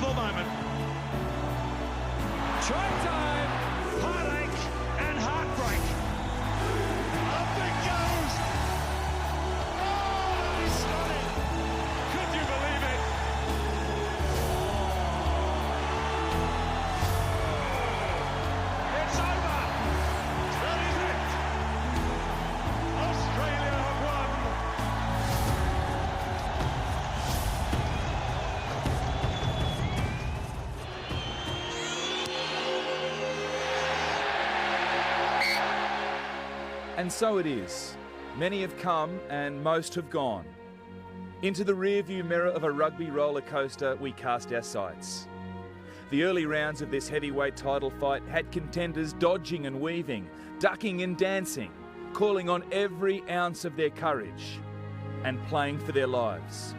wonderful moment. Try time, heartache and heartbreak. Up it goes. Oh, that is stunning. Could you believe it? It's over. That is it. Australia have won. And so it is. Many have come and most have gone. Into the rearview mirror of a rugby roller coaster we cast our sights. The early rounds of this heavyweight title fight had contenders dodging and weaving, ducking and dancing, calling on every ounce of their courage and playing for their lives.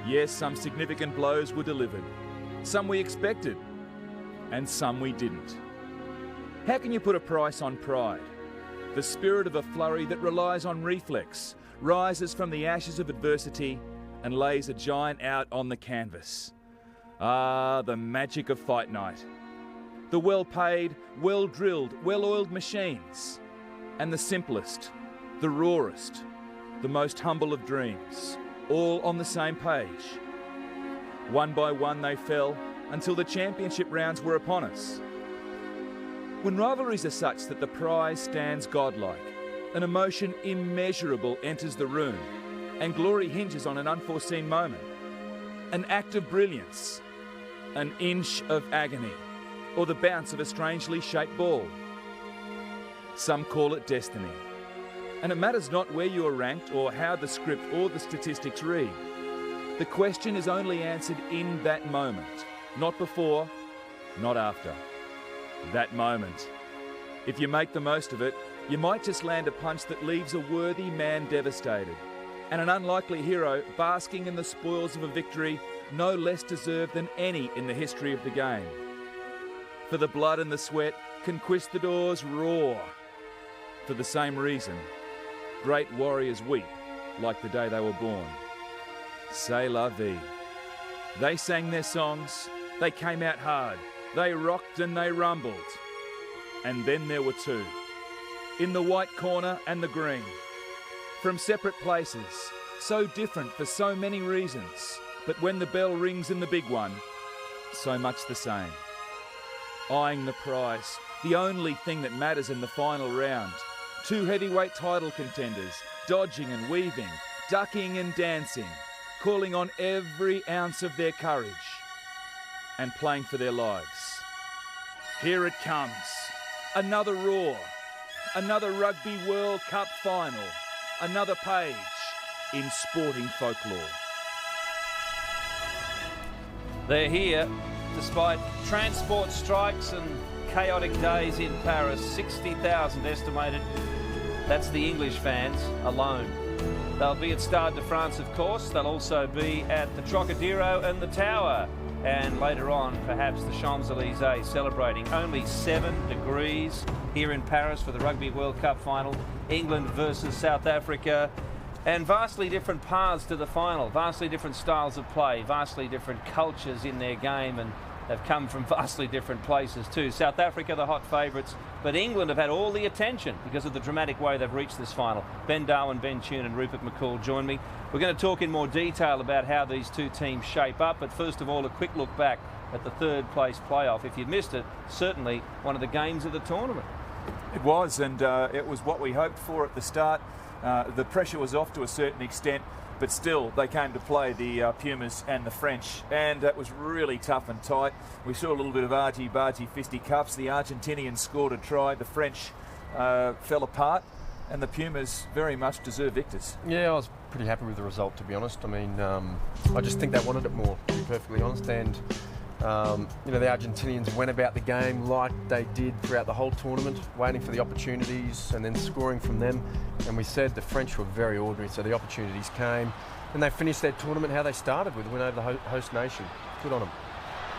Yes, some significant blows were delivered. Some we expected and some we didn't. How can you put a price on pride? The spirit of a flurry that relies on reflex, rises from the ashes of adversity and lays a giant out on the canvas. Ah, the magic of fight night. The well-paid, well-drilled, well-oiled machines. And the simplest, the rawest, the most humble of dreams, all on the same page. One by one they fell until the championship rounds were upon us. When rivalries are such that the prize stands godlike, an emotion immeasurable enters the room, and glory hinges on an unforeseen moment, an act of brilliance, an inch of agony, or the bounce of a strangely shaped ball. Some call it destiny, and it matters not where you are ranked or how the script or the statistics read. The question is only answered in that moment, not before, not after. That moment. If you make the most of it, you might just land a punch that leaves a worthy man devastated, and an unlikely hero basking in the spoils of a victory no less deserved than any in the history of the game. For the blood and the sweat, conquistadors roar. For the same reason, great warriors weep like the day they were born. C'est la vie. They sang their songs, they came out hard, they rocked and they rumbled. And then there were two, in the white corner and the green, from separate places, so different for so many reasons, but when the bell rings in the big one, so much the same. Eyeing the prize, the only thing that matters in the final round. Two heavyweight title contenders, dodging and weaving, ducking and dancing, calling on every ounce of their courage and playing for their lives. Here it comes. Another roar. Another Rugby World Cup final. Another page in sporting folklore. They're here despite transport strikes and chaotic days in Paris. 60,000 estimated. That's the English fans alone. They'll be at Stade de France, of course. They'll also be at the Trocadero and the Tower. And later on, perhaps the Champs-Élysées celebrating. Only 7 degrees here in Paris for the Rugby World Cup final. England versus South Africa. And vastly different paths to the final. Vastly different styles of play. Vastly different cultures in their game. And they've come from vastly different places too. South Africa, the hot favourites. But England have had all the attention because of the dramatic way they've reached this final. Ben Darwin, Ben Tune and Rupert McCall join me. We're going to talk in more detail about how these two teams shape up. But first of all, a quick look back at the third place playoff. If you missed it, certainly one of the games of the tournament. It was, and it was what we hoped for at the start. The pressure was off to a certain extent, but still they came to play, the Pumas and the French, and it was really tough and tight. We saw a little bit of argy-bargy fisticuffs. The Argentinians scored a try, the French fell apart, and the Pumas very much deserve victors. Yeah, I was pretty happy with the result, to be honest. I mean, I just think they wanted it more, to be perfectly honest, and you know, the Argentinians went about the game like they did throughout the whole tournament, waiting for the opportunities and then scoring from them. And we said the French were very ordinary, so the opportunities came. And they finished their tournament how they started, with a win over the host nation. Good on them.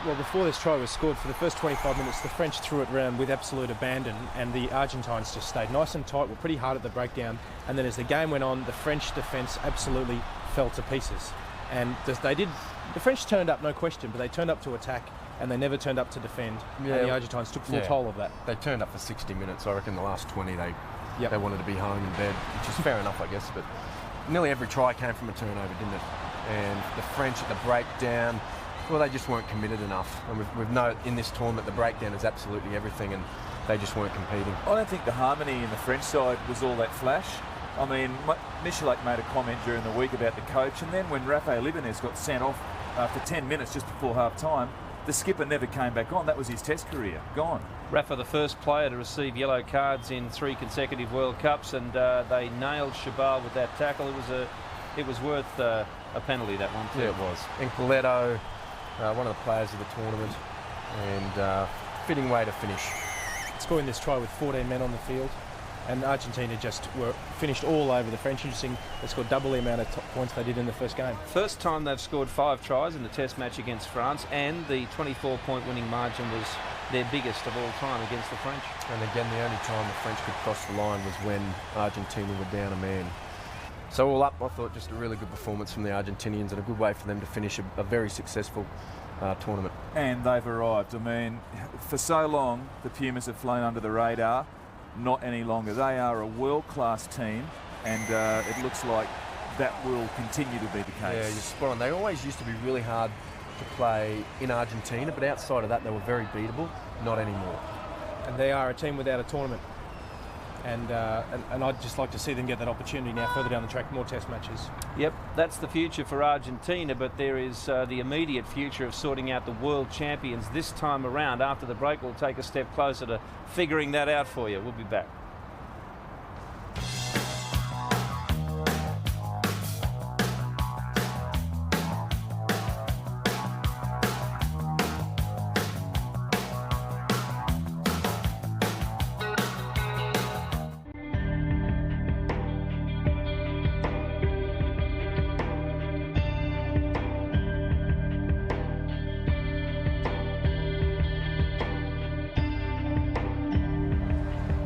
Well, before this try was scored, for the first 25 minutes, the French threw it round with absolute abandon, and the Argentines just stayed nice and tight, were pretty hard at the breakdown. And then as the game went on, the French defence absolutely fell to pieces. And they did The French turned up, no question, but they turned up to attack and they never turned up to defend. Yeah. And the Argentines took full toll of that. They turned up for 60 minutes. I reckon the last 20 they wanted to be home in bed, which is fair enough, I guess. But nearly every try came from a turnover, didn't it? And the French at the breakdown, well, they just weren't committed enough. And we've known in this tournament the breakdown is absolutely everything, and they just weren't competing. I don't think the harmony in the French side was all that flash. I mean, Michalak made a comment during the week about the coach, and then when Rafael Ibanez got sent off after 10 minutes just before half-time, the skipper never came back on. That was his test career. Gone. Rafa, the first player to receive yellow cards in 3 consecutive World Cups, and they nailed Chabal with that tackle. It was worth a penalty, that one too. Yeah, it was. And Coletto, one of the players of the tournament, and fitting way to finish. Scoring this try with 14 men on the field, and Argentina just were finished all over the French. Interesting, they scored double the amount of points they did in the first game. First time they've scored 5 tries in the test match against France, and the 24-point winning margin was their biggest of all time against the French. And again, the only time the French could cross the line was when Argentina were down a man. So all up, I thought just a really good performance from the Argentinians and a good way for them to finish a very successful tournament. And they've arrived. I mean, for so long, the Pumas have flown under the radar. Not any longer. They are a world-class team, and it looks like that will continue to be the case. Yeah, you're spot on. They always used to be really hard to play in Argentina, but outside of that, they were very beatable. Not anymore. And they are a team without a tournament. And I'd just like to see them get that opportunity now further down the track, more test matches. Yep, that's the future for Argentina, but there is the immediate future of sorting out the world champions this time around. After the break, we'll take a step closer to figuring that out for you. We'll be back.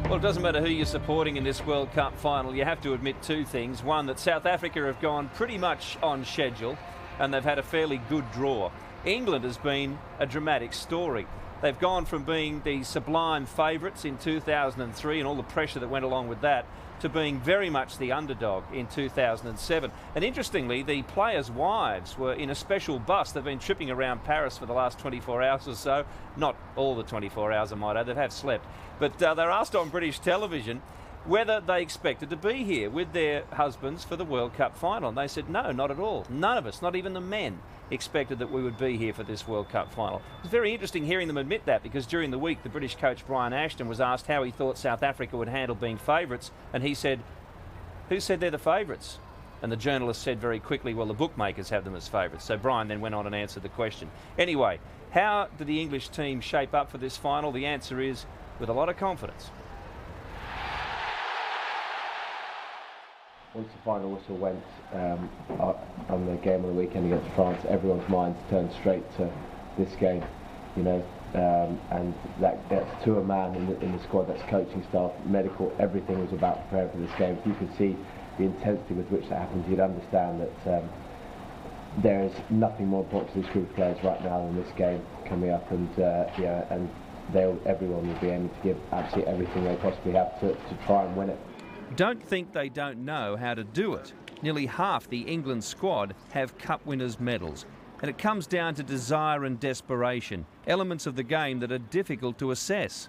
Well, it doesn't matter who you're supporting in this World Cup final. You have to admit 2 things. One, that South Africa have gone pretty much on schedule and they've had a fairly good draw. England has been a dramatic story. They've gone from being the sublime favourites in 2003 and all the pressure that went along with that to being very much the underdog in 2007. And interestingly, the players' wives were in a special bus. They've been tripping around Paris for the last 24 hours or so. Not all the 24 hours, I might add. They have slept. But they're asked on British television whether they expected to be here with their husbands for the World Cup final. And they said, no, not at all. None of us, not even the men, expected that we would be here for this World Cup final. It's very interesting hearing them admit that, because during the week the British coach Brian Ashton was asked how he thought South Africa would handle being favourites, and he said, who said they're the favourites? And the journalist said very quickly, well, the bookmakers have them as favourites. So Brian then went on and answered the question. Anyway, how did the English team shape up for this final? The answer is with a lot of confidence. Once the final whistle went on the game of the weekend against France, everyone's minds turned straight to this game, you know, and that's to a man in the squad. That's coaching staff, medical, everything was about preparing for this game. If you could see the intensity with which that happened, you'd understand that there is nothing more important to this group of players right now than this game coming up, and and everyone will be aiming to give absolutely everything they possibly have to try and win it. Don't think they don't know how to do it. Nearly half the England squad have Cup winners' medals. And it comes down to desire and desperation, elements of the game that are difficult to assess.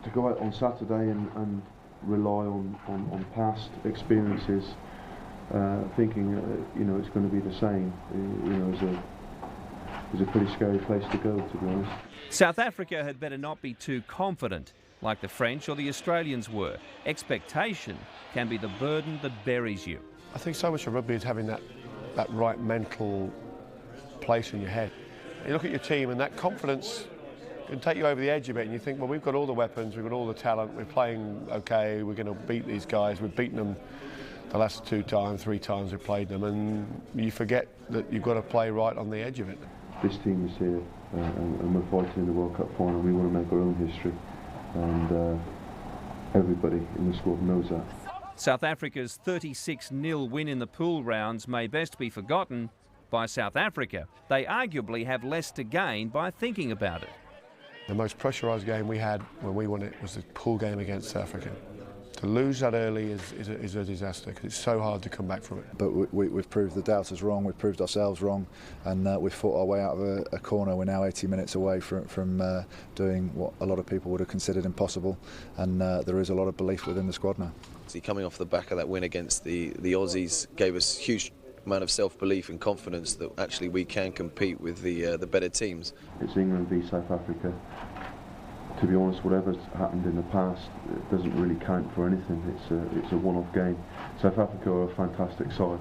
To go out on Saturday and rely on past experiences, thinking it's going to be the same, is a pretty scary place to go, to be honest. South Africa had better not be too confident, like the French or the Australians were. Expectation can be the burden that buries you. I think so much of rugby is having that right mental place in your head. You look at your team and that confidence can take you over the edge a bit, and you think, well, we've got all the weapons, we've got all the talent, we're playing okay, we're going to beat these guys, we've beaten them the last 3 times we've played them, and you forget that you've got to play right on the edge of it. This team is here and we're fighting in the World Cup final. We want to make our own history, and everybody in the squad knows that. South Africa's 36-0 win in the pool rounds may best be forgotten, by South Africa, they arguably have less to gain by thinking about it. The most pressurised game we had when we won it was the pool game against South Africa. To lose that early is a disaster because it's so hard to come back from it. But we've proved the doubters wrong, we've proved ourselves wrong, and we've fought our way out of a corner. We're now 80 minutes away from doing what a lot of people would have considered impossible, and there is a lot of belief within the squad now. Coming off the back of that win against the Aussies gave us huge amount of self-belief and confidence that actually we can compete with the better teams. It's England v South Africa. To be honest, whatever's happened in the past, it doesn't really count for anything. It's a one-off game. South Africa are a fantastic side,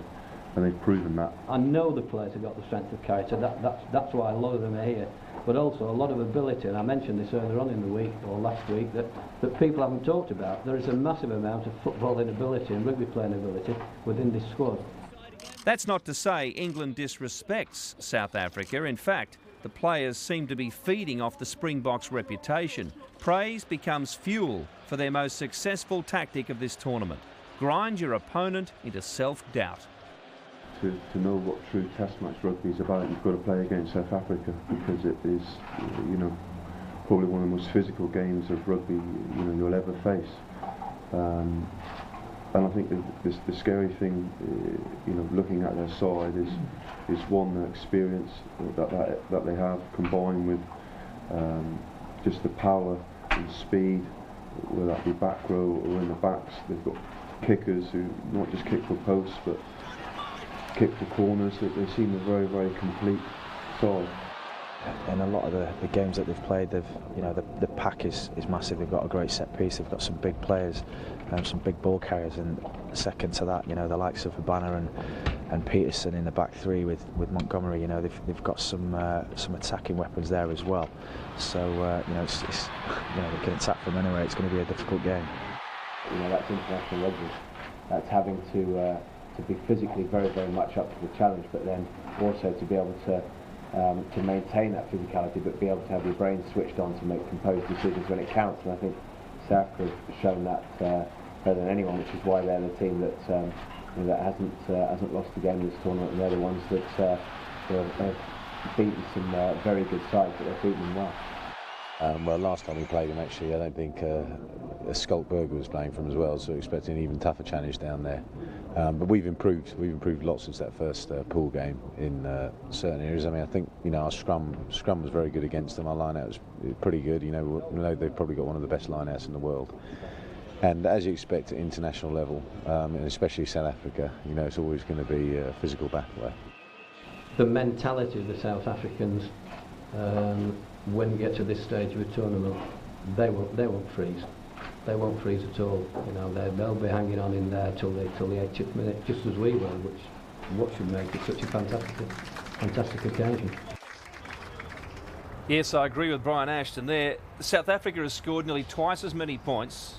and they've proven that. I know the players have got the strength of character. That's why a lot of them are here. But also a lot of ability, and I mentioned this earlier on in the week, or last week, that people haven't talked about. There is a massive amount of footballing ability and rugby playing ability within this squad. That's not to say England disrespects South Africa. In fact, the players seem to be feeding off the Springboks' reputation. Praise becomes fuel for their most successful tactic of this tournament. Grind your opponent into self-doubt. To know what true Test match rugby is about, you've got to play against South Africa, because it is, probably one of the most physical games of rugby you'll ever face. And I think the scary thing, looking at their side is one, the experience that they have, combined with just the power and speed, whether that be back row or in the backs. They've got kickers who not just kick for posts but kick for corners. They seem a very, very complete side. In a lot of the games that they've played, the pack is massive. They've got a great set piece. They've got some big players, some big ball carriers, and second to that, the likes of Habana and Peterson in the back three with Montgomery. They've got some attacking weapons there as well. So it's they can attack from anywhere. It's going to be a difficult game. That's international rugby. That's having to be physically very, very much up to the challenge, but then also to be able to maintain that physicality, but be able to have your brain switched on to make composed decisions when it counts. And I think South Africa have shown that better than anyone, which is why they're the team that hasn't lost a game in this tournament, and they're the ones that have beaten some very good sides, but they've beaten them well. Well, last time we played him, actually, I don't think Skulkberger was playing for him as well, so expecting an even tougher challenge down there. But we've improved lots since that first pool game in certain areas. I mean, I think our scrum was very good against them. Our line-out was pretty good. We know they've probably got one of the best line-outs in the world. And as you expect at international level, and especially South Africa, it's always going to be a physical battle there. The mentality of the South Africans, when we get to this stage of a tournament, they won't freeze. They won't freeze at all. They'll be hanging on in there till the 80th minute, just as we will, what should make it such a fantastic occasion. Yes, I agree with Brian Ashton there. South Africa has scored nearly twice as many points.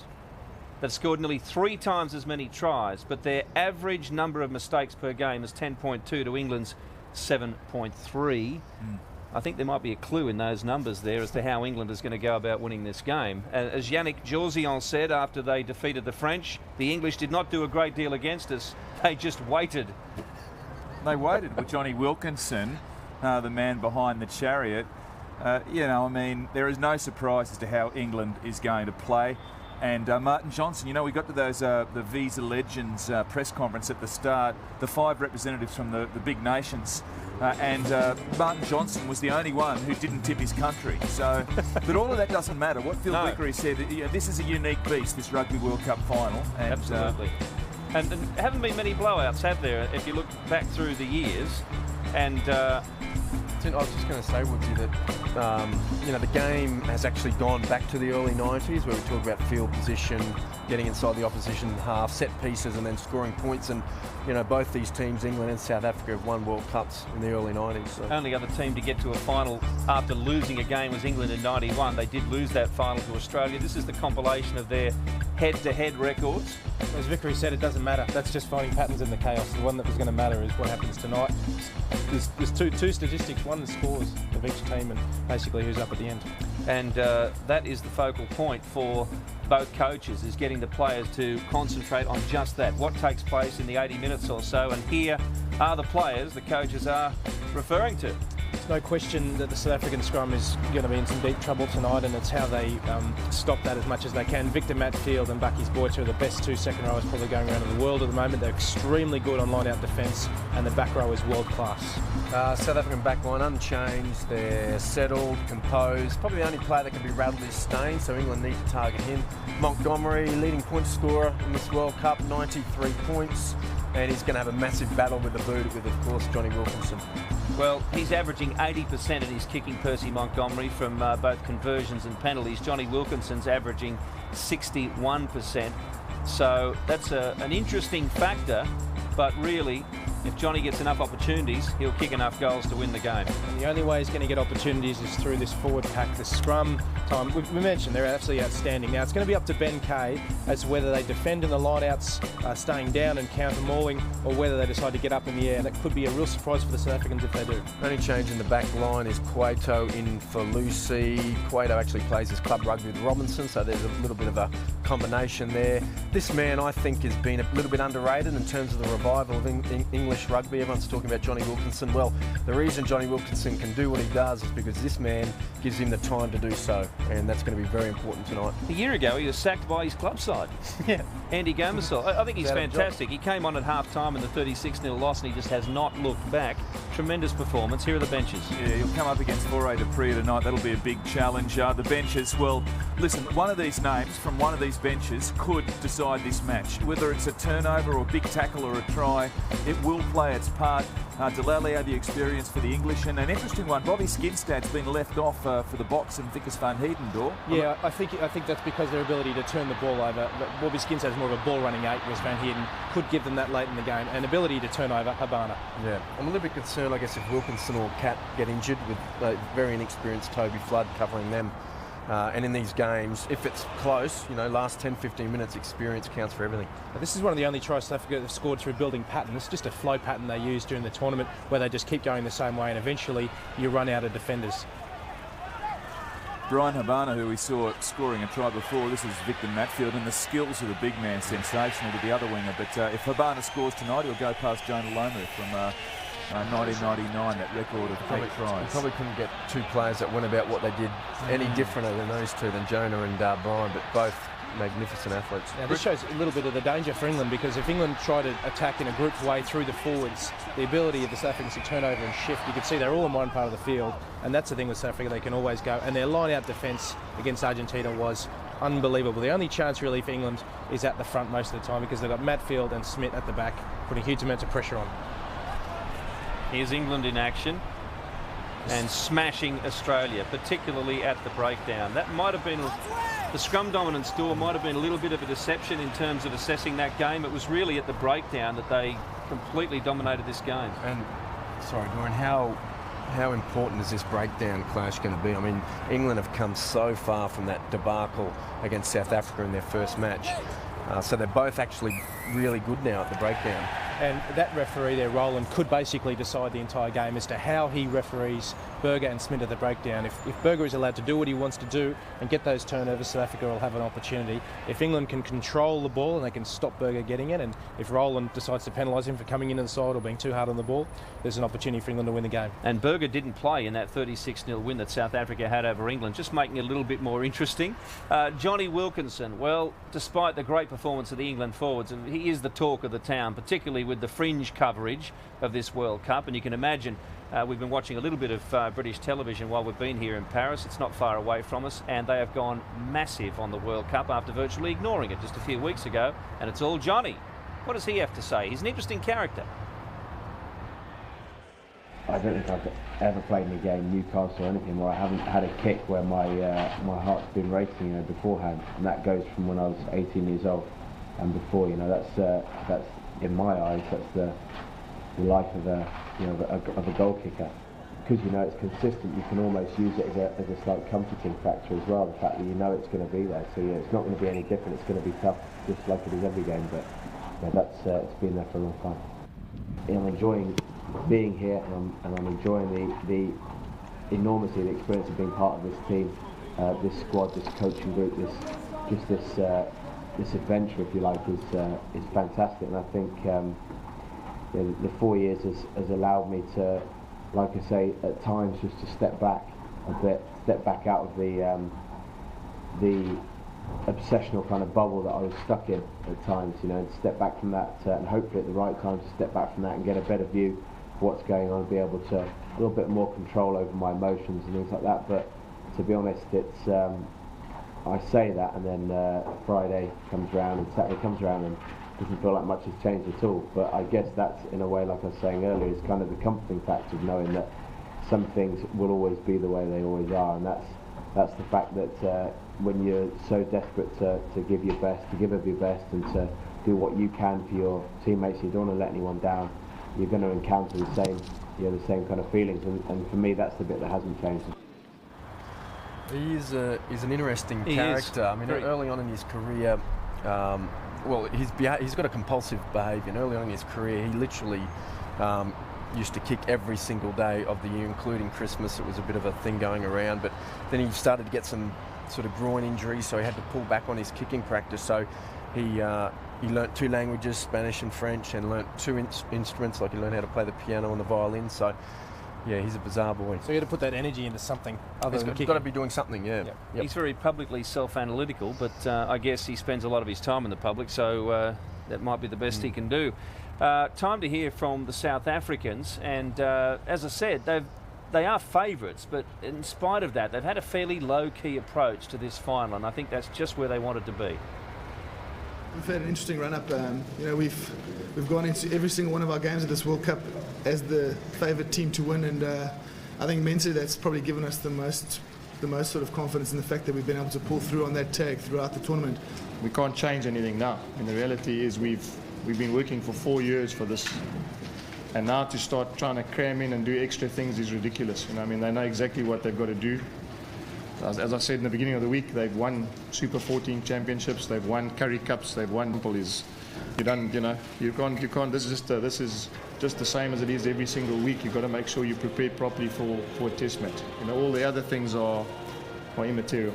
They've scored nearly 3 times as many tries, but their average number of mistakes per game is 10.2 to England's 7.3. I think there might be a clue in those numbers there as to how England is going to go about winning this game. As Yannick Georgian said after they defeated the French, the English did not do a great deal against us. They just waited. They waited with Johnny Wilkinson, the man behind the chariot. There is no surprise as to how England is going to play. And Martin Johnson, we got to those the Visa Legends press conference at the start, the 5 representatives from the big nations, and Martin Johnson was the only one who didn't tip his country. So, but all of that doesn't matter. What Phil Vickery said, this is a unique beast, this Rugby World Cup final. And, absolutely. And there haven't been many blowouts, have there, if you look back through the years? And I was just going to say, Woodsy, that the game has actually gone back to the early 90s, where we talk about field position, getting inside the opposition half, set pieces, and then scoring points. And both these teams, England and South Africa, have won World Cups in the early 90s. So. Only other team to get to a final after losing a game was England in '91. They did lose that final to Australia. This is the compilation of their head-to-head records. As Vickery said, it doesn't matter. That's just finding patterns in the chaos. The one that was going to matter is what happens tonight. There's two statistics. One, the scores of each team, and basically who's up at the end. And that is the focal point for both coaches, is getting the players to concentrate on just that, what takes place in the 80 minutes or so. And here are the players the coaches are referring to. There's no question that the South African scrum is going to be in some deep trouble tonight, and it's how they stop that as much as they can. Victor Matfield and Bucky's Boyter are the best 2 second rowers probably going around in the world at the moment. They're extremely good on line-out defence, and the back row is world-class. South African back line unchanged. They're settled, composed. Probably the only player that can be rattled is Stain, so England need to target him. Montgomery, leading point scorer in this World Cup, 93 points. And he's going to have a massive battle with the boot with, of course, Johnny Wilkinson. Well, he's averaging 80% of his kicking, Percy Montgomery, from both conversions and penalties. Johnny Wilkinson's averaging 61%. So that's an interesting factor, but really, if Johnny gets enough opportunities, he'll kick enough goals to win the game. And the only way he's going to get opportunities is through this forward pack. The scrum time, we mentioned they're absolutely outstanding. Now, it's going to be up to Ben Kay as to whether they defend in the line-outs, staying down and counter-mauling, or whether they decide to get up in the air. And that could be a real surprise for the South Africans if they do. Only change in the back line is Cueto in for Lucy. Cueto actually plays his club rugby with Robinson, so there's a little bit of a combination there. This man, I think, has been a little bit underrated in terms of the revival of English rugby. Everyone's talking about Johnny Wilkinson. Well, the reason Johnny Wilkinson can do what he does is because this man gives him the time to do so, and that's going to be very important tonight. A year ago, he was sacked by his club side. Yeah. Andy Gomersall. I think he's fantastic. He came on at half-time in the 36-0 loss, and he just has not looked back. Tremendous performance. Here are the benches. Yeah, he'll come up against Foray du Preez tonight. That'll be a big challenge. The benches, well, listen, one of these names from one of these benches could decide this match. Whether it's a turnover or a big tackle or a try, it will play its part. Delalio, the experience for the English, and an interesting one. Bobby Skinstad's been left off for the box and Vickers van Heidendorp. Yeah, I think that's because their ability to turn the ball over. Bobby Skinstad's more of a ball-running 8, whereas Van Heerden could give them that late in the game, and ability to turn over Habana. Yeah, I'm a little bit concerned, I guess, if Wilkinson or Cat get injured with very inexperienced Toby Flood covering them. And in these games, if it's close, last 10-15 minutes, experience counts for everything. This is one of the only tries South Africa have scored through building pattern. It's just a flow pattern they use during the tournament where they just keep going the same way, and eventually you run out of defenders. Brian Habana, who we saw scoring a try before, this is Victor Matfield, and the skills of the big man sensational to the other winger. But if Habana scores tonight, he'll go past Jonah Lomu from 1999, that record of 8 tries. You probably couldn't get 2 players that went about what they did any differenter than those two, than Jonah and Brian, but both magnificent athletes. Now, this shows a little bit of the danger for England, because if England try to attack in a grouped way through the forwards, the ability of the South Africans to turn over and shift, you can see they're all in one part of the field, and that's the thing with South Africa, they can always go. And their line-out defence against Argentina was unbelievable. The only chance really for England is at the front most of the time, because they've got Matfield and Smith at the back, putting huge amounts of pressure on. Here's England in action and smashing Australia, particularly at the breakdown. That might have been, the scrum dominance score might have been a little bit of a deception in terms of assessing that game. It was really at the breakdown that they completely dominated this game. And, sorry, Dorian, how important is this breakdown clash going to be? I mean, England have come so far from that debacle against South Africa in their first match. So they're both actually really good now at the breakdown. And that referee there, Roland, could basically decide the entire game as to how he referees Berger and Smith at the breakdown. If Berger is allowed to do what he wants to do and get those turnovers, South Africa will have an opportunity. If England can control the ball and they can stop Berger getting it, and if Roland decides to penalise him for coming in inside or being too hard on the ball, there's an opportunity for England to win the game. And Berger didn't play in that 36-0 win that South Africa had over England, just making it a little bit more interesting. Johnny Wilkinson, well, despite the great performance of the England forwards, and he is the talk of the town, particularly with the fringe coverage of this World Cup. And you can imagine we've been watching a little bit of British television while we've been here in Paris. It's not far away from us, and they have gone massive on the World Cup after virtually ignoring it just a few weeks ago. And it's all Johnny. What does he have to say? He's an interesting character. I don't think I've ever played in a game, Newcastle or anything, where I haven't had a kick where my heart's been racing, beforehand, and that goes from when I was 18 years old and before. That's in my eyes, that's the life of a goal kicker. Because it's consistent, you can almost use it as a slight comforting factor as well. The fact that it's going to be there, so it's not going to be any different. It's going to be tough, just like it is every game. But that's it's been there for a long time. I'm enjoying being here, and I'm enjoying the enormity of the experience of being part of this team, this squad, this coaching group, this adventure, if you like, is fantastic. And I think the 4 years has allowed me to, like I say, at times just to step back a bit, step back out of the obsessional kind of bubble that I was stuck in at times, and step back from that, and hopefully at the right time to step back from that and get a better view of what's going on, and be able to a little bit more control over my emotions and things like that. But to be honest, it's I say that, and then Friday comes around and Saturday comes around and doesn't feel like much has changed at all. But I guess that's, in a way, like I was saying earlier, is kind of the comforting factor of knowing that some things will always be the way they always are, and that's the fact that when you're so desperate to give your best, to give of your best, and to do what you can for your teammates, you don't want to let anyone down, you're going to encounter the same kind of feelings, and for me that's the bit that hasn't changed. He's an interesting character. I mean, early on in his career, he's got a compulsive behaviour, and early on in his career he literally used to kick every single day of the year, including Christmas. It was a bit of a thing going around, but then he started to get some sort of groin injuries, so he had to pull back on his kicking practice. So he learnt 2 languages, Spanish and French, and learnt 2 instruments, like he learned how to play the piano and the violin. So yeah, he's a bizarre boy. So you had to put that energy into something other than kicking. He's got to be doing something, yeah. Yep. He's very publicly self-analytical, but I guess he spends a lot of his time in the public, so that might be the best he can do. Time to hear from the South Africans, and as I said, they are favourites, but in spite of that, they've had a fairly low-key approach to this final, and I think that's just where they wanted to be. We've had an interesting run-up. We've gone into every single one of our games at this World Cup as the favoured team to win, and I think mentally that's probably given us the most sort of confidence in the fact that we've been able to pull through on that tag throughout the tournament. We can't change anything now. And the reality is we've been working for 4 years for this, and now to start trying to cram in and do extra things is ridiculous. I mean, they know exactly what they've got to do. As I said in the beginning of the week, they've won Super 14 championships, they've won Curry Cups, they've won. You can't. This is just the same as it is every single week. You've got to make sure you're prepared properly for a test match. All the other things are immaterial.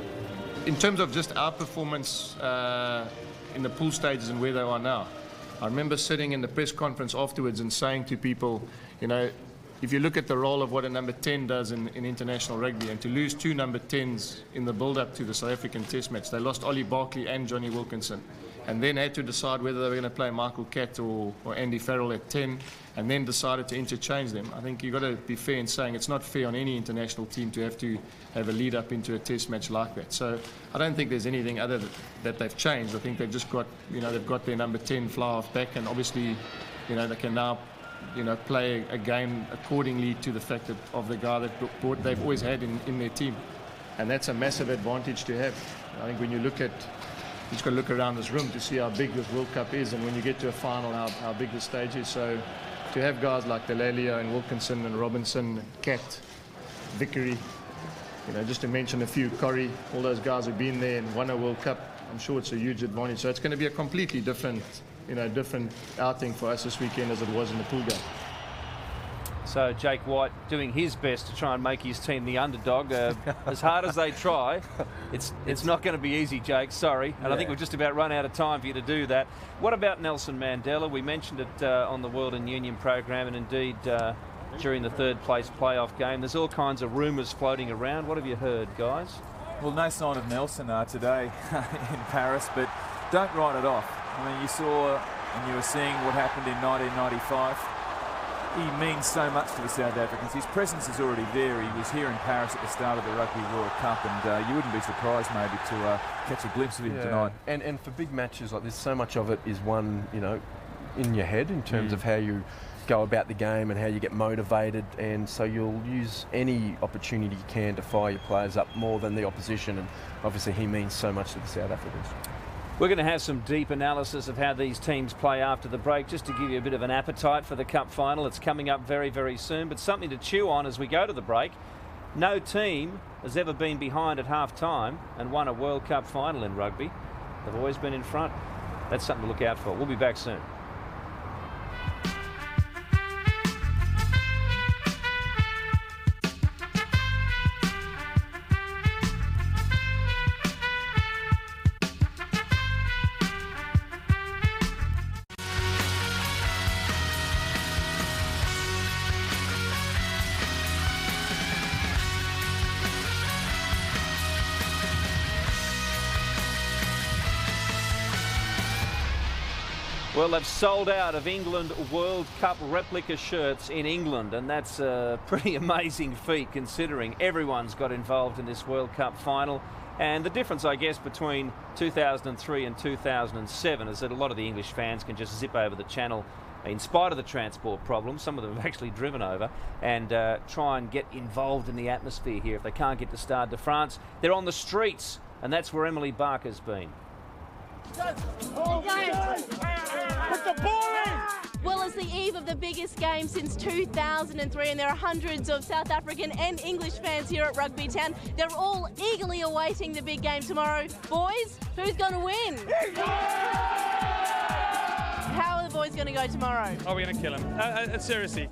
In terms of just our performance in the pool stages and where they are now, I remember sitting in the press conference afterwards and saying to people, if you look at the role of what a number 10 does in international rugby, and to lose 2 number 10s in the build-up to the South African Test match, they lost Ollie Barkley and Johnny Wilkinson, and then had to decide whether they were going to play Michael Catt or Andy Farrell at 10, and then decided to interchange them. I think you've got to be fair in saying it's not fair on any international team to have a lead-up into a Test match like that. So I don't think there's anything other that they've changed. I think they've just got, they've got their number 10 fly-off back, and obviously, they can now play a game accordingly to the fact of the guy that they've always had in their team. And that's a massive advantage to have. I think when you look at, you just got to look around this room to see how big this World Cup is, and when you get to a final, how big the stage is. So to have guys like Delalio and Wilkinson and Robinson, and Catt, Vickery, just to mention a few, Corrie, all those guys who've been there and won a World Cup, I'm sure it's a huge advantage. So it's going to be a completely different outing for us this weekend as it was in the pool game. So Jake White doing his best to try and make his team the underdog. As hard as they try, it's not going to be easy, Jake, sorry. And I think we've just about run out of time for you to do that. What about Nelson Mandela? We mentioned it on the World and Union program, and indeed during the third place playoff game. There's all kinds of rumours floating around. What have you heard, guys? Well, no sign of Nelson today in Paris, but don't write it off. I mean, you saw and you were seeing what happened in 1995. He means so much to the South Africans. His presence is already there. He was here in Paris at the start of the Rugby World Cup, and you wouldn't be surprised maybe to catch a glimpse of him tonight. And for big matches like this, so much of it is won, in your head in terms of how you go about the game and how you get motivated, and so you'll use any opportunity you can to fire your players up more than the opposition, and obviously he means so much to the South Africans. We're going to have some deep analysis of how these teams play after the break, just to give you a bit of an appetite for the Cup final. It's coming up very, very soon, but something to chew on as we go to the break. No team has ever been behind at half-time and won a World Cup final in rugby. They've always been in front. That's something to look out for. We'll be back soon. Well, they've sold out of England World Cup replica shirts in England, and that's a pretty amazing feat considering everyone's got involved in this World Cup final. And the difference, I guess, between 2003 and 2007 is that a lot of the English fans can just zip over the channel in spite of the transport problems. Some of them have actually driven over and try and get involved in the atmosphere here. If they can't get to Stade de France, they're on the streets, and that's where Emily Barker's been. Well, it's the eve of the biggest game since 2003, and there are hundreds of South African and English fans here at Rugby Town. They're all eagerly awaiting the big game tomorrow. Boys, who's going to win? How are the boys going to go tomorrow? Oh, we're going to kill them. Seriously.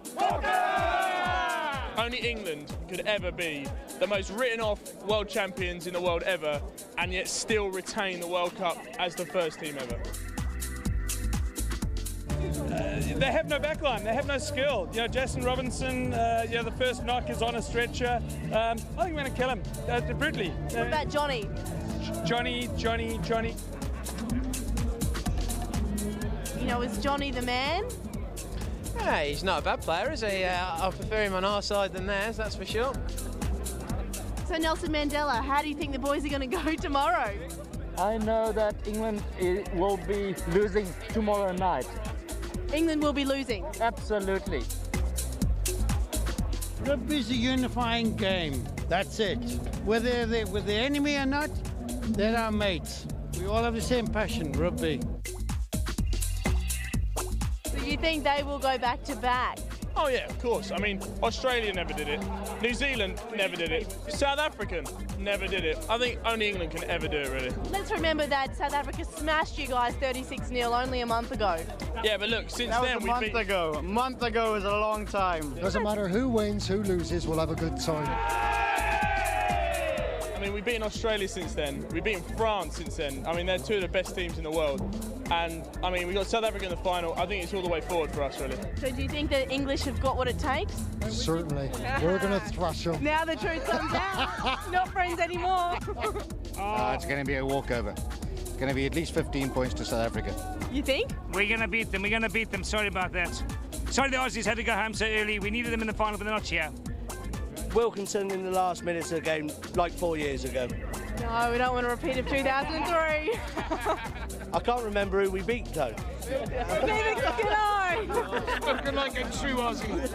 Only England could ever be the most written off world champions in the world ever, and yet still retain the World Cup as the first team ever. They have no backline, they have no skill. You know, Jason Robinson, the first knock is on a stretcher. I think we're going to kill him brutally. What about Johnny? Johnny. You know, is Johnny the man? Hey, he's not a bad player, is he? I prefer him on our side than theirs, that's for sure. So Nelson Mandela, how do you think the boys are going to go tomorrow? I know that England will be losing tomorrow night. England will be losing? Absolutely. Rugby's a unifying game, that's it. Whether they're with the enemy or not, they're our mates. We all have the same passion, rugby. So you think they will go back to back? Oh yeah, of course. I mean, Australia never did it. New Zealand never did it. South Africa never did it. I think only England can ever do it, really. Let's remember that South Africa smashed you guys 36-0 only a month ago. Yeah, but look, since that then was a month ago. A month ago is a long time. Doesn't matter who wins, who loses, we'll have a good time. I mean, we've beaten Australia since then. We've beaten France since then. I mean, they're two of the best teams in the world. And, I mean, we got South Africa in the final. I think it's all the way forward for us, really. So do you think the English have got what it takes? Certainly. We're going to thrash them. Now the truth comes out. Not friends anymore. It's going to be a walkover. It's going to be at least 15 points to South Africa. You think? We're going to beat them. We're going to beat them. Sorry about that. Sorry the Aussies had to go home so early. We needed them in the final, but they're not here. Wilkinson in the last minutes of the game, like 4 years ago. No, we don't want to repeat of 2003. I can't remember who we beat, though. Neither can I. Looking like a true Aussie.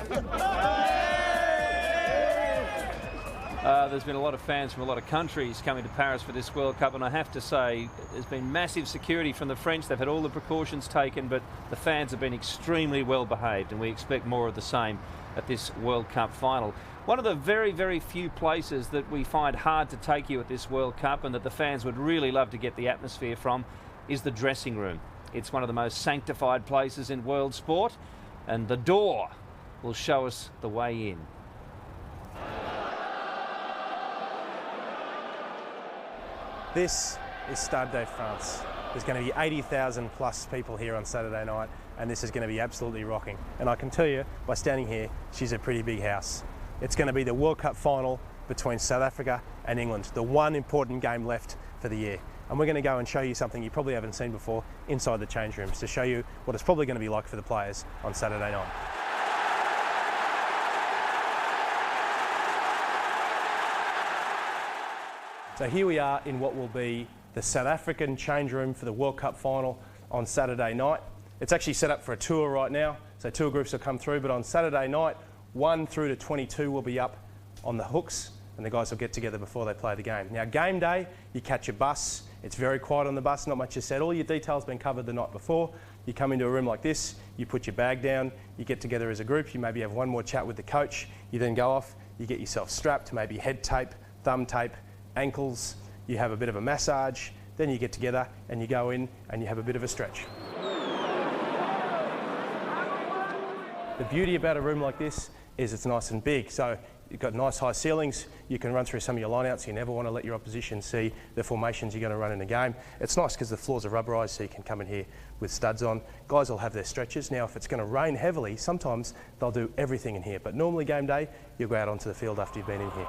There's been a lot of fans from a lot of countries coming to Paris for this World Cup, and I have to say there's been massive security from the French. They've had all the precautions taken, but the fans have been extremely well behaved, and we expect more of the same at this World Cup final. One of the very, very few places that we find hard to take you at this World Cup and that the fans would really love to get the atmosphere from is the dressing room. It's one of the most sanctified places in world sport, and the door will show us the way in. This is Stade de France. There's going to be 80,000 plus people here on Saturday night, and this is going to be absolutely rocking. And I can tell you, by standing here, she's a pretty big house. It's going to be the World Cup final between South Africa and England, the one important game left for the year. And we're going to go and show you something you probably haven't seen before inside the change rooms to show you what it's probably going to be like for the players on Saturday night. So here we are in what will be the South African change room for the World Cup final on Saturday night. It's actually set up for a tour right now, so tour groups will come through, but on Saturday night, 1 through to 22 will be up on the hooks, and the guys will get together before they play the game. Now, game day, you catch a bus. It's very quiet on the bus, not much is said. All your details been covered the night before. You come into a room like this, you put your bag down, you get together as a group, you maybe have one more chat with the coach, you then go off, you get yourself strapped, maybe head tape, thumb tape, ankles, you have a bit of a massage, then you get together and you go in and you have a bit of a stretch. The beauty about a room like this is it's nice and big, so you've got nice high ceilings, you can run through some of your lineouts, you never want to let your opposition see the formations you're going to run in the game. It's nice because the floors are rubberised, so you can come in here with studs on. Guys will have their stretchers. Now if it's going to rain heavily, sometimes they'll do everything in here, but normally game day, you'll go out onto the field after you've been in here.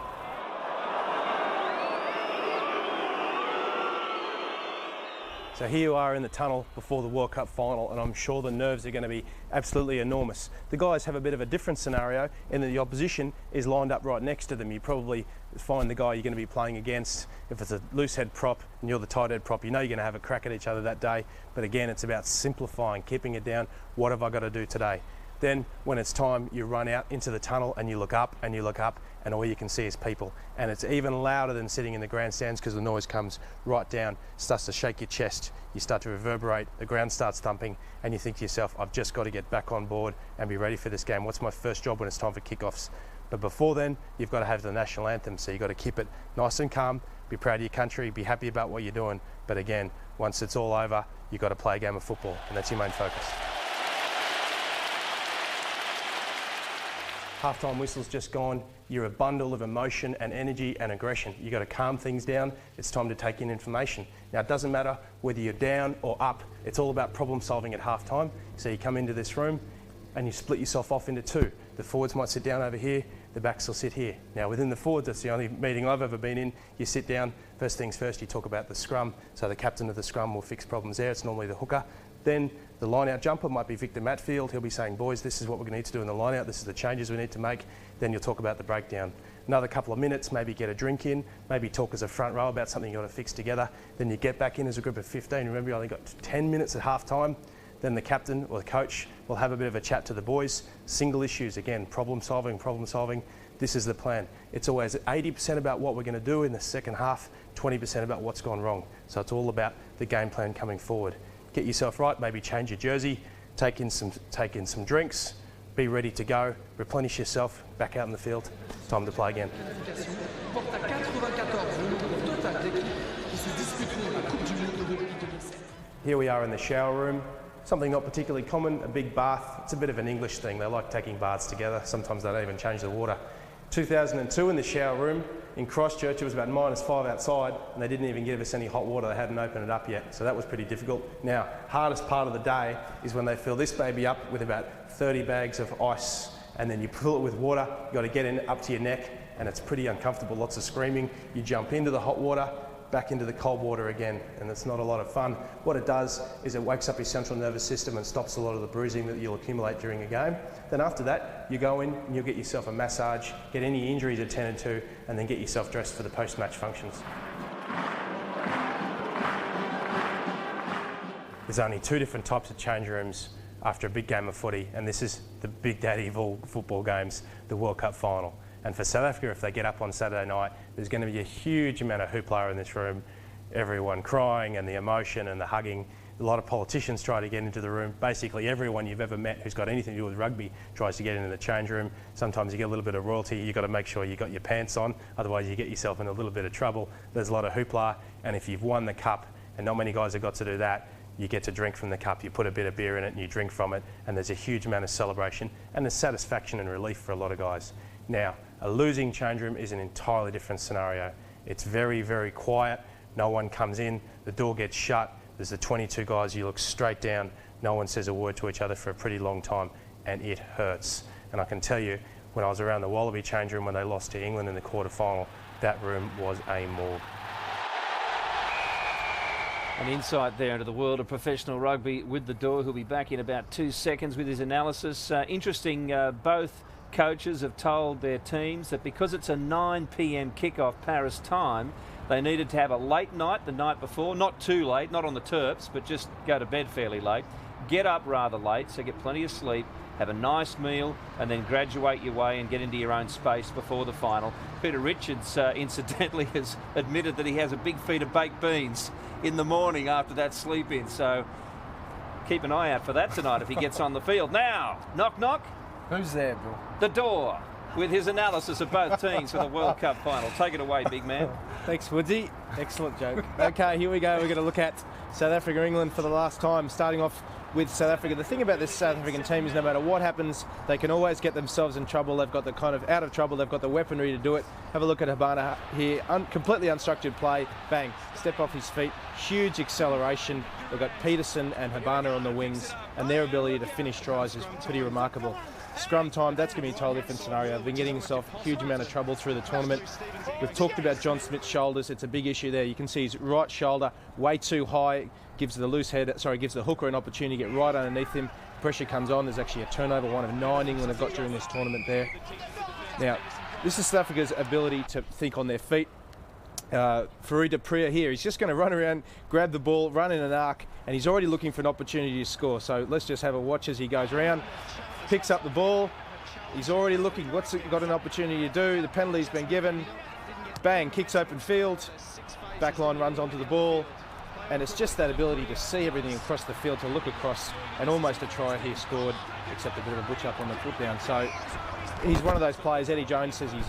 So So here you are in the tunnel before the World Cup final, and I'm sure the nerves are going to be absolutely enormous. The guys have a bit of a different scenario in that the opposition is lined up right next to them. You probably find the guy you're going to be playing against, if it's a loose head prop and you're the tight head prop, you know you're going to have a crack at each other that day. But again, it's about simplifying, keeping it down. What have I got to do today? Then when it's time, you run out into the tunnel and you look up and you look up, and all you can see is people. And it's even louder than sitting in the grandstands because the noise comes right down, starts to shake your chest, you start to reverberate, the ground starts thumping, and you think to yourself, I've just got to get back on board and be ready for this game. What's my first job when it's time for kickoffs? But before then, you've got to have the national anthem, so you've got to keep it nice and calm, be proud of your country, be happy about what you're doing. But again, once it's all over, you've got to play a game of football, and that's your main focus. Halftime whistle's just gone. You're a bundle of emotion and energy and aggression. You've got to calm things down. It's time to take in information. Now, it doesn't matter whether you're down or up. It's all about problem solving at halftime. So you come into this room and you split yourself off into two. The forwards might sit down over here, the backs will sit here. Now, within the forwards, that's the only meeting I've ever been in. You sit down, first things first, you talk about the scrum. So the captain of the scrum will fix problems there. It's normally the hooker. Then the line-out jumper might be Victor Matfield. He'll be saying, boys, this is what we're going to need to do in the line-out. This is the changes we need to make. Then you'll talk about the breakdown. Another couple of minutes, maybe get a drink in, maybe talk as a front row about something you've got to fix together. Then you get back in as a group of 15. Remember, you only got 10 minutes at half-time. Then the captain or the coach will have a bit of a chat to the boys. Single issues, again, problem solving. This is the plan. It's always 80% about what we're going to do in the second half, 20% about what's gone wrong. So it's all about the game plan coming forward. Get yourself right, maybe change your jersey, take in some drinks, be ready to go, replenish yourself, back out in the field, time to play again. Here we are in the shower room. Something not particularly common, a big bath. It's a bit of an English thing. They like taking baths together. Sometimes they don't even change the water. 2002 in the shower room in Christchurch, it was about -5 outside, and they didn't even give us any hot water. They hadn't opened it up yet, so that was pretty difficult. Now, hardest part of the day is when they fill this baby up with about 30 bags of ice, and then you fill it with water. You've got to get in up to your neck, and it's pretty uncomfortable, lots of screaming. You jump into the hot water, back into the cold water again, and it's not a lot of fun. What it does is it wakes up your central nervous system and stops a lot of the bruising that you'll accumulate during a game. Then after that, you go in and you'll get yourself a massage, get any injuries attended to, and then get yourself dressed for the post-match functions. There's only 2 different types of change rooms after a big game of footy, and this is the big daddy of all football games, the World Cup final. And for South Africa, if they get up on Saturday night, there's going to be a huge amount of hoopla in this room. Everyone crying and the emotion and the hugging. A lot of politicians try to get into the room. Basically, everyone you've ever met who's got anything to do with rugby tries to get into the change room. Sometimes you get a little bit of royalty. You've got to make sure you got your pants on, otherwise you get yourself in a little bit of trouble. There's a lot of hoopla, and if you've won the cup, and not many guys have got to do that, you get to drink from the cup. You put a bit of beer in it and you drink from it, and there's a huge amount of celebration and there's satisfaction and relief for a lot of guys. Now, a losing change room is an entirely different scenario. It's very, very quiet. No one comes in, the door gets shut. There's the 22 guys, you look straight down. No one says a word to each other for a pretty long time, and it hurts. And I can tell you, when I was around the Wallaby change room when they lost to England in the quarter-final, that room was a morgue. An insight there into the world of professional rugby with the Door, who'll be back in about 2 seconds with his analysis. Interesting, both coaches have told their teams that because it's a 9 p.m. kickoff Paris time, they needed to have a late night the night before, not too late, not on the Terps, but just go to bed fairly late, get up rather late, so get plenty of sleep, have a nice meal, and then graduate your way and get into your own space before the final. Peter Richards, incidentally, has admitted that he has a big feed of baked beans in the morning after that sleep in, so keep an eye out for that tonight if he gets on the field. Now, knock knock. Who's there, Bill? The Door, with his analysis of both teams for the World Cup final. Take it away, big man. Thanks, Woodsy. Excellent joke. Okay, here we go. We're going to look at South Africa, England for the last time, starting off with South Africa. The thing about this South African team is no matter what happens, they can always get themselves in trouble. They've got the kind of out of trouble. They've got the weaponry to do it. Have a look at Habana here. Completely unstructured play. Bang. Step off his feet. Huge acceleration. They've got Peterson and Habana on the wings, and their ability to finish tries is pretty remarkable. Scrum time, that's going to be a totally different scenario. They've been getting himself a huge amount of trouble through the tournament. We've talked about John Smith's shoulders. It's a big issue there. You can see his right shoulder way too high, gives the hooker an opportunity to get right underneath him. Pressure comes on. There's actually a turnover, one of 9 England have got during this tournament there. Now, this is South Africa's ability to think on their feet. Farid Priya here, he's just going to run around, grab the ball, run in an arc, and he's already looking for an opportunity to score. So let's just have a watch as he goes around, picks up the ball. He's already looking, what's he got an opportunity to do? The penalty's been given. Bang, kicks open field. Backline runs onto the ball. And it's just that ability to see everything across the field, to look across, and almost a try he scored, except a bit of a butch up on the foot down. So he's one of those players. Eddie Jones says he's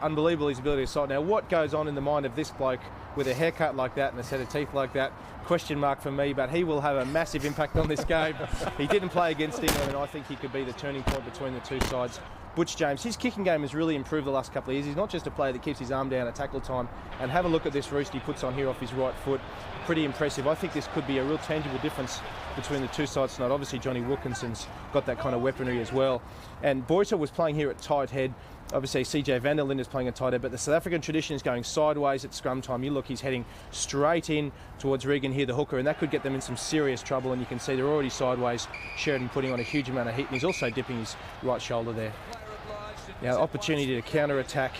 unbelievable, his ability to sight. Now, what goes on in the mind of this bloke with a haircut like that and a set of teeth like that? Question mark for me, but he will have a massive impact on this game. He didn't play against England, and I think he could be the turning point between the two sides. Butch James, his kicking game has really improved the last couple of years. He's not just a player that keeps his arm down at tackle time. And have a look at this roost he puts on here off his right foot. Pretty impressive. I think this could be a real tangible difference between the two sides tonight. Obviously, Johnny Wilkinson's got that kind of weaponry as well. And Boyta was playing here at tight head. Obviously, CJ van der Linden is playing at tight head, but the South African tradition is going sideways at scrum time. You look, he's heading straight in towards Regan here, the hooker, and that could get them in some serious trouble. And you can see they're already sideways. Sheridan putting on a huge amount of heat, and he's also dipping his right shoulder there. Now, opportunity to counter-attack.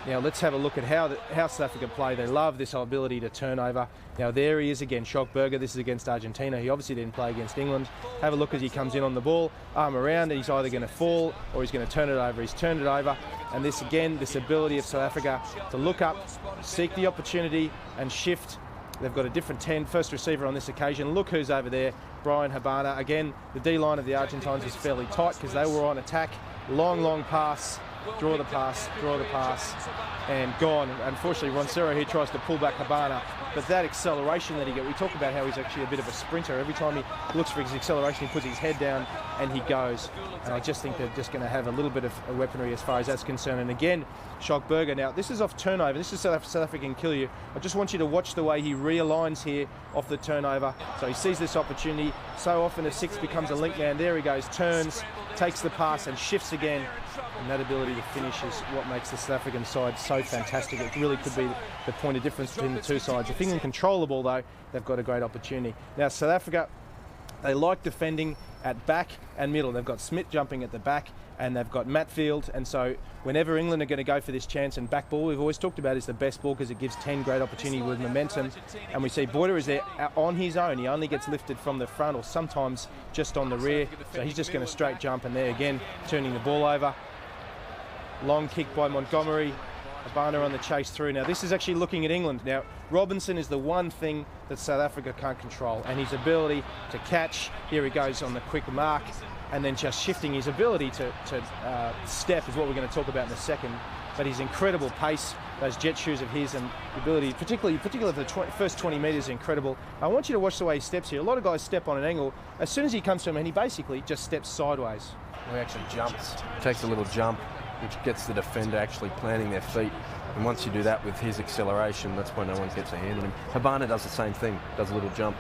Now, let's have a look at how South Africa play. They love this ability to turn over. Now, there he is again, Schockberger. This is against Argentina. He obviously didn't play against England. Have a look as he comes in on the ball, arm around, and he's either going to fall or he's going to turn it over. He's turned it over, and this, again, this ability of South Africa to look up, seek the opportunity, and shift. They've got a different 10, first receiver on this occasion. Look who's over there, Brian Habana. Again, the D-line of the Argentines is fairly tight because they were on attack. Long pass. Draw the pass, and gone. Unfortunately, Roncero here tries to pull back Habana, but that acceleration that he gets, we talk about how he's actually a bit of a sprinter. Every time he looks for his acceleration, he puts his head down and he goes. And I just think they're just going to have a little bit of a weaponry as far as that's concerned. And again, Schockberger. Now, this is off turnover. This is South African kill you. I just want you to watch the way he realigns here off the turnover. So he sees this opportunity. So often a 6 becomes a link man. There he goes, turns, takes the pass and shifts again. And that ability to finish is what makes the South African side so fantastic. It really could be the point of difference between the two sides. If England control the ball, though, they've got a great opportunity. Now, South Africa, they like defending at back and middle. They've got Smith jumping at the back, and they've got Matfield. And so whenever England are going to go for this chance, and back ball, we've always talked about, is the best ball because it gives 10 great opportunity with momentum. And we see Boyta is there on his own. He only gets lifted from the front or sometimes just on the rear. So he's just going to straight jump, and there again, turning the ball over. Long kick by Montgomery. Habana on the chase through. Now, this is actually looking at England. Now, Robinson is the one thing that South Africa can't control, and his ability to catch. Here he goes on the quick mark, and then just shifting. His ability to step is what we're going to talk about in a second, but his incredible pace, those jet shoes of his, and the ability, particularly the first 20 metres, is incredible. I want you to watch the way he steps here. A lot of guys step on an angle. As soon as he comes to him, and he basically just steps sideways. He actually jumps, takes a little jump, which gets the defender actually planting their feet. And once you do that with his acceleration, that's when no one gets a hand on him. Habana does the same thing, does a little jump.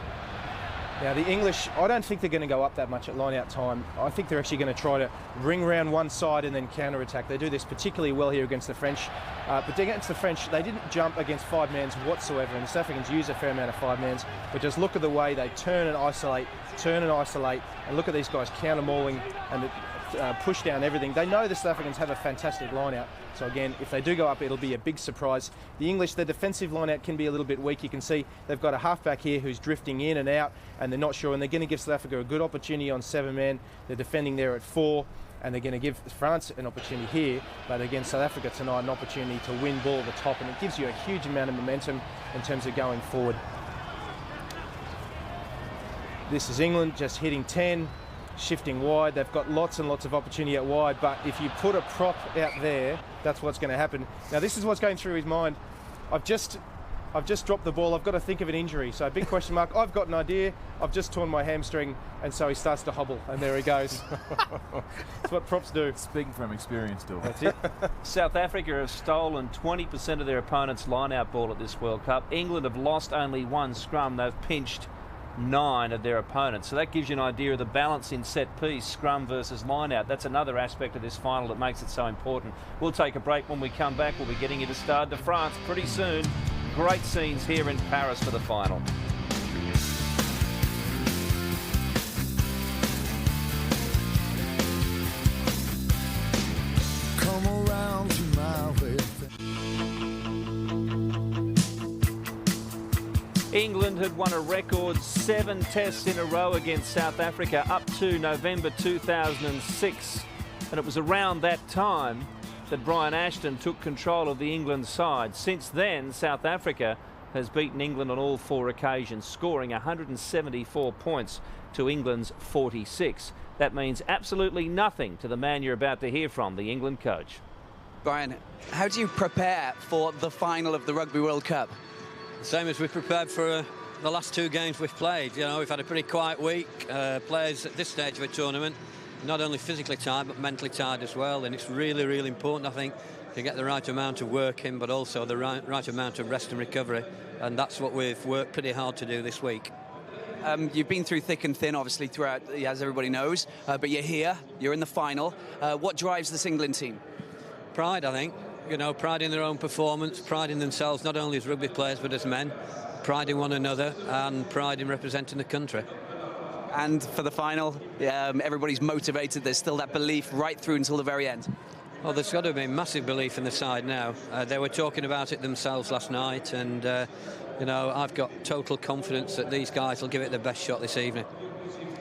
Now, the English, I don't think they're going to go up that much at line-out time. I think they're actually going to try to ring round one side and then counter-attack. They do this particularly well here against the French. But against the French, they didn't jump against 5-mans whatsoever, and the South Africans use a fair amount of 5-mans. But just look at the way they turn and isolate, and look at these guys counter-mauling and push down everything. They know the South Africans have a fantastic line-out. So again, if they do go up, it'll be a big surprise. The English, their defensive line-out can be a little bit weak. You can see they've got a halfback here who's drifting in and out, and they're not sure, and they're going to give South Africa a good opportunity on 7-man. They're defending there at 4, and they're going to give France an opportunity here. But again, South Africa tonight, an opportunity to win ball at the top, and it gives you a huge amount of momentum in terms of going forward. This is England just hitting 10. Shifting wide. They've got lots and lots of opportunity out wide, but if you put a prop out there, that's what's going to happen. Now, this is what's going through his mind. I've just dropped the ball. I've got to think of an injury. So big question mark. I've got an idea. I've just torn my hamstring, and so he starts to hobble, and there he goes. That's what props do. Speaking from experience, Bill. That's it. South Africa have stolen 20% of their opponent's line-out ball at this World Cup. England have lost only one scrum. They've pinched 9 of their opponents. So that gives you an idea of the balance in set piece, scrum versus line out. That's another aspect of this final that makes it so important. We'll take a break. When we come back, we'll be getting you to Stade de France pretty soon. Great scenes here in Paris for the final. Come around to my way. England had won a record 7 tests in a row against South Africa up to November 2006. And it was around that time that Brian Ashton took control of the England side. Since then, South Africa has beaten England on all 4 occasions, scoring 174 points to England's 46. That means absolutely nothing to the man you're about to hear from, the England coach. Brian, how do you prepare for the final of the Rugby World Cup? Same as we prepared for the last 2 games we've played. You know, we've had a pretty quiet week. Players at this stage of a tournament, not only physically tired, but mentally tired as well. And it's really, really important, I think, to get the right amount of work in, but also the right amount of rest and recovery. And that's what we've worked pretty hard to do this week. You've been through thick and thin, obviously, throughout, as everybody knows. But you're here, you're in the final. What drives this England team? Pride, I think. You know, pride in their own performance, pride in themselves, not only as rugby players, but as men. Pride in one another and pride in representing the country. And for the final, everybody's motivated. There's still that belief right through until the very end. Well, there's got to be massive belief in the side now. They were talking about it themselves last night, and, you know, I've got total confidence that these guys will give it their best shot this evening.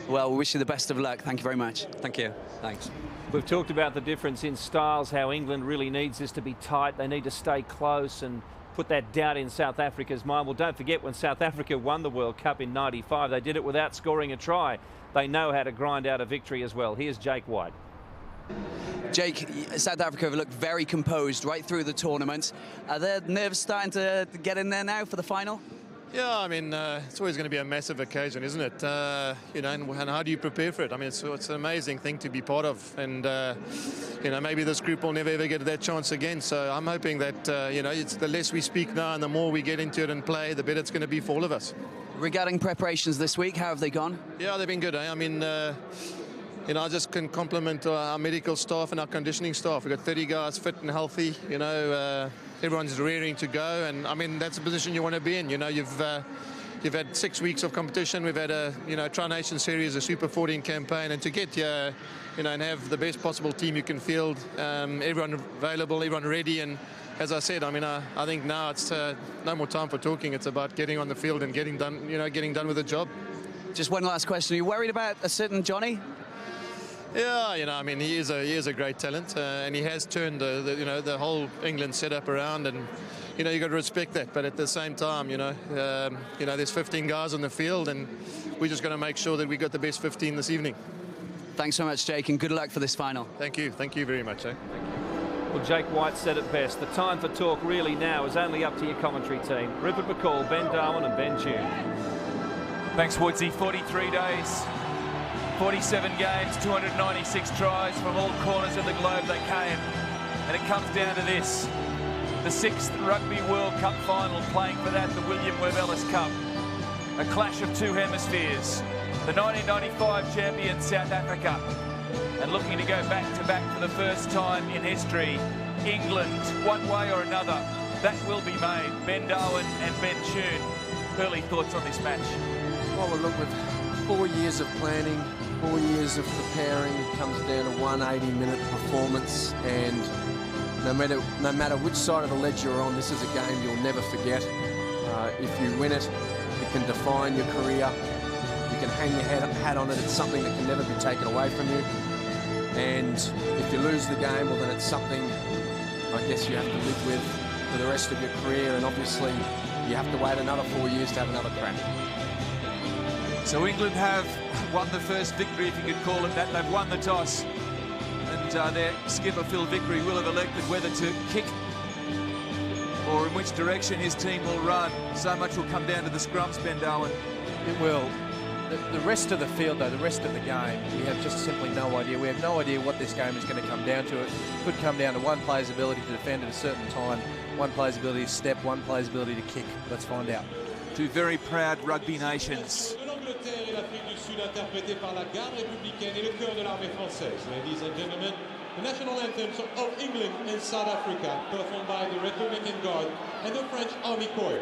Well, we wish you the best of luck. Thank you very much. Thank you. Thanks. We've talked about the difference in styles, how England really needs this to be tight. They need to stay close and put that doubt in South Africa's mind. Well, don't forget, when South Africa won the World Cup in '95, they did it without scoring a try. They know how to grind out a victory as well. Here's Jake White. Jake, South Africa have looked very composed right through the tournament. Are their nerves starting to get in there now for the final? Yeah, I mean, it's always going to be a massive occasion, isn't it? You know, and how do you prepare for it? I mean, it's an amazing thing to be part of, and you know, maybe this group will never ever get that chance again. So I'm hoping that you know, it's the less we speak now and the more we get into it and play, the better it's going to be for all of us. Regarding preparations this week, how have they gone? Yeah, they've been good. I mean, you know, I just can compliment our medical staff and our conditioning staff. We've got 30 guys fit and healthy. You know, everyone's rearing to go, and I mean, that's a position you want to be in. You know, you've had 6 weeks of competition. We've had a, you know, Tri-Nation Series, a Super 14 campaign, and to get here, you know, and have the best possible team you can field, everyone available, everyone ready, and as I said, I mean, I think now it's no more time for talking. It's about getting on the field and getting done, you know, getting done with the job. Just one last question: are you worried about a certain Johnny? Yeah, you know, I mean, he is a great talent, and he has turned the whole England setup around, and you know, you got to respect that. But at the same time, you know, there's 15 guys on the field, and we're just going to make sure that we got the best 15 this evening. Thanks so much, Jake, and good luck for this final. Thank you very much. Well, Jake White said it best. The time for talk really now is only up to your commentary team. Rupert McCall, Ben Darwin and Ben Tune. Thanks, Woodsy. 43 days. 47 games, 296 tries from all corners of the globe they came. And it comes down to this. The 6th Rugby World Cup final, playing for that, the William Webb Ellis Cup. A clash of 2 hemispheres. The 1995 champion South Africa. And looking to go back to back for the first time in history. England, one way or another, that will be made. Ben Darwin and Ben Tune. Early thoughts on this match? Well, look, with 4 years of planning, 4 years of preparing, comes down to one 80-minute performance, and no matter which side of the ledge you're on, this is a game you'll never forget. If you win it, it can define your career. You can hang your hat on it. It's something that can never be taken away from you. And if you lose the game, well, then it's something I guess you have to live with for the rest of your career, and obviously you have to wait another 4 years to have another crack. So England have won the first victory, if you could call it that. They've won the toss, and their skipper Phil Vickery will have elected whether to kick or in which direction his team will run. So much will come down to the scrums, Ben Darwin. It will. The rest of the field, though, the rest of the game, we have just simply no idea. We have no idea what this game is going to come down to. It could come down to one player's ability to defend at a certain time, one player's ability to step, one player's ability to kick. Let's find out. 2 very proud rugby nations. l'Angleterre et l'Afrique du Sud interprétés par la garde républicaine et le chœur de l'armée française. Ladies and gentlemen, the national anthems of England and South Africa, performed by the Republican Guard and the French Army Choir.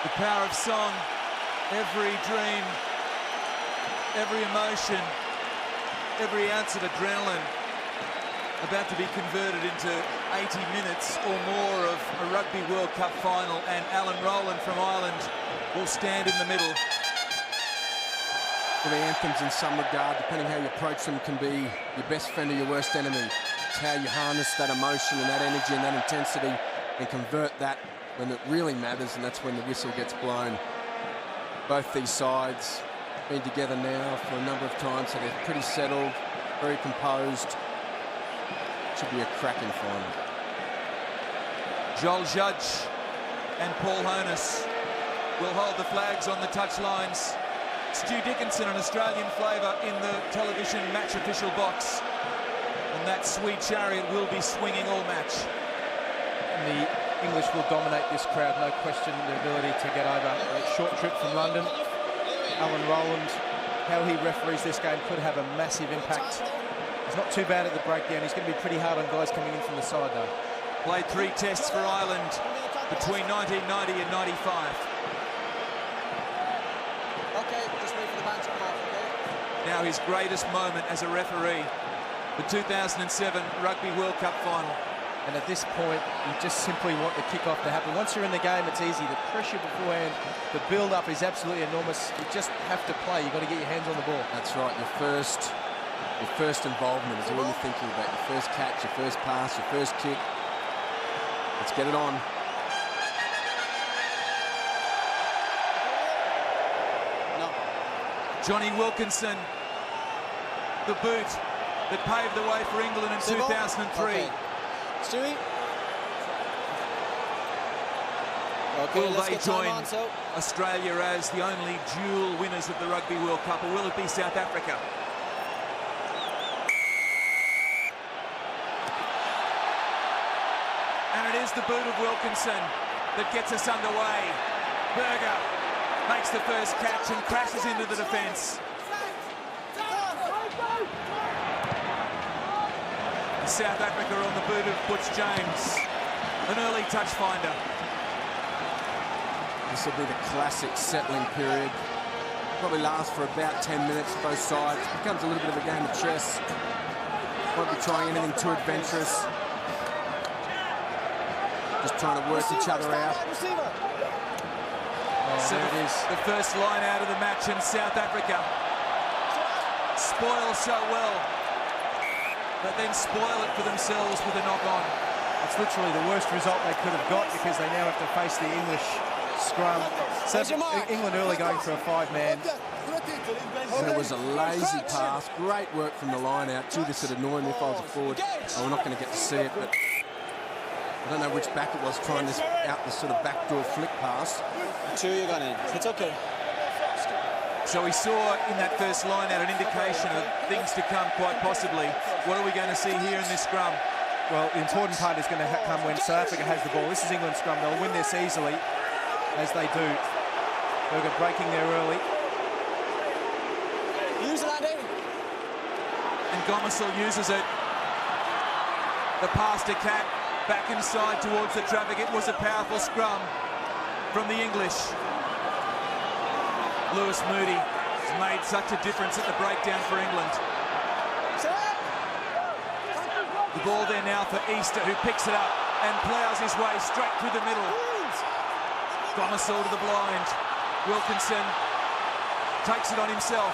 The power of song, every dream, every emotion, every ounce of adrenaline about to be converted into 80 minutes or more of a Rugby World Cup final, and Alan Rowland from Ireland will stand in the middle. Well, the anthems in some regard, depending how you approach them, can be your best friend or your worst enemy. It's how you harness that emotion and that energy and that intensity and convert that when it really matters, and that's when the whistle gets blown. Both these sides been together now for a number of times, so they're pretty settled, very composed. Should be a cracking final. Joel Judge and Paul Honus will hold the flags on the touchlines. Stu Dickinson, an Australian flavour, in the television match official box. And that sweet chariot will be swinging all match. And the English will dominate this crowd, no question, their ability to get over a short trip from London. Alan Rowland, how he referees this game could have a massive impact. He's not too bad at the breakdown. He's going to be pretty hard on guys coming in from the side, though. Played 3 tests for Ireland between 1990 and 95. Okay, just wait for the band to come off, okay? Now his greatest moment as a referee, the 2007 Rugby World Cup final. And at this point, you just simply want the kick-off to happen. Once you're in the game, it's easy. The pressure beforehand, the build-up is absolutely enormous. You just have to play. You've got to get your hands on the ball. That's right. Your first involvement is all you're thinking about. Your first catch, your first pass, your first kick. Let's get it on. No. Johnny Wilkinson, the boot that paved the way for England in 2003. Okay. Stewie? Okay, Will let's they get time join on, so. Australia as the only dual winners of the Rugby World Cup, or will it be South Africa? And it is the boot of Wilkinson that gets us underway. Berger makes the first catch and crashes into the defence. South Africa on the boot of Butch James, an early touch finder. This will be the classic settling period. Probably lasts for about 10 minutes, both sides. Becomes a little bit of a game of chess. Won't be trying anything too adventurous. Just trying to work each other out. So there it is. The first line out of the match, and South Africa spoil so well, but then spoil it for themselves with a knock-on. It's literally the worst result they could have got, because they now have to face the English scrum. So England early going for a 5-man. And it was a lazy pass. Great work from the line out. Gee, this would annoy me if I was a forward. Oh, we're not going to get to see it, but I don't know which back it was trying this out this sort of backdoor flick pass. Two you got in. It's okay. So we saw in that first line out an indication of things to come, quite possibly. What are we going to see here in this scrum? Well, the important part is going to come when South Africa has the ball. This is England's scrum. They'll win this easily, as they do. Berger breaking there early. Use it, Andy. And Gomersall uses it. The pass to Cat, back inside towards the traffic. It was a powerful scrum from the English. Lewis Moody has made such a difference at the breakdown for England. The ball there now for Easter, who picks it up and ploughs his way straight through the middle. Gomersall to the blind. Wilkinson takes it on himself.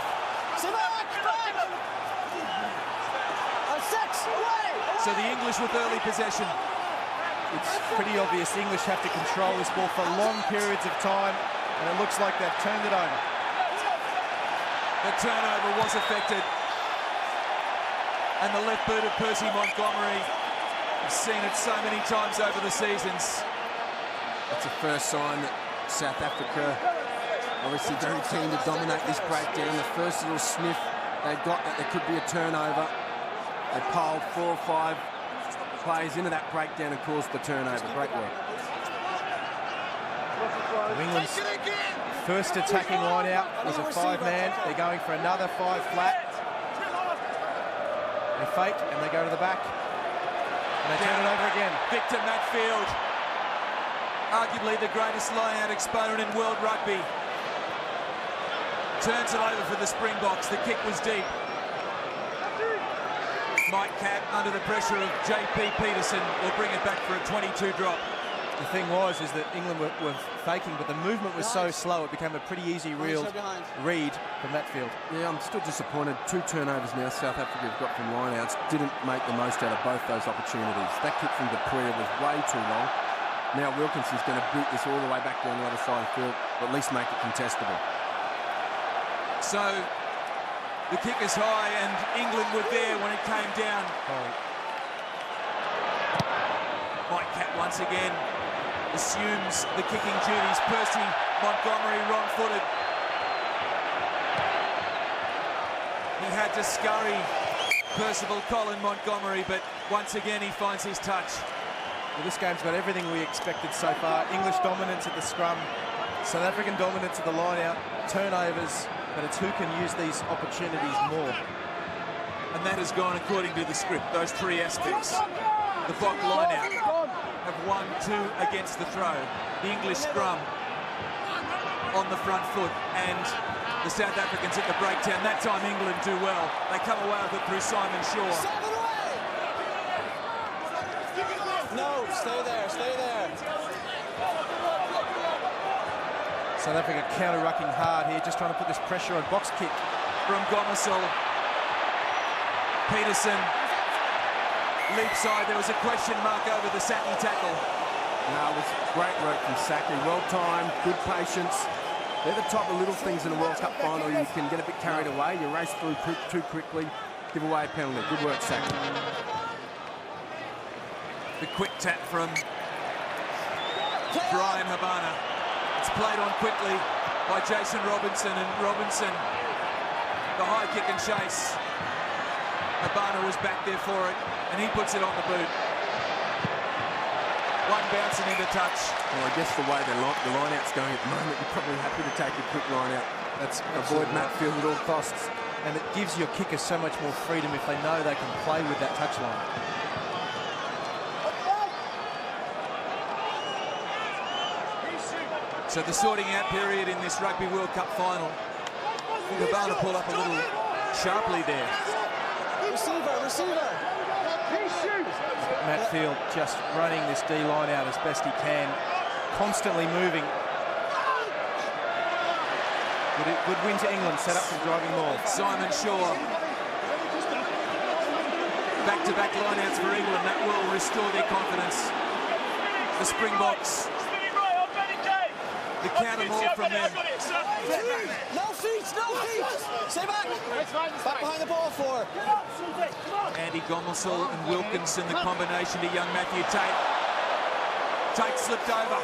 So the English with early possession. It's pretty obvious the English have to control this ball for long periods of time, and it looks like they've turned it over. The turnover was affected. And the left boot of Percy Montgomery. We've seen it so many times over the seasons. That's a first sign that South Africa obviously very keen to dominate this breakdown. The first little sniff they got that there could be a turnover. They piled 4 or 5 players into that breakdown and caused the turnover. Great work. England's first attacking line out was a 5-man. They're going for another 5 flat. They fake and they go to the back. And they turn it over again. Victor Matfield, arguably the greatest line-out exponent in world rugby, turns it over for the Springboks. The kick was deep. Mike Cat, under the pressure of JP Peterson, will bring it back for a 22 drop. The thing was is that England were faking, but the movement was so slow it became a pretty easy read from Matfield. Yeah, I'm still disappointed. 2 turnovers now South Africa have got from lineouts. Didn't make the most out of both those opportunities. That kick from Dupree was way too long. Now Wilkinson's going to boot this all the way back down the other side of the field, or at least make it contestable. So the kick is high, and England were there when it came down. Mike Cat once again assumes the kicking duties. Percy Montgomery wrong-footed. He had to scurry Percival Colin Montgomery, but once again he finds his touch. Well, this game's got everything we expected so far. English dominance at the scrum, South African dominance at the line-out, turnovers, but it's who can use these opportunities more. And that has gone according to the script, those 3 aspects. The Bok line-out have won 2 against the throw. The English scrum on the front foot, and the South Africans at the breakdown. That time England do well. They come away with it through Simon Shaw. No, stay there, stay there. South Africa counter-rucking hard here, just trying to put this pressure on. Box kick from Gomersall. Peterson leap side. There was a question mark over the Saki tackle. No, it was great work from Saki. Well timed, good patience. They're the type of little things in a World Cup final you can get a bit carried away. You race through too quickly, give away a penalty. Good work, Saki. The quick tap from Brian Habana. It's played on quickly by Jason Robinson, and Robinson, the high kick and chase. Habana was back there for it, and he puts it on the boot. One bouncing into touch. Well, I guess the way the line-out's going at the moment, you're probably happy to take a quick line-out. That's avoid Matfield at all costs. And it gives your kickers so much more freedom if they know they can play with that touchline. So the sorting out period in this Rugby World Cup final. Habana pulled up a little sharply there. Receiver. Matfield just running this D line out as best he can, constantly moving. Good win to England, set up for driving maul. Simon Shaw. Back-to-back lineouts for England. That will restore their confidence. The Springboks. The counter maul from them. No feet. Stay back. Back behind the ball for. Andy Gomersall and Wilkinson, the combination to young Matthew Tate. Tate slipped over.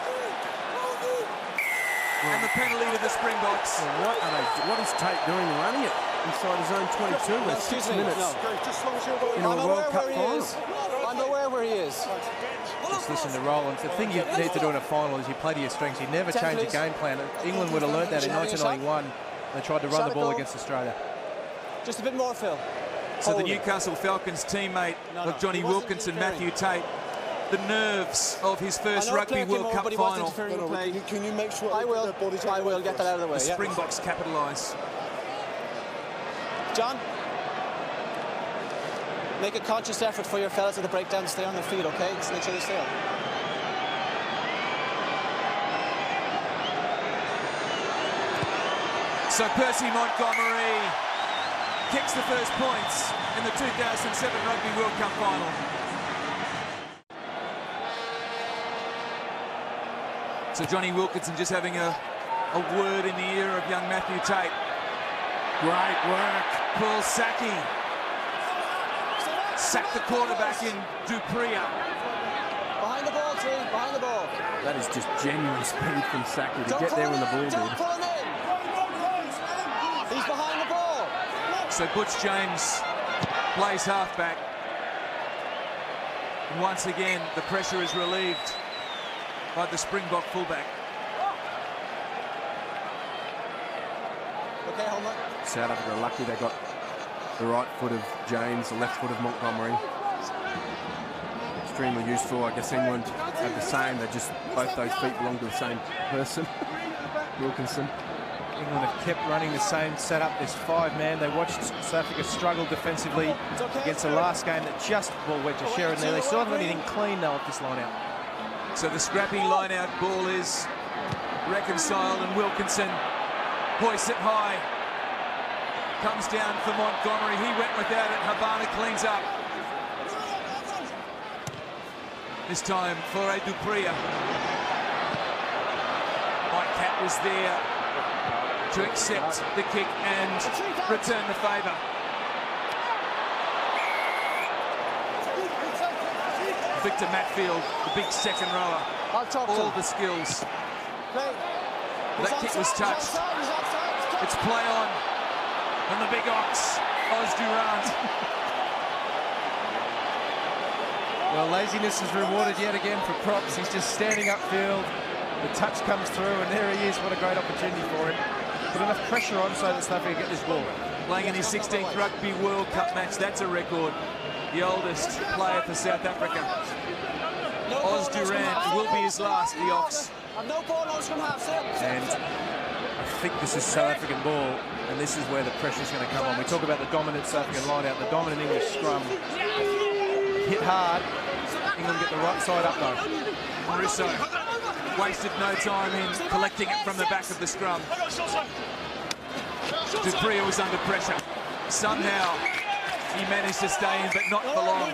And the penalty to the Springboks. What is Tate doing running it inside his own 22 with 6 minutes in a World Cup final? I'm aware where he is. Just listen to Rollins. The thing you need to do in a final is you play to your strengths. You never change a game plan. England would have learnt that in 1991. They tried to run the ball against Australia. Just a bit more, Phil. So the Newcastle Falcons teammate of Johnny Wilkinson, Matthew Tate, the nerves of his first Rugby World Cup final. Can you make sure I will get that out of the way. The Springboks capitalise. John, make a conscious effort for your fellas at the breakdown to stay on their feet, okay? Just make sure they stay on. So Percy Montgomery kicks the first points in the 2007 Rugby World Cup final. So Johnny Wilkinson just having a word in the ear of young Matthew Tate. Great work, Paul Saki. Sacked the quarterback in Dupria. Behind the ball, Tree, behind the ball. That is just genuine speed from Saki to get there when the ball did. Don't pull him in. He's behind the ball. So Butch James plays halfback. And once again, the pressure is relieved by the Springbok fullback. Okay, Homer. South Africa are lucky they got the right foot of James, the left foot of Montgomery. Extremely useful. I guess England had the same. They just, both those feet belong to the same person, Wilkinson. England have kept running the same setup. There's 5-man. They watched South Africa struggle defensively against the last game that just ball went to Sheridan there. They still haven't got anything clean though off this line out. So the scrappy line-out ball is reconciled, and Wilkinson hoists it high. Comes down for Montgomery. He went without it. Habana cleans up. This time for a Dupria. Mike Cat was there to accept the kick and return the favour. Victor Matfield, the big second rower, all the skills. That kick was touched. It's play on, and the big ox, Oz Durant. Well, laziness is rewarded yet again for Props. He's just standing upfield. The touch comes through, and there he is. What a great opportunity for him. Put enough pressure on so that South Africa get this ball. Playing in his 16th Rugby World Cup match, that's a record. The oldest player for South Africa. Oz Durant will be his last, the Ox. And I think this is South African ball, and this is where the pressure is going to come on. We talk about the dominant South African line-out, the dominant English scrum. Hit hard. England get the right side up, though. Russo wasted no time in collecting it from the back of the scrum. Dupria was under pressure. Somehow he managed to stay in, but not for long.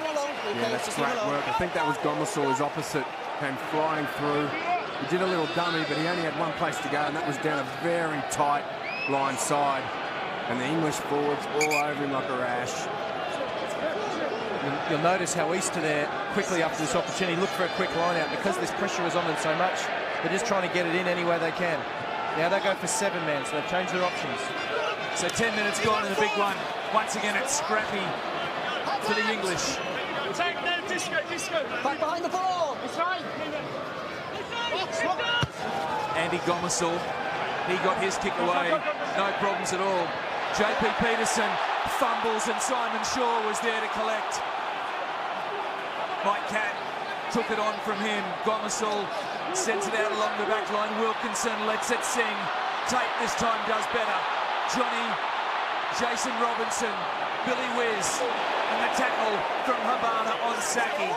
Yeah, that's great work. I think that was Gomersall, his opposite, came flying through. He did a little dummy, but he only had one place to go, and that was down a very tight line side. And the English forwards all over him like a rash. You'll notice how Easter there, quickly after this opportunity, looked for a quick line out because this pressure was on them so much. They're just trying to get it in any way they can. Now they go for 7-man, so they've changed their options. So 10 minutes gone in the big one. Once again, it's scrappy for the English. Back behind the ball. It's right. Andy Gomersall, he got his kick away. No problems at all. JP Peterson fumbles and Simon Shaw was there to collect. Mike Catt took it on from him. Gomersall sends it out along the back line. Wilkinson lets it sing. Tate this time does better. Johnny, Jason Robinson, Billy Wiz, and the tackle from Habana on Saki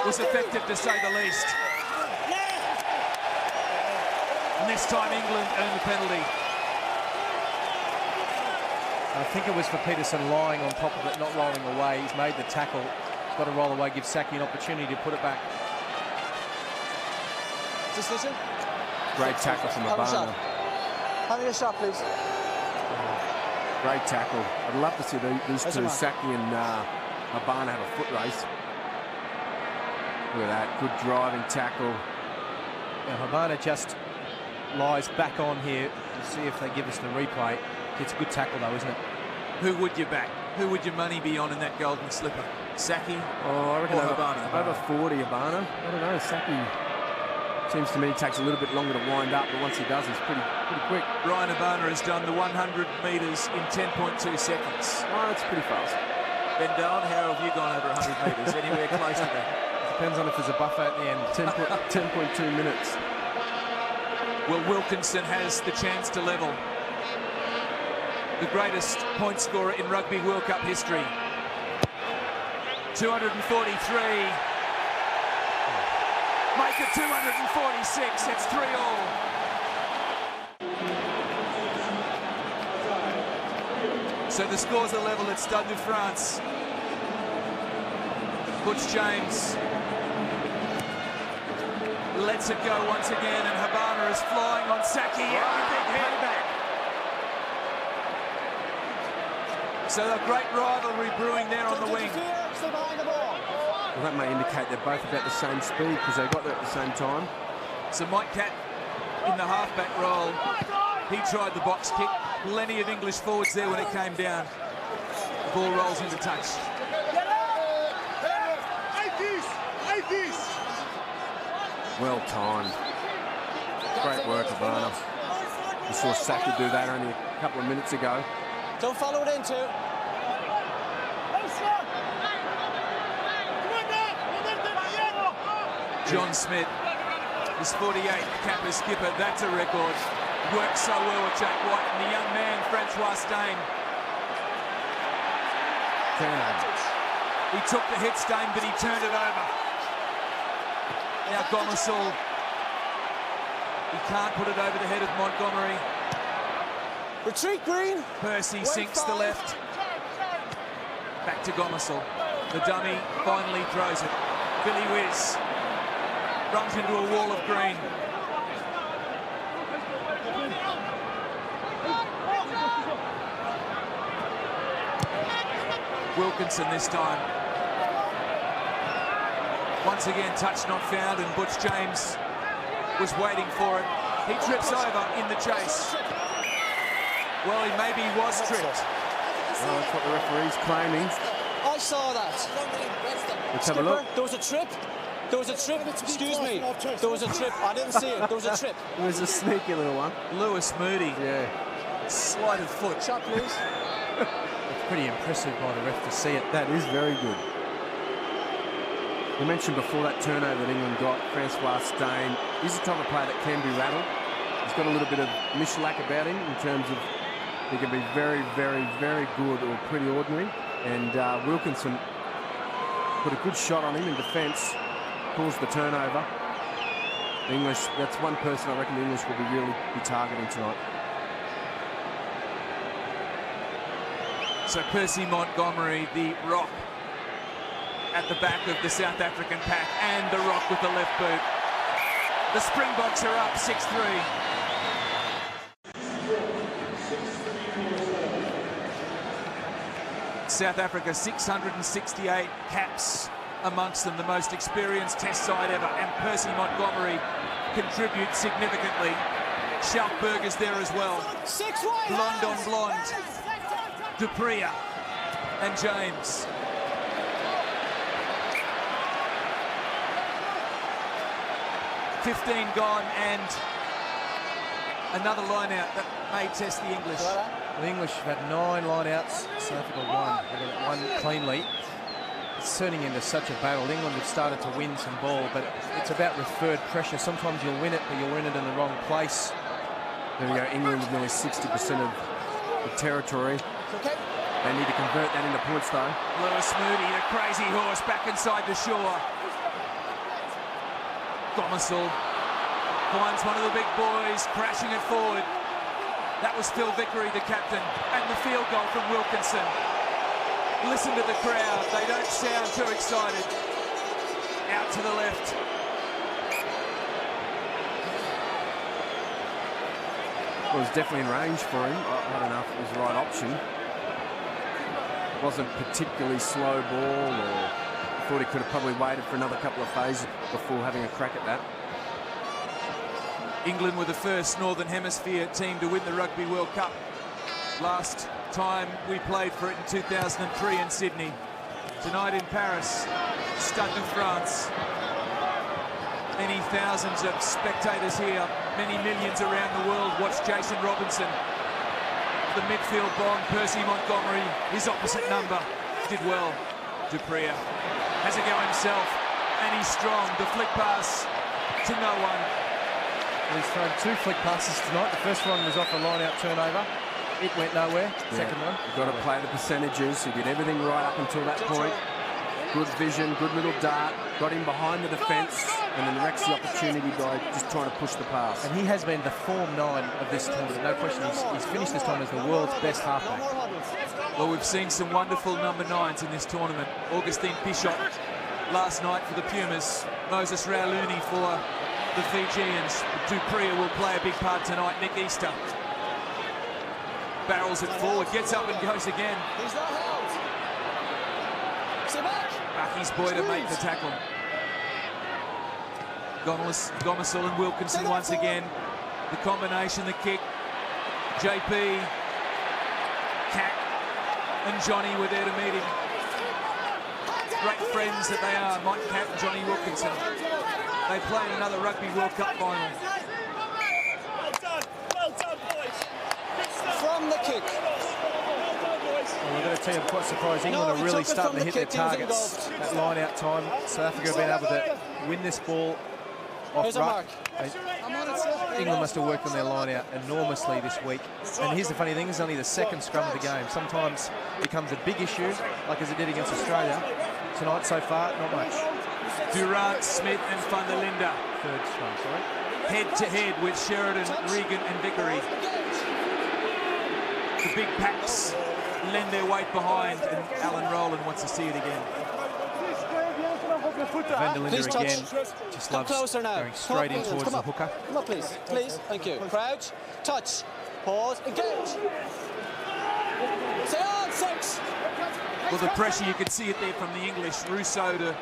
was effective to say the least. And this time England earned the penalty. I think it was for Peterson lying on top of it, not rolling away. He's made the tackle. He's got to roll away, give Saki an opportunity to put it back. Decision? Great tackle from Habana. Having a shot, please. Great tackle. I'd love to see these two, Saki and Habana, have a foot race. Look at that, good driving tackle. Now Habana just lies back on here. We'll see if they give us the replay. It's a good tackle though, isn't it? Who would you back? Who would your money be on in that golden slipper? Saki I reckon or Habana? Over 40, Habana. I don't know, Saki seems to me takes a little bit longer to wind up, but once he does, he's pretty quick. Ryan Habana has done the 100 metres in 10.2 seconds. Oh, that's pretty fast. Ben Dillon, how have you gone over 100 metres? Anywhere close to that? Depends on if there's a buffer at the end. 10.2 minutes. Well, Wilkinson has the chance to level. The greatest point scorer in Rugby World Cup history. 243. Make it 246. It's 3-all. So the scores are level at Stade de France. Butch James lets it go once again, and Habana is flying on Saki. Everything hit back. So a great rivalry brewing there on the wing. Well, that may indicate they're both about the same speed because they got there at the same time. So Mike Catt in the halfback role. He tried the box kick. Plenty of English forwards there when it came down. The ball rolls into touch. Well timed. Great work, Habana. We saw Saki do that only a couple of minutes ago. Don't follow it into. John Smith is 48, Kappa skipper. That's a record. Works so well with Jack White and the young man, Francois Steyn. He took the hit, Steyn, but he turned it over. Now Gomersall. He can't put it over the head of Montgomery. Retreat, Green. Percy sinks the left. Back to Gomersall. The dummy finally throws it. Billy Wiz runs into a wall of green. Wilkinson this time. Once again, touch not found, and Butch James was waiting for it. He trips over in the chase. Well, he maybe was tripped. Well, that's what the referee's claiming. I saw that. Let's have a look. There was a trip. There was a trip. Excuse me. There was a trip. I didn't see it. There was a trip. It was a sneaky little one. Lewis Moody. Yeah. Slight of foot. Shot, please. It's pretty impressive by the ref to see it. That is very good. We mentioned before that turnover that England got, Francois Steyn. He's the type of player that can be rattled. He's got a little bit of Michelak about him in terms of he can be very, very, very good or pretty ordinary. And Wilkinson put a good shot on him in defence, caused the turnover. The English, that's one person I reckon the English will really be targeting tonight. So Percy Montgomery, the rock at the back of the South African pack, and the rock with the left boot. The Springboks are up 6-3. South Africa, 668 caps amongst them, the most experienced test side ever, and Percy Montgomery contributes significantly. Schalkberger's there as well. Blonde on blonde. Dupria and James. $15 gone, and another line-out that may test the English. The English have had 9 line-outs, South Africa 1. They got one cleanly. It's turning into such a battle. England have started to win some ball, but it's about referred pressure. Sometimes you'll win it, but you'll win it in the wrong place. There we go, England with nearly 60% of the territory. They need to convert that into points, though. Lewis Moody, the crazy horse, back inside the shore. Gomersall finds one of the big boys, crashing it forward. That was Phil Vickery, the captain, and the field goal from Wilkinson. Listen to the crowd, they don't sound too excited. Out to the left. Well, it was definitely in range for him. I don't know if it was the right option. It wasn't particularly slow ball, or I thought he could have probably waited for another couple of phases before having a crack at that. England were the first Northern Hemisphere team to win the Rugby World Cup. Last time we played for it in 2003 in Sydney. Tonight in Paris, Stade de France. Many thousands of spectators here, many millions around the world watch Jason Robinson. The midfield bomb, Percy Montgomery, his opposite number, did well. Dupria has a go himself, and he's strong. The flick pass to no one. He's thrown 2 flick passes tonight. The first one was off a line-out turnover. It went nowhere. Second one. You've got to play the percentages. He did everything right up until that point. Good vision, good little dart. Got him behind the defence, and then wrecks the opportunity by just trying to push the pass. And he has been the Form 9 of this tournament. No question. He's finished this time as the world's best halfback. Well, we've seen some wonderful number 9s in this tournament. Augustine Pichot last night for the Pumas. Moses Rauluni for the Fijians. Dupria will play a big part tonight. Nick Easter barrels it forward, gets up and goes again. He's not held. Sit back. Bucky's boy to make the tackle. Gomersall and Wilkinson once again. The combination, the kick. JP, Cat and Johnny were there to meet him. Great friends that they are, Mike Cat and Johnny Wilkinson. They play in another Rugby World Cup final. Well done, boys. From the kick. Well, I've got to tell you, I'm quite surprised England are really starting to hit their targets. That line-out time, South Africa have been able to win this ball off ruck. England must have worked on their line-out enormously this week. And here's the funny thing, it's only the second scrum of the game. Sometimes it becomes a big issue, like as it did against Australia. Tonight, so far, not much. Durant, Smith and van der Linde. Third scrum, sorry. Head-to-head with Sheridan, Regan and Vickery. The big packs lend their weight behind, and Alan Rowland wants to see it again. Van der Linde again just loves going straight in towards the hooker. Come on, please. Please. Thank you. Crouch. Touch. Pause. Engage. Stay on. 6. Well, the pressure, you could see it there from the English. Rousseau to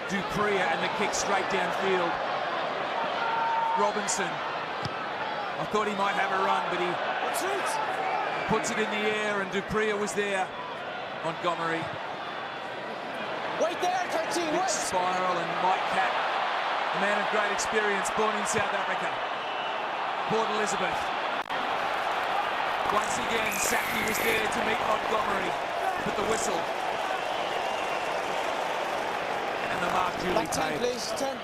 Dupria, and the kick straight downfield. Robinson. I thought he might have a run, but he puts it in the air, and Dupria was there. Montgomery. Wait there, 13. Big spiral, and Mike Cat, a man of great experience, born in South Africa. Port Elizabeth. Once again, Saki was there to meet Montgomery. Put the whistle. And the mark duly paid. Please, 10.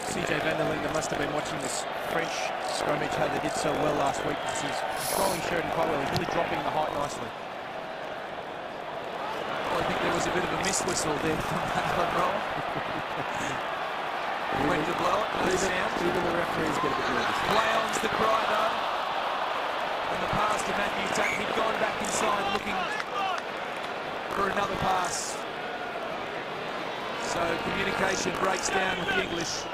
CJ van der Linde must have been watching this French scrummage, how they did so well last week. He's controlling Sheridan quite well. He's really dropping the height nicely. Well, I think there was a bit of a miss whistle there from Alan Roll. He went to blow it, no sound. Even the referees get a bit nervous. Play on's the cry though. And the pass to Matthew Tuck. He'd gone back inside looking for another pass. So communication breaks down with the English.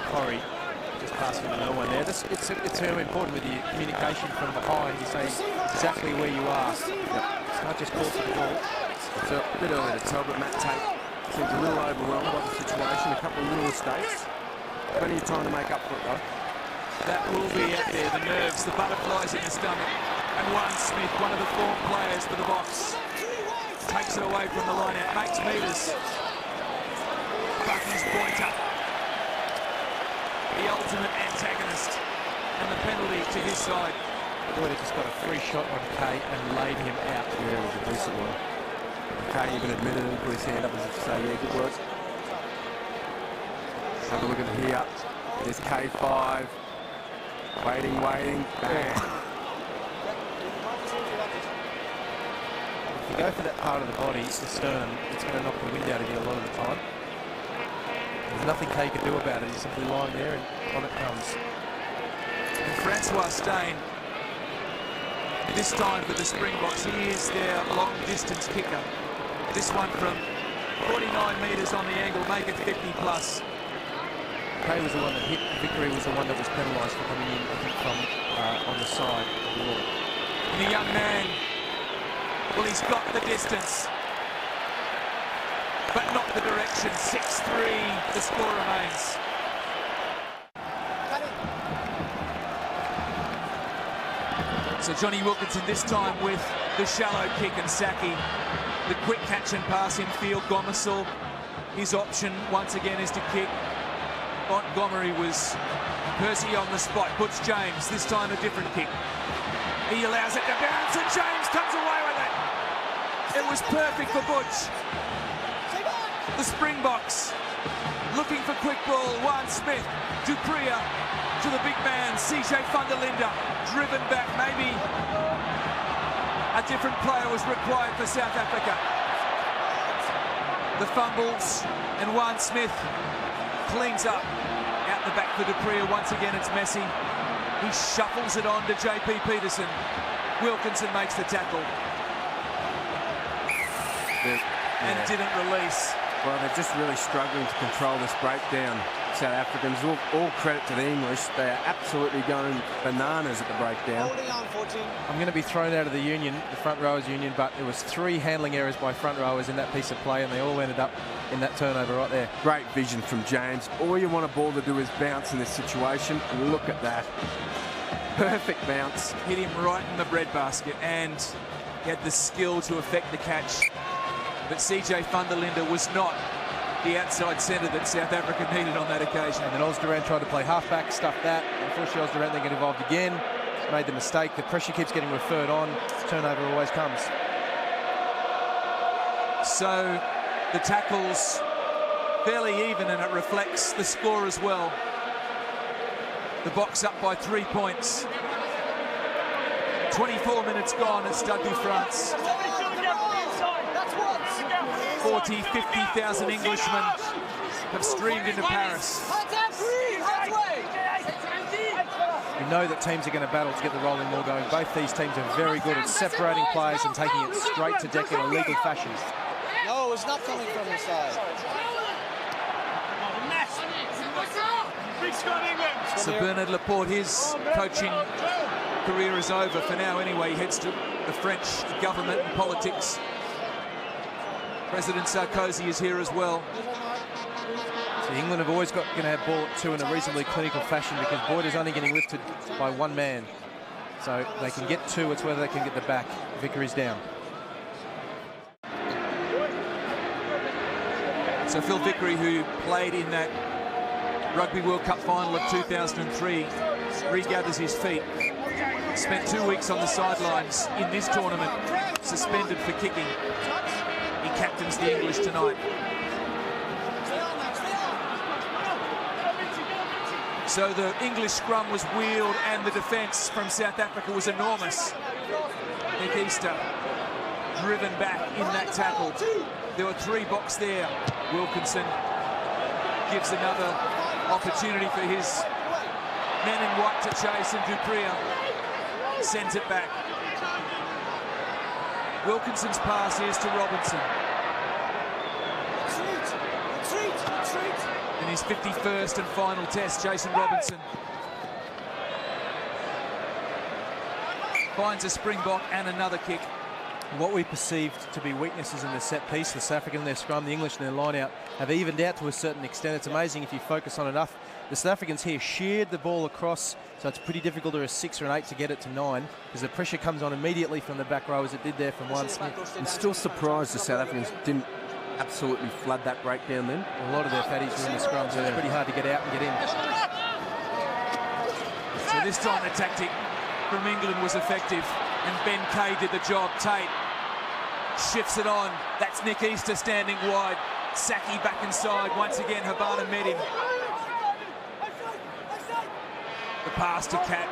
Corrie just passing to no one there. It's very important with your communication from behind. You say exactly where you are. It's not just call for the ball. It's a bit early to tell, but Matt Tate seems a little overwhelmed by the situation. A couple of little mistakes. Plenty of time to make up for it, though. That will be out there, the nerves, the butterflies in the stomach. And Juan Smith, one of the form players for the Box, takes it away from the line-out, makes meters. Bucky's point up. The ultimate antagonist. And the penalty to his side. Boyd just got a free shot on Kay and laid him out. Yeah, it was a decent one. Kay even admitted it and put his hand up as if to say, yeah, good work. Have a look at here. There's K5. Waiting. Bang. If you go for that part of the body, the sternum, it's going to knock the wind out of you a lot of the time. There's nothing Kay can do about it. He's simply lying there and on it comes. And Francois Steyn, this time for the Springboks, he is their long-distance kicker. This one from 49 metres on the angle, make it 50 plus. Kay was the one that hit. Vickery was the one that was penalised for coming in, I think, from on the side of the wall. And the young man, well, he's got the distance, but not the direction. 6-3, the score remains. So Johnny Wilkinson this time with the shallow kick, and Saki, the quick catch and pass infield. Gomersall, his option once again is to kick. Montgomery was Percy on the spot, puts James, this time a different kick. He allows it to bounce and James comes away with it. It was perfect for Butch. The Springboks looking for quick ball. Juan Smith, Dupria to the big man, CJ van der Linde, driven back. Maybe a different player was required for South Africa. The fumbles and Juan Smith cleans up out the back for Dupria. Once again, it's Messi. He shuffles it on to JP Peterson. Wilkinson makes the tackle. And didn't release. Well, they're just really struggling to control this breakdown. South Africans, all credit to the English. They are absolutely going bananas at the breakdown. Holding on, 14. I'm going to be thrown out of the union, the front rowers union, but there was 3 handling errors by front rowers in that piece of play, and they all ended up in that turnover right there. Great vision from James. All you want a ball to do is bounce in this situation, and look at that. Perfect bounce. Hit him right in the breadbasket, and he had the skill to effect the catch. But CJ van der Linde was not the outside centre that South Africa needed on that occasion. And then Osdoran tried to play halfback, stuffed that. Unfortunately, Osdoran then got involved again. Made the mistake. The pressure keeps getting referred on. Turnover always comes. So the tackles fairly even, and it reflects the score as well. The Box up by 3 points. 24 minutes gone at Stade de France. 40, 50,000 Englishmen have streamed into Paris. We know that teams are going to battle to get the rolling ball going. Both these teams are very good at separating players and taking it straight to deck in a legal fashion. No, it's not coming from the side. So Bernard Laporte, his coaching career is over for now anyway. He heads to the French government and politics. President Sarkozy is here as well. So England have always going to have ball at 2 in a reasonably clinical fashion, because Boyd is only getting lifted by 1 man. So they can get 2, it's whether they can get the back. Vickery's down. So Phil Vickery, who played in that Rugby World Cup final of 2003, regathers his feet. Spent 2 weeks on the sidelines in this tournament, suspended for kicking. He captains the English tonight. So the English scrum was wheeled, and the defence from South Africa was enormous. Nick Easter driven back in that tackle. There were 3 Boks there. Wilkinson gives another opportunity for his men in white to chase, and Dupria sends it back. Wilkinson's pass is to Robinson. And he his 51st and final test, Jason Robinson. Finds a springbok and another kick. What we perceived to be weaknesses in the set piece, the South African in their scrum, the English in their line-out, have evened out to a certain extent. It's amazing if you focus on enough. The South Africans here sheared the ball across, so it's pretty difficult to a 6 or an 8 to get it to 9, because the pressure comes on immediately from the back row as it did there from One Smith. I'm still surprised the South Africans didn't absolutely flood that breakdown then. A lot of their fatties were in the scrum, so it's pretty hard to get out and get in. So this time the tactic from England was effective, and Ben Kay did the job. Tate shifts it on. That's Nick Easter standing wide. Saki back inside. Once again, Habana met him. The pass to Cat.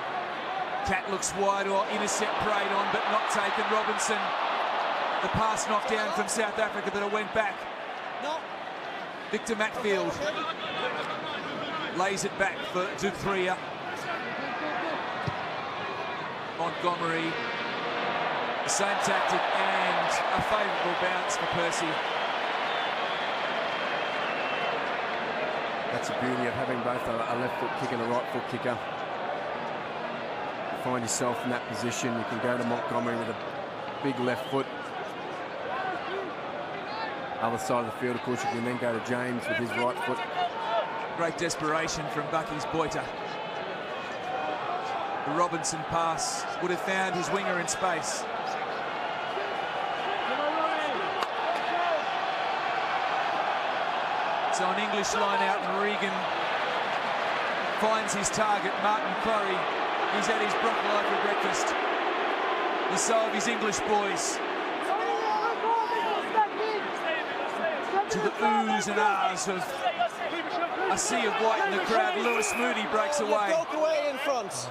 Cat looks wide, or intercept preyed on, but not taken. Robinson. The pass knocked down from South Africa, but it went back. Victor Matfield lays it back for Dukria. Montgomery, the same tactic, and a favourable bounce for Percy. That's the beauty of having both a left foot kick and a right foot kicker. You find yourself in that position, you can go to Montgomery with a big left foot. Other side of the field, of course, you can then go to James with his right foot. Great desperation from Bucky's Boita. The Robinson pass would have found his winger in space. So an English line out, and Regan finds his target, Martin Curry. He's had his broccoli for breakfast. The soul of his English boys. To the oohs and ahs of a sea of white in the crowd. Lewis Moody breaks away. You broke away in front.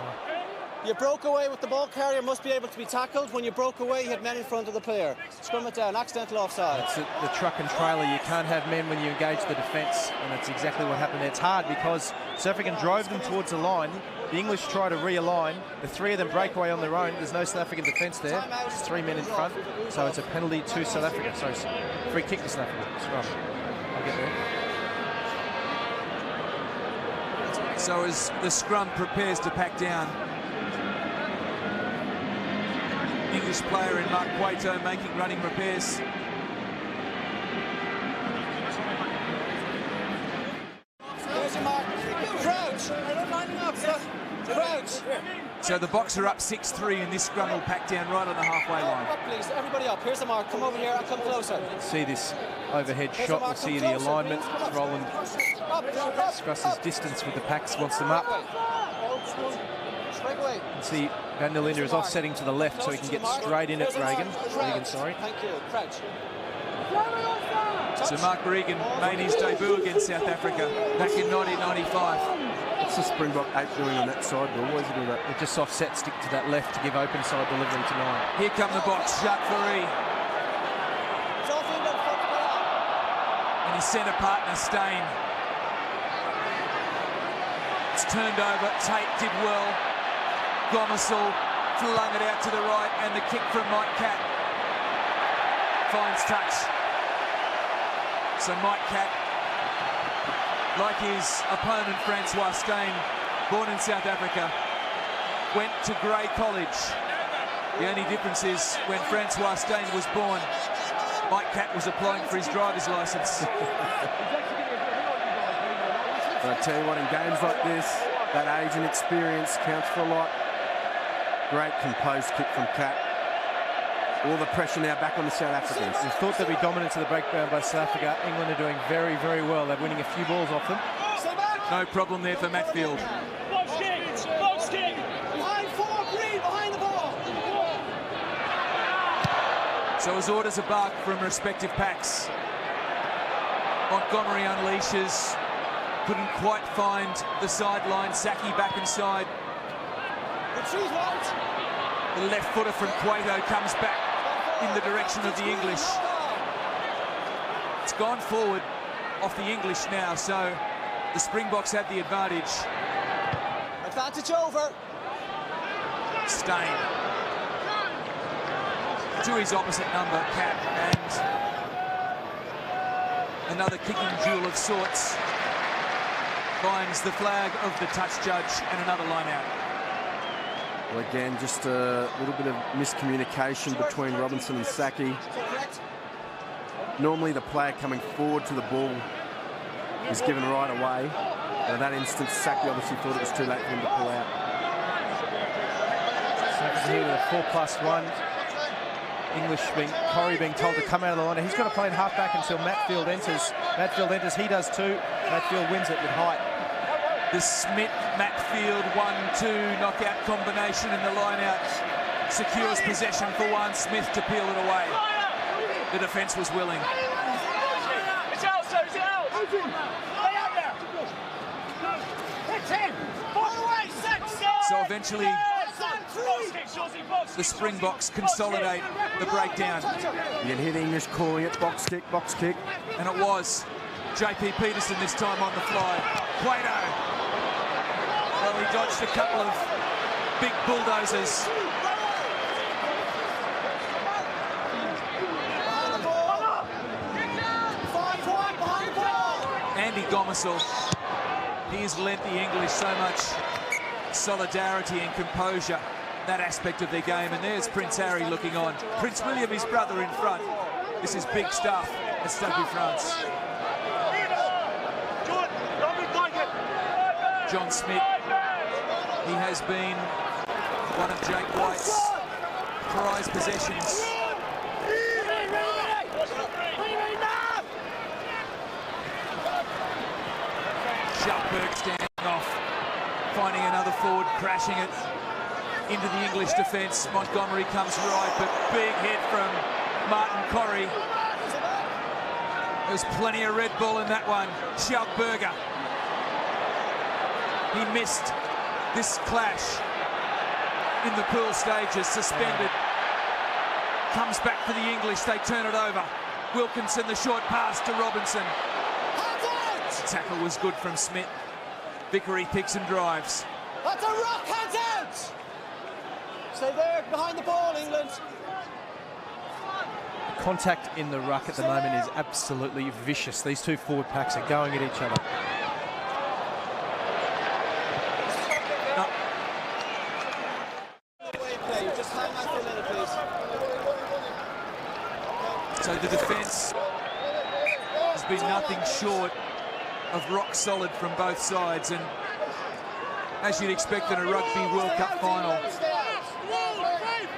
You broke away with the ball carrier, must be able to be tackled. When you broke away, you had men in front of the player. Scrum it down, accidental offside. It's the truck and trailer. You can't have men when you engage the defence, and that's exactly what happened there. It's hard because South African drove them towards the line. The English try to realign. The three of them break away on their own. There's no South African defence there. There's 3 men in front, so it's a penalty to South Africa. Sorry, free kick to South Africa. Scrum. I'll get there. So as the scrum prepares to pack down, English player in Mark Cueto making running repairs. So the Boks are up 6-3, and this scrum will pack down right on the halfway line. Please, everybody up. Here's the mark. Come over here and come closer. See this overhead shot. We'll see the alignment. Roland discusses distance with the packs, wants them up. And see Van der Linde is offsetting to the left so he can get straight in at Regan. Sorry. Thank you. Crouch. So Mark Regan made his debut against South Africa back in 1995. What's the Springbok 8 doing on that side, Bill? Why is he doing that? It just offset, stick to that left to give open side delivery to 9. Here come the Boks, Jacques Fourie. And his centre partner, Steyn. It's turned over, Tate did well. Gomersall flung it out to the right, and the kick from Mike Cat finds touch. So Mike Cat, like his opponent Francois Steyn, born in South Africa, went to Grey College. The only difference is when Francois Steyn was born, Mike Cat was applying for his driver's licence. But I tell you what, in games like this, that age and experience counts for a lot. Great composed kick from Cat. All the pressure now back on the South Africans. We thought they'd be dominant to the breakdown by South Africa. England are doing very, very well. They're winning a few balls off them. No problem there for Matfield. Box kick! Box kick! Behind 4, Green, behind the ball! So as orders are barked from respective packs, Montgomery unleashes, couldn't quite find the sideline. Saki back inside. The left footer from Cueto comes back in the direction of the English. It's gone forward off the English now, so the Springboks have the advantage. Advantage over. Steyn to his opposite number, Cat, and another kicking duel of sorts. finds the flag of the touch judge and another line out. Well, again, just a little bit of miscommunication between Robinson and Saki. Normally the player coming forward to the ball is given right away. But in that instance, Saki obviously thought it was too late for him to pull out. So here with a 4+1. Corey being told to come out of the line. He's got to play in half-back until Matfield enters. Matfield enters, he does too. Matfield wins it with height. The Smith-Matfield 1-2 knockout combination in the line-out secures possession for one. Smith to peel it away. The defence was willing. It's out, sir, it's out! Stay out there! It's in! Away, So eventually, the Springboks consolidate the breakdown. You can hear the English calling it box kick, box kick. And it was JP Peterson this time on the fly. Cueto. Well, he dodged a couple of big bulldozers. Andy Gomersall, he has lent the English so much solidarity and composure, that aspect of their game. And there's Prince Harry looking on. Prince William, his brother, in front. This is big stuff at Stade de France. John Smith, he has been one of Jake White's prized possessions. Schaupberg standing off, finding another forward, crashing it into the English defence. Montgomery comes right, but big hit from Martin Corrie. There's plenty of Red Bull in that one. Schaupberger. He missed this clash in the pool stages, suspended. Comes back for the English, they turn it over. Wilkinson, the short pass to Robinson. Tackle was good from Smith. Vickery picks and drives. That's a rock, hands out! Stay there, behind the ball, England. Contact in the ruck at the moment is absolutely vicious. These two forward packs are going at each other. So the defence has been nothing short of rock solid from both sides, and as you'd expect in a Rugby World Cup final,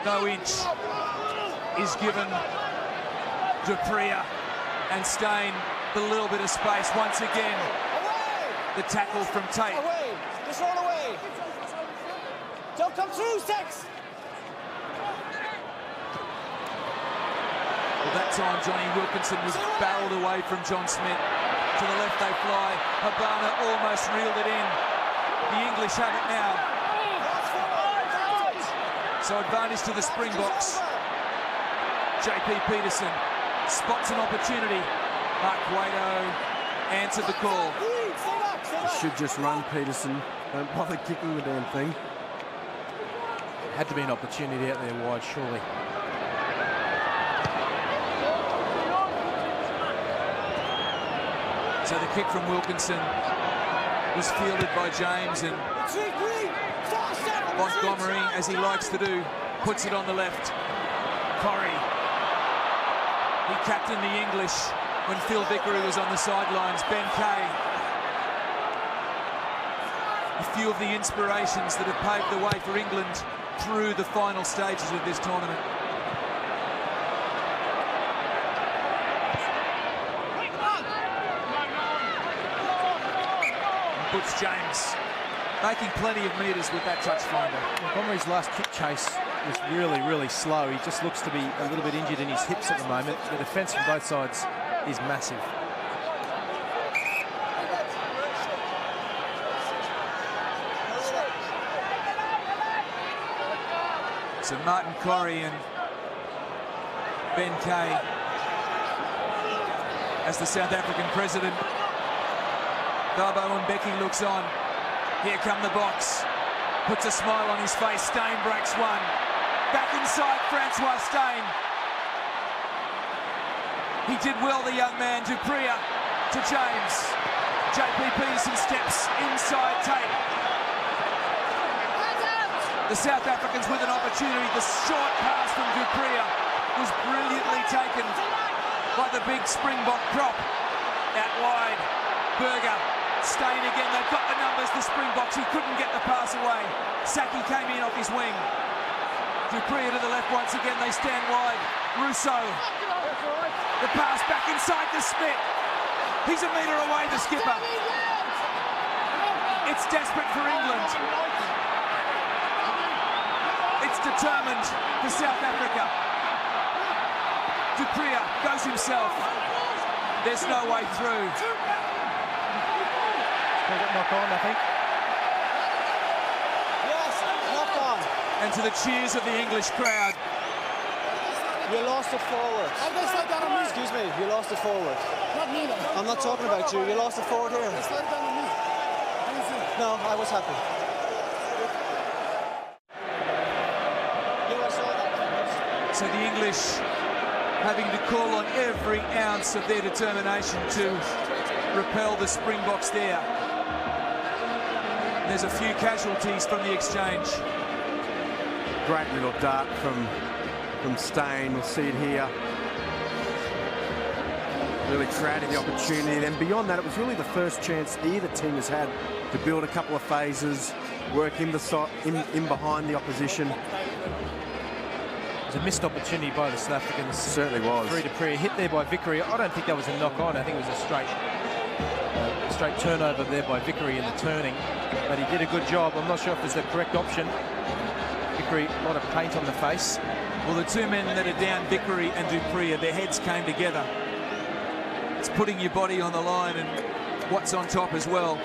no inch is given Dupria and Steyn the little bit of space. Once again, the tackle from Tate. Away, just roll away. Don't come through, Sex. Well, that time Johnny Wilkinson was barreled away from John Smith. To the left they fly. Habana almost reeled it in. The English have it now. So advantage to the Springboks. JP Peterson spots an opportunity. Mark Cueto answered the call. You should just run, Peterson. Don't bother kicking the damn thing. Had to be an opportunity out there wide, surely. So the kick from Wilkinson was fielded by James, and Montgomery, as he likes to do, puts it on the left. Corrie, he captained the English when Phil Vickery was on the sidelines. Ben Kay, a few of the inspirations that have paved the way for England through the final stages of this tournament. Butch James making plenty of metres with that touch finder. Montgomery's last kick chase was really, really slow. He just looks to be a little bit injured in his hips at the moment. The defence from both sides is massive. So Martin Corrie and Ben Kay as the South African president. Thabo Mbeki looks on. Here come the Boks. Puts a smile on his face. Steyn breaks one. Back inside, Francois Steyn. He did well, the young man. Dupria to James. JP Peterson steps inside tape. The South Africans with an opportunity. The short pass from Dupree was brilliantly taken by the big Springbok prop. Out wide, Berger, Steyn again. They've got the numbers, the Springboks. He couldn't get the pass away. Saki came in off his wing. Dupree to the left once again. They stand wide. Rousseau. The pass back inside to Smith. He's a metre away, the skipper. It's desperate for England. It's determined for South Africa. Dupree goes himself. There's no way through. Knock on, I think. Yes, knock on. And to the cheers of the English crowd. You lost it forward. Excuse me, you lost it forward. I'm not talking about you. You lost it forward here. No, I was happy. So the English having to call on every ounce of their determination to repel the Springboks there. There's a few casualties from the exchange. Great little dart from Steyn. We'll see it here. Really created the opportunity. Then beyond that, it was really the first chance either team has had to build a couple of phases, work in behind the opposition. It was a missed opportunity by the South Africans. Certainly was. Free to Dupree, hit there by Vickery. I don't think that was a knock on. I think it was a straight turnover there by Vickery in the turning. But he did a good job. I'm not sure if it's the correct option. Vickery, a lot of paint on the face. Well, the two men that are down, Vickery and Dupree, their heads came together. It's putting your body on the line and what's on top as well.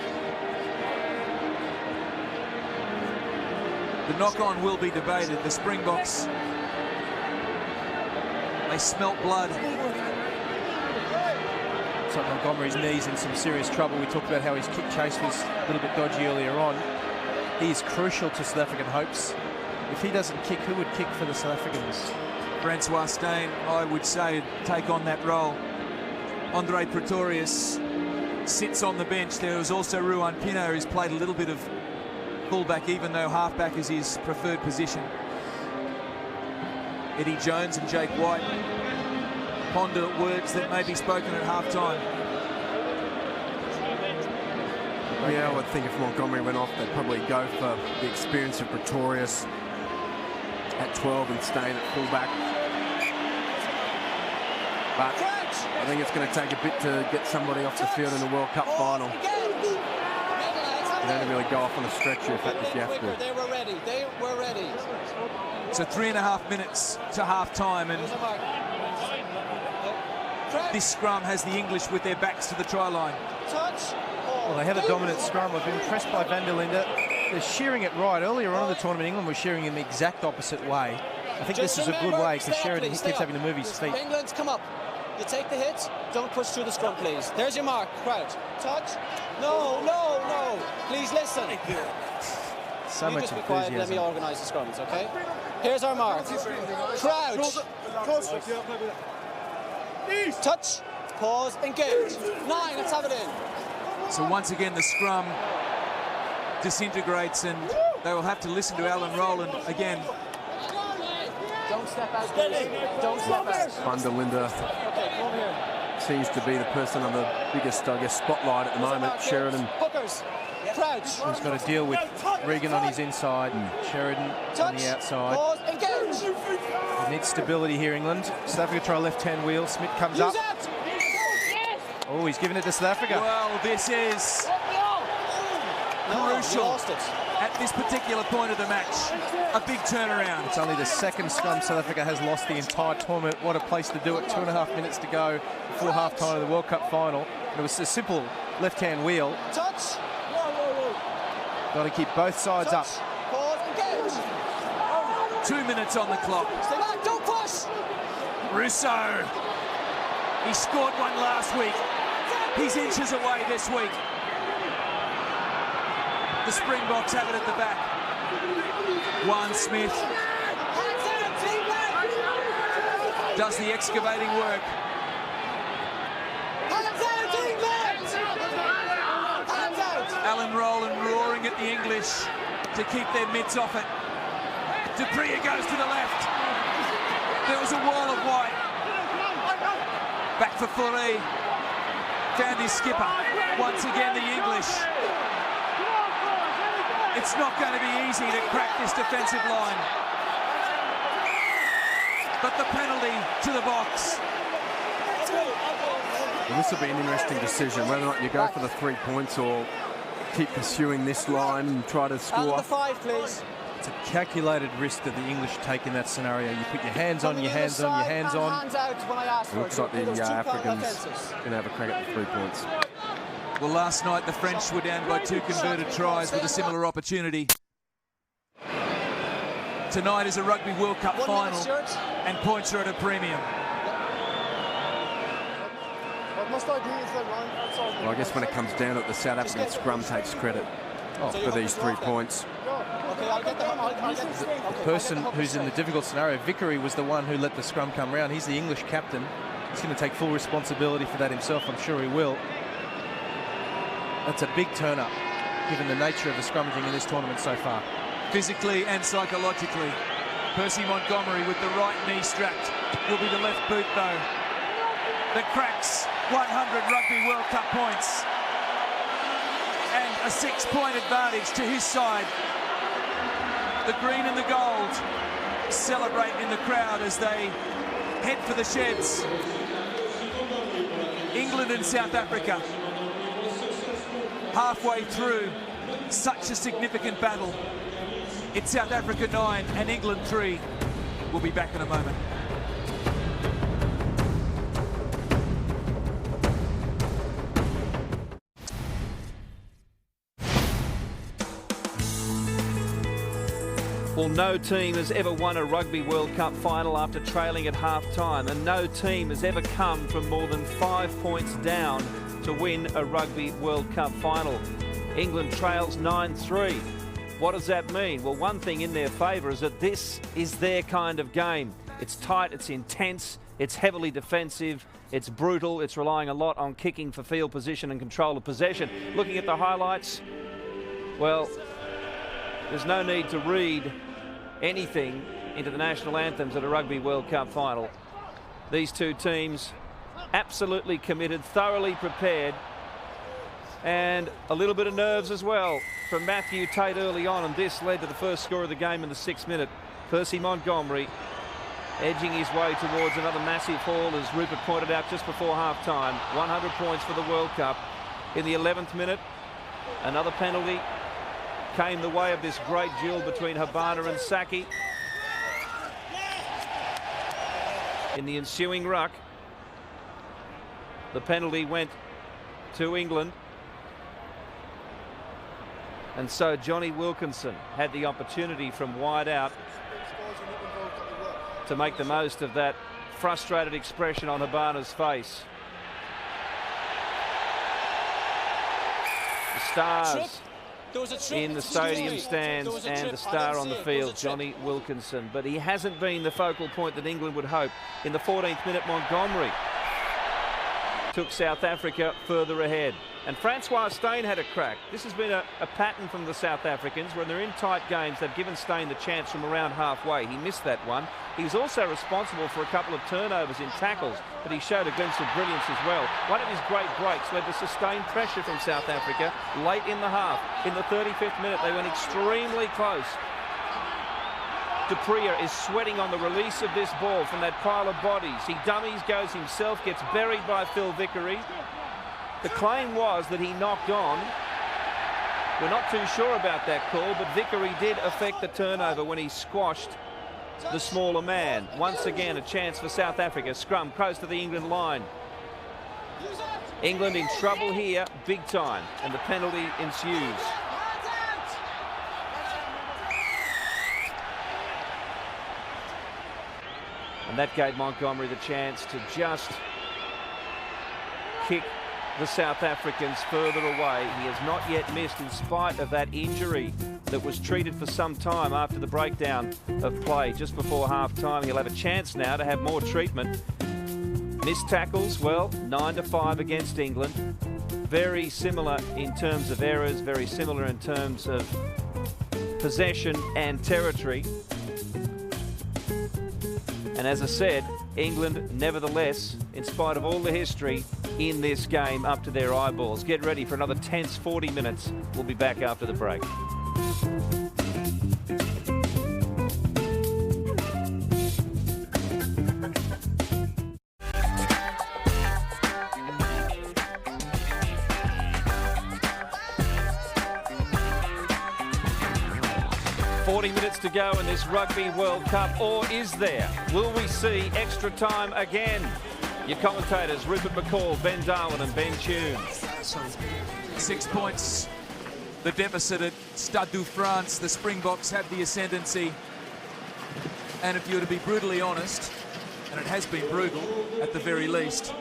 The knock-on will be debated. The Springboks, they smelt blood. Looks like Montgomery's knees in some serious trouble. We talked about how his kick chase was a little bit dodgy earlier on. He is crucial to South African hopes. If he doesn't kick, who would kick for the South Africans? Francois Steyn, I would say, take on that role. Andre Pretorius sits on the bench. There was also Ruan Pino, who's played a little bit of fullback, even though halfback is his preferred position. Eddie Jones and Jake White ponder words that may be spoken at half-time. Yeah, I would think if Montgomery went off, they'd probably go for the experience of Pretorius at 12 and Steyn at fullback. But I think it's going to take a bit to get somebody off the field in the World Cup final. You don't really go off on a stretcher if you have to. They were ready. They were ready. So 3.5 minutes to half-time, and this scrum has the English with their backs to the try line. Well, they have a dominant scrum. I've been impressed by Van der Linde. They're shearing it right. Earlier on in the tournament, England was shearing in the exact opposite way. I think this is a good way because Sheridan keeps having to move his feet. England, come up. You take the hit. Don't push through the scrum, please. There's your mark. Crouch. Touch. No, no, no. Please listen. So much just be quiet and let me organise the scrums, okay? Here's our mark. Crouch. Touch. Pause. Engage. 9. Let's have it in. So once again, the scrum disintegrates, and they will have to listen to Alan Rowland again. Don't step out, please. Don't step out. Van der Linde seems to be the person on the biggest, I guess, spotlight at the moment. Sheridan. Hookers. Crouch. He's got to deal with Regan on his inside, Sheridan on the outside. Pause. Engage. They need stability here, England. South Africa try left-hand wheel. Smith comes up. Oh, he's giving it to South Africa. Well, this is crucial at this particular point of the match. A big turnaround. It's only the second scrum South Africa has lost the entire tournament. What a place to do it. 2.5 minutes to go before half-time of the World Cup final. And it was a simple left-hand wheel. Touch. Got to keep both sides up. Pause. Engage. 2 minutes on the clock. Stay back. Don't push. Rousseau. He scored one last week. He's inches away this week. The Springboks have it at the back. Juan Smith does the excavating work. get the English to keep their mitts off it. Dupree goes to the left. There was a wall of white. Back for Fleury. Found his skipper. Once again, the English. It's not going to be easy to crack this defensive line. But the penalty to the box. Well, this will be an interesting decision, whether or not you go for the 3 points or keep pursuing this line and try to score. Out of the 5, please. It's a calculated risk that the English take in that scenario. You put your hands on, your hands on, your hands on. Hands out when I asked for it. Looks like the Africans going to have a crack at the 3 points. Well, last night the French were down by 2 converted tries with a similar opportunity. Tonight is a Rugby World Cup final, and points are at a premium. What must I do if they run outside? Well, I guess when it comes down to it, the South African scrum takes credit for these 3 points. Okay, I'll get the person who's in the difficult scenario, Vickery, was the one who let the scrum come round. He's the English captain. He's going to take full responsibility for that himself. I'm sure he will. That's a big turn-up, given the nature of the scrummaging in this tournament so far. Physically and psychologically. Percy Montgomery with the right knee strapped. Will be the left boot, though. That cracks 100 Rugby World Cup points. And a 6-point advantage to his side. The green and the gold celebrate in the crowd as they head for the sheds. England and South Africa halfway through such a significant battle. It's South Africa 9 and England 3. We'll be back in a moment. Well, no team has ever won a Rugby World Cup final after trailing at half-time, and no team has ever come from more than 5 points down to win a Rugby World Cup final. England trails 9-3. What does that mean? Well, one thing in their favour is that this is their kind of game. It's tight, it's intense, it's heavily defensive, it's brutal, it's relying a lot on kicking for field position and control of possession. Looking at the highlights, well, there's no need to read anything into the national anthems at a Rugby World Cup final. These two teams absolutely committed, thoroughly prepared, and a little bit of nerves as well from Matthew Tate early on, and this led to the first score of the game in the 6th minute. Percy Montgomery edging his way towards another massive haul, as Rupert pointed out just before half-time. 100 points for the World Cup. In the 11th minute, another penalty came the way of this great duel between Habana and Saki. In the ensuing ruck, the penalty went to England. And so Johnny Wilkinson had the opportunity from wide out to make the most of that frustrated expression on Habana's face. The stars in the stadium stands and the star on the field, Johnny Wilkinson. But he hasn't been the focal point that England would hope. In the 14th minute, Montgomery took South Africa further ahead. And Francois Steyn had a crack. This has been a pattern from the South Africans. When they're in tight games, they've given Steyn the chance from around halfway. He missed that one. He was also responsible for a couple of turnovers in tackles, but he showed a glimpse of brilliance as well. One of his great breaks led to sustained pressure from South Africa late in the half. In the 35th minute, they went extremely close. Dupree is sweating on the release of this ball from that pile of bodies. He dummies, goes himself, gets buried by Phil Vickery. The claim was that he knocked on. We're not too sure about that call, but Vickery did affect the turnover when he squashed the smaller man. Once again, a chance for South Africa. Scrum close to the England line. England in trouble here, big time, and the penalty ensues. And that gave Montgomery the chance to just kick the South Africans further away. He has not yet missed in spite of that injury that was treated for some time after the breakdown of play just before half-time. He'll have a chance now to have more treatment. Missed tackles, well, 9-5 against England. very similar in terms of errors, very similar in terms of possession and territory. And as I said, England, nevertheless, in spite of all the history in this game, up to their eyeballs. Get ready for another tense 40 minutes. We'll be back after the break. To go in this Rugby World Cup, or is there? Will we see extra time again? Your commentators, Rupert McCall, Ben Darwin and Ben Tune. 6 points, the deficit at Stade de France. The Springboks have the ascendancy. And if you were to be brutally honest, and it has been brutal at the very least,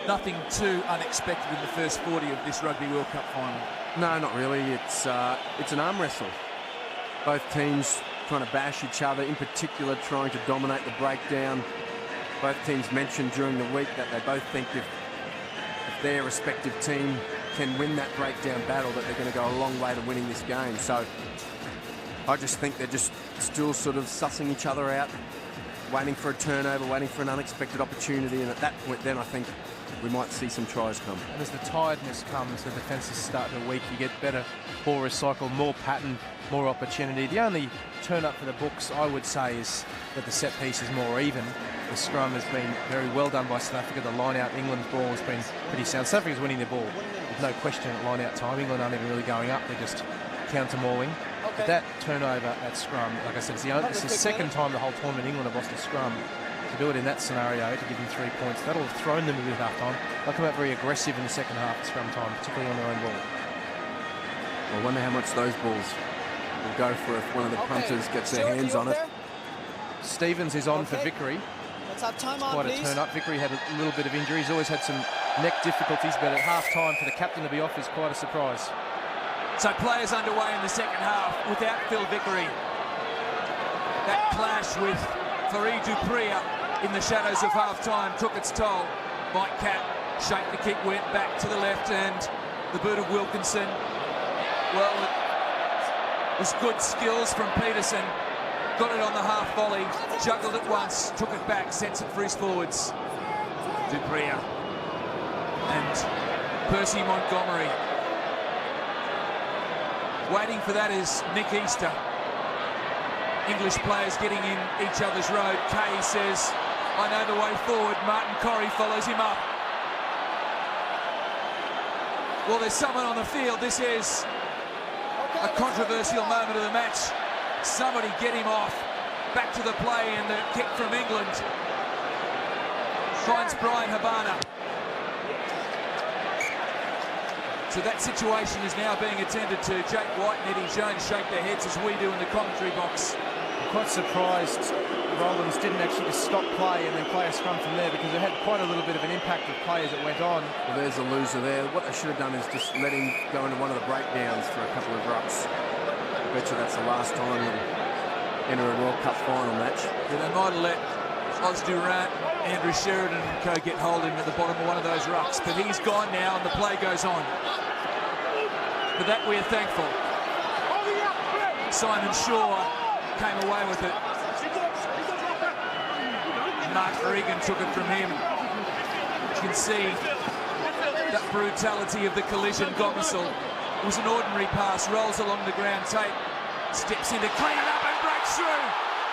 nothing too unexpected in the first 40 of this Rugby World Cup final. No, not really. It's an arm wrestle. Both teams trying to bash each other, in particular trying to dominate the breakdown. Both teams mentioned during the week that they both think if their respective team can win that breakdown battle, that they're going to go a long way to winning this game. So I just think they're just still sort of sussing each other out, waiting for a turnover, waiting for an unexpected opportunity, and at that point then I think we might see some tries come. And as the tiredness comes, the defences start to weak, you get better ball recycle, more pattern, more opportunity. The only turn up for the books, I would say, is that the set piece is more even. The scrum has been very well done by South Africa. The line-out, England's ball has been pretty sound. South Africa's winning their ball. There's no question at line-out time. England aren't even really going up. They're just counter-mauling. Okay. But that turnover at scrum, like I said, it's the second time the whole tournament England have lost a scrum. To do it in that scenario, to give them 3 points, that'll have thrown them a bit at half-time. They'll come out very aggressive in the second half at scrum time, particularly on their own ball. I wonder how much those balls will go for if one of the punters gets their hands on it. Stevens is on for Vickery. Let's have time on, quite please. a turn up. Vickery had a little bit of injury. He's always had some neck difficulties, but at half-time for the captain to be off is quite a surprise. So players underway in the second half without Phil Vickery. That clash with Farid Dupria in the shadows of half-time took its toll. Mike Catt shaped the kick, went back to the left, and the boot of Wilkinson. Well, it was good skills from Peterson. Got it on the half volley, juggled it once, took it back, sets it for his forwards. Dupria and Percy Montgomery. Waiting for that is Nick Easter. English players getting in each other's road. Kay says, I know the way forward. Martin Corrie follows him up. Well, there's someone on the field. This is a controversial moment of the match. Somebody get him off. Back to the play, and the kick from England finds Brian Habana. So that situation is now being attended to. Jake White and Eddie Jones shake their heads as we do in the commentary box. I'm quite surprised Rollins didn't actually just stop play and then play a scrum from there, because it had quite a little bit of an impact of players that went on. Well, there's a loser there. What they should have done is just let him go into one of the breakdowns for a couple of rucks. I bet you that's the last time he'll enter a World Cup final match. Yeah, they might have let Oz Durant, Andrew Sheridan and co get hold of him at the bottom of one of those rucks, but he's gone now and the play goes on. For that we're thankful. Simon Shaw came away with it. Mark Regan took it from him. You can see that brutality of the collision. Gomersall was an ordinary pass, rolls along the ground. Tate steps in to clean it up and breaks through.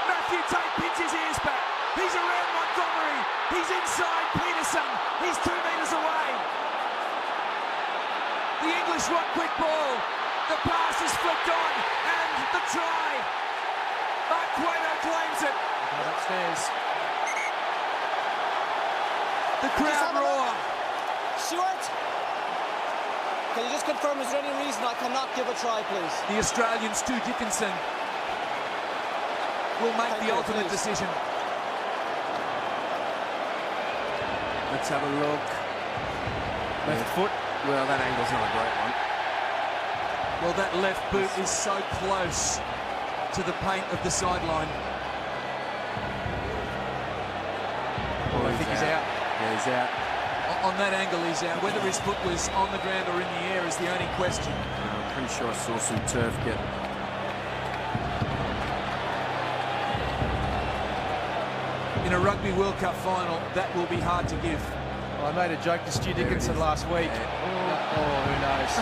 Matthew Tate pins his ears back. He's around Montgomery. He's inside Peterson. He's 2 metres away. The English want quick ball. The pass is flicked on, and the try. Mark Cueto claims it. Got upstairs. The crowd roar. Stuart, can you just confirm, is there any reason I cannot give a try, please? The Australian Stu Dickinson will make the ultimate decision. Let's have a look. Left foot. Well, that angle's not a great one. Well, that left boot is so close to the paint of the sideline. Well, I think he's out. Yeah, he's out. On that angle, he's out. Whether his foot was on the ground or in the air is the only question. I'm pretty sure I saw some turf get... In a Rugby World Cup final, that will be hard to give. I made a joke to Stu Dickinson last week. Who knows?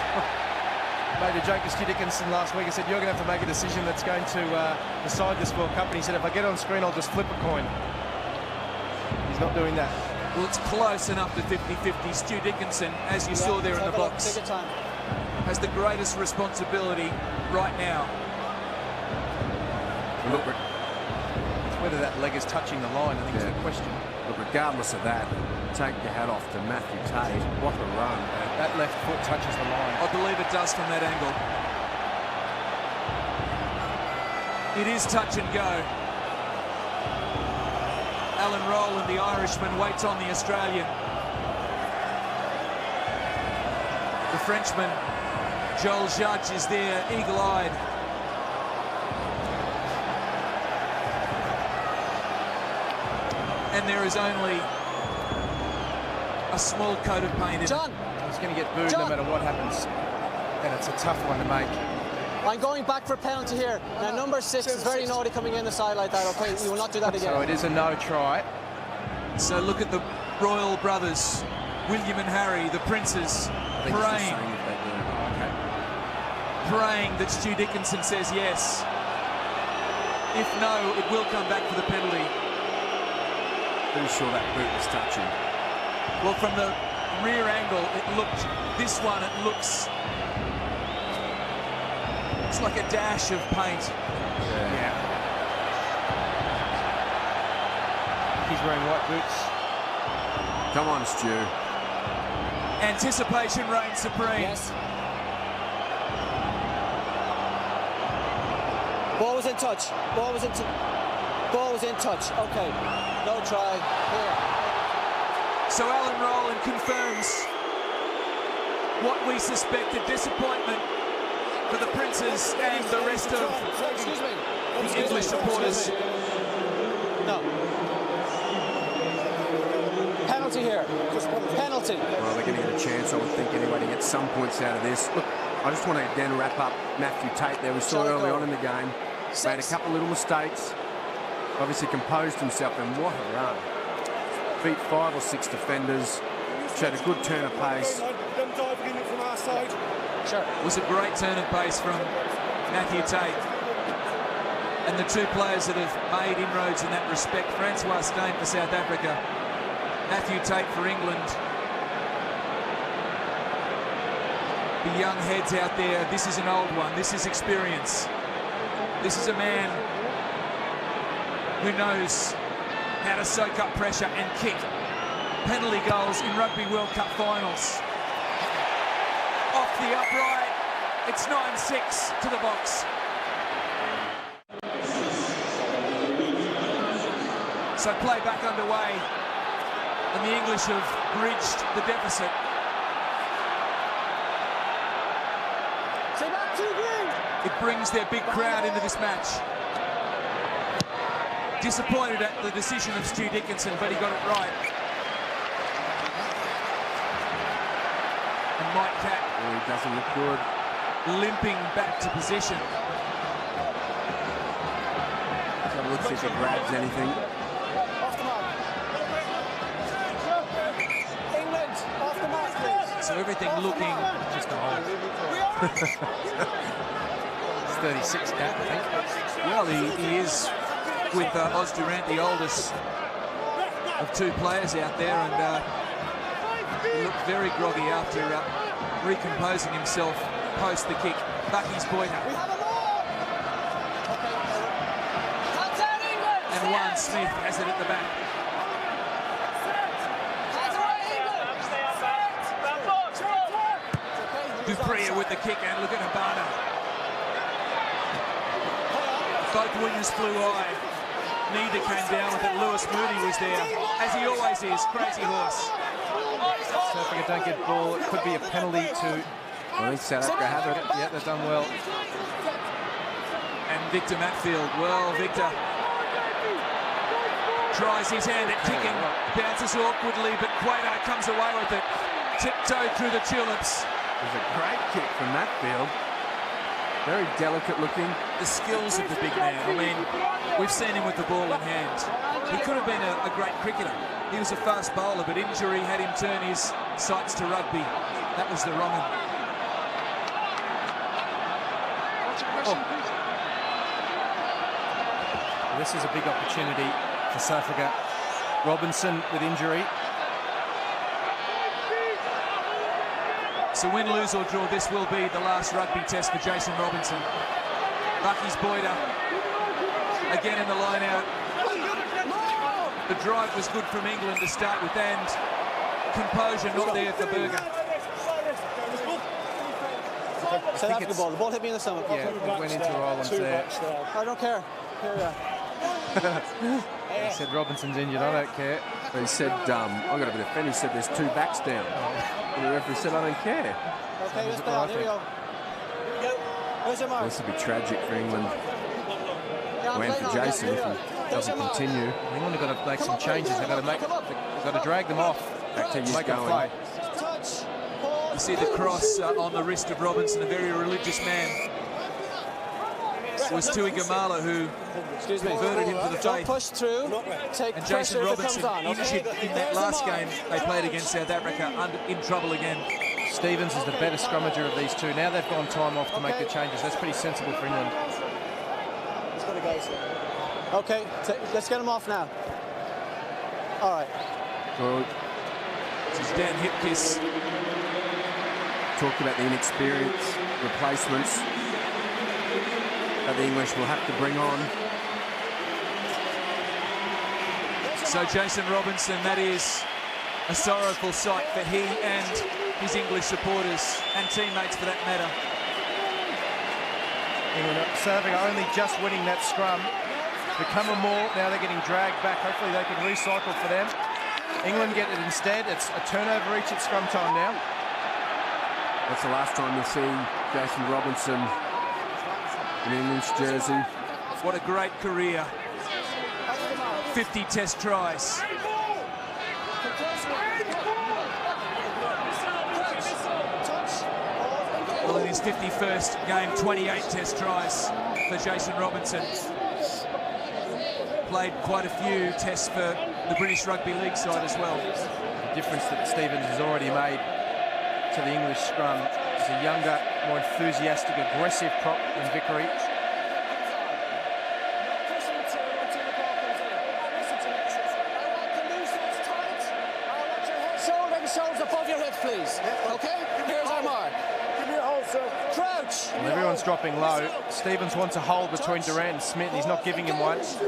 Made a joke to Stu Dickinson last week. I said, you're going to have to make a decision that's going to decide this World Cup. And he said, if I get on screen, I'll just flip a coin. He's not doing that. Well, it's close enough to 50-50. Stu Dickinson, as you saw there in the box, has the greatest responsibility right now. Look, it's whether that leg is touching the line, I think is the question. But regardless of that, take your hat off to Matthew Tate. What a run. That left foot touches the line. I believe it does from that angle. It is touch and go. Alan Rowland, the Irishman, waits on the Australian. The Frenchman, Joel Judge, is there, eagle-eyed. And there is only a small coat of paint in it. He's going to get booed no matter what happens. And it's a tough one to make. I'm going back for a penalty here. Now, number 6 is very naughty coming in the side like that, okay? You will not do that again. So it is a no try. So look at the Royal brothers, William and Harry, the princes, praying. Praying that Stu Dickinson says yes. If no, it will come back for the penalty. Pretty sure that boot was touching. Well, from the rear angle, it looked, this one, it looks, it's like a dash of paint. Yeah. He's wearing white boots. Come on, Stu. Anticipation reigns supreme. Yes. Ball was in touch. Ball was in touch. Okay. No try. Here. So Alan Rowland confirms what we suspected: disappointment for the Princes and the rest of the English supporters. No. Penalty here. Penalty. Well, they're going to get a chance, I would think, anyway, to get some points out of this. Look, I just want to then wrap up Matthew Tate there. We saw early on in the game. Made a couple of little mistakes. Obviously composed himself, and what a run. Beat 5 or 6 defenders. Showed a good turn of pace. Sure. It was a great turn of pace from Matthew Tate. And the two players that have made inroads in that respect: Francois Steyn for South Africa, Matthew Tate for England. The young heads out there, this is an old one, this is experience. This is a man who knows how to soak up pressure and kick penalty goals in Rugby World Cup finals. Off the upright, it's 9-6 to the box. So play back underway, and the English have bridged the deficit. It brings their big crowd into this match. Disappointed at the decision of Stu Dickinson, but he got it right. And Mike Catt, he doesn't look good, limping back to position. So let's see if he grabs anything. England, off the mark, please. So everything looking just a hold. It's 36 Catt, I think. Well, he is with Oz Durant, the oldest of two players out there, and he looked very groggy after recomposing himself post the kick. Bucky's Boyner. And Juan Smith has it at the back. Dupree with the kick, and look at Habana. Both wingers flew high. Neither came down with it. Lewis Moody was there, as he always is. Crazy horse. South Africa don't get ball. It could be a penalty to... I think South Africa have it. Yeah, they've done well. And Victor Matfield. Well, Victor tries his hand at kicking, bounces awkwardly, but Cueto comes away with it. Tiptoed through the tulips. It was a great kick from that field. Very delicate looking. The skills of the big man. I mean, we've seen him with the ball in hand. He could have been a great cricketer. He was a fast bowler, but injury had him turn his sights to rugby. That was the wrong one. This is a big opportunity for South Africa. Robinson with injury. So win, lose or draw, this will be the last rugby test for Jason Robinson. Bucky's Boyder again in the line out. The drive was good from England to start with, and composure not there for Berger. South Africa ball. The ball hit me in the stomach. Yeah, it went into Ireland there. I don't care. Here we are. He said Robinson's injured, I don't care. He said, I got a bit of fun. He said there's 2 backs down. And the referee said, I don't care. Okay, let's play on. Here we go. Where's your mark? This would be tragic for England. Waiting for Jason if he doesn't continue. England have got to make some changes. They've got to drag them off. Back to you make them play. You see the cross on the wrist of Robinson, a very religious man. It was Tui Gamala who converted him to the Don't faith. push through. Take And Jason pressure Robinson, if it comes on, okay? injured in that last game they played against South Africa, in trouble again. Stevens is the better scrummager of these two. Now they've gone time off to make the changes. That's pretty sensible for England. Okay, let's get him off now. All right. Good. This is Dan Hipkiss. Talked about the inexperience, replacements that the English will have to bring on. So Jason Robinson, that is a sorrowful sight for he and his English supporters and teammates for that matter. England serving only just winning that scrum. Become a maul, now they're getting dragged back. Hopefully they can recycle for them. England get it instead. It's a turnover each at scrum time now. That's the last time we'll see Jason Robinson in England's jersey. What a great career. 50 test tries. Well, in his 51st game, 28 test tries for Jason Robinson. Played quite a few tests for the British Rugby League side as well. The difference that Stevens has already made to the English scrum is a younger, more enthusiastic, aggressive prop than Vickery. Shoulders above your hips, please. Okay? Here's our mark. Give me a hold, sir. Crouch. Well, everyone's dropping low. Stevens wants a hold between Durant and Smith, and he's not giving him one. It's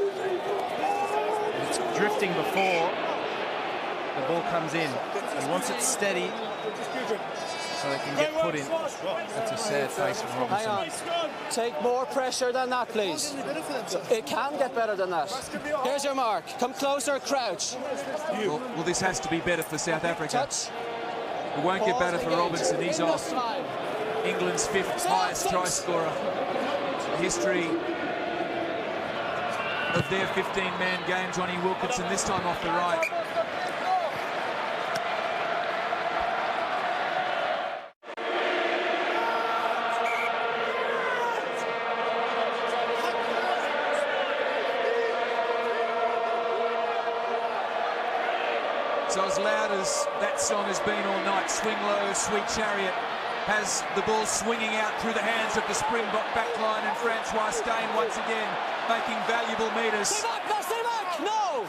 drifting before the ball comes in. And once it's steady, so they can get put in. That's a sad face of Robinson. Hang on. Take more pressure than that, please. It can get better than that. Here's your mark. Come closer, crouch. Well, this has to be better for South Africa. Touch. It won't get better for Robinson. He's off. England's 5th highest try scorer. History of their 15-man game. Johnny Wilkinson, this time off the right. So as loud as that song has been all night, Swing Low, Sweet Chariot has the ball swinging out through the hands of the Springbok backline, and Francois Steyn once again making valuable metres. No!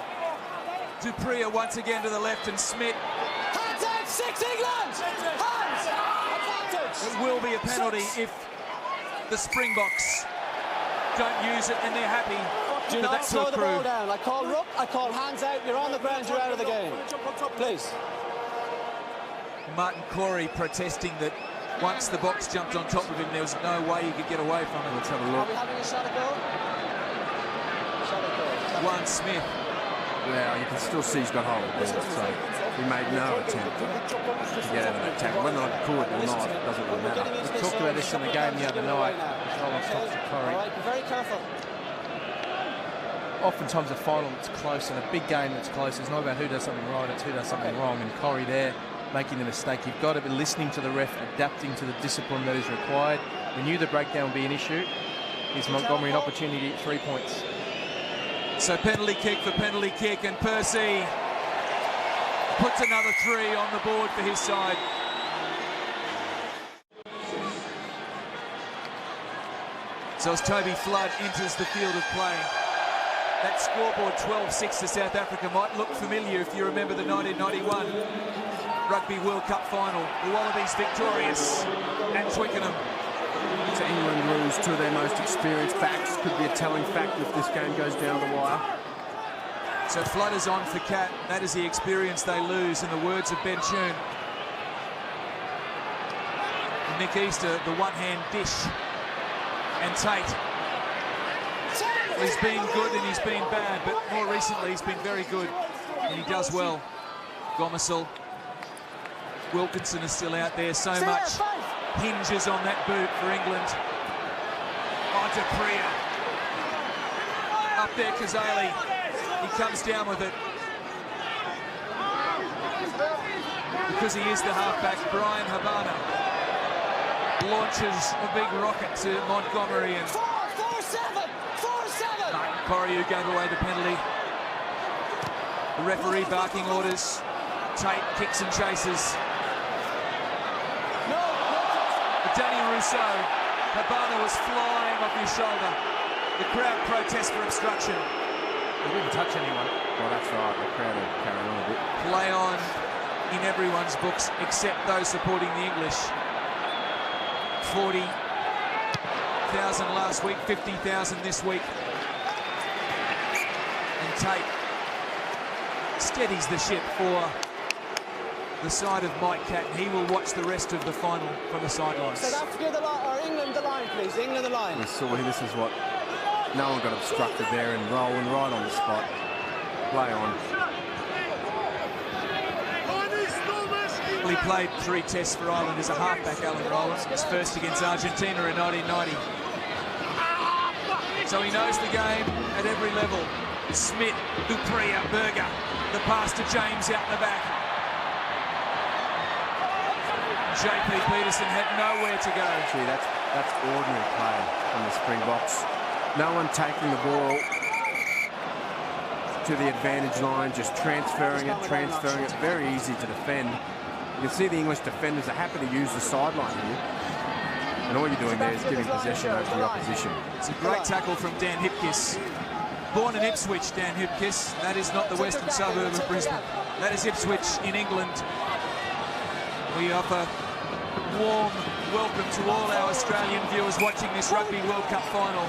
Dupree once again to the left, and Smith. Hands out, 6 England! Hands! Advantage! It will be a penalty if the Springboks don't use it, and they're happy. Do not slow the ball down. I call ruck, I call hands out, you're on the ground, you're out of the game. Please. Martin Corey protesting that once the box jumped on top of him, there was no way he could get away from it. Let's have a look. Are we having a shot at goal? Juan Smith. Yeah, you can still see he's got hold of it, so he made no attempt to get out of that tackle. Whether I could or not, it doesn't really matter. We talked about this in the game the other night. Rollins talks to Corey. All right, be very careful. oftentimes a final that's close and a big game that's close, it's not about who does something right, it's who does something wrong. And Corrie there making the mistake. You've got to be listening to the ref, adapting to the discipline that is required. We knew the breakdown would be an issue. Gives Montgomery an opportunity to get 3 points. So penalty kick for penalty kick, and Percy puts another 3 on the board for his side. So as Toby Flood enters the field of play, that scoreboard 12-6 to South Africa might look familiar if you remember the 1991 Rugby World Cup final. The Wallabies victorious at Twickenham. To England lose two of their most experienced backs. Could be a telling factor if this game goes down the wire. So Flood is on for Cat. That is the experience they lose, in the words of Ben Choon. Nick Easter, the one-hand dish. And Tate. He's been good and he's been bad, but more recently he's been very good. And he does well. Gomersall. Wilkinson is still out there. So much hinges on that boot for England. Montepria. Up there, Kazali. He comes down with it. Because he is the halfback, Brian Habana launches a big rocket to Montgomery, and 4-7. Corrie, who gave away the penalty. The referee barking orders. Tate kicks and chases. Danny Rousseau. Habana was flying off his shoulder. The crowd protests for obstruction. He didn't touch anyone. Well, that's right. The crowd are carrying on a bit. Play on in everyone's books except those supporting the English. 40,000 last week, 50,000 this week. And Tate steadies the ship for the side of Mike Catt. He will watch the rest of the final from the sidelines. South Africa the line, or England the line, please. England the line. We saw this is what no one got obstructed there, and rolling right on the spot. Play on. Well, he played 3 tests for Ireland as a halfback, Alan Rowland. His first against Argentina in 1990. So he knows the game at every level. Smith, Dupria, Berger. The pass to James out the back. JP Peterson had nowhere to go. Gee, that's ordinary play from the Springboks. No one taking the ball to the advantage line, just transferring it. Very easy to defend. You can see the English defenders are happy to use the sideline here. And all you're doing there is giving possession over the opposition. It's a great tackle from Dan Hipkiss. Born in Ipswich, Dan Hipkiss. That is not the western suburb of Brisbane. That is Ipswich in England. We offer warm welcome to all our Australian viewers watching this Rugby World Cup final.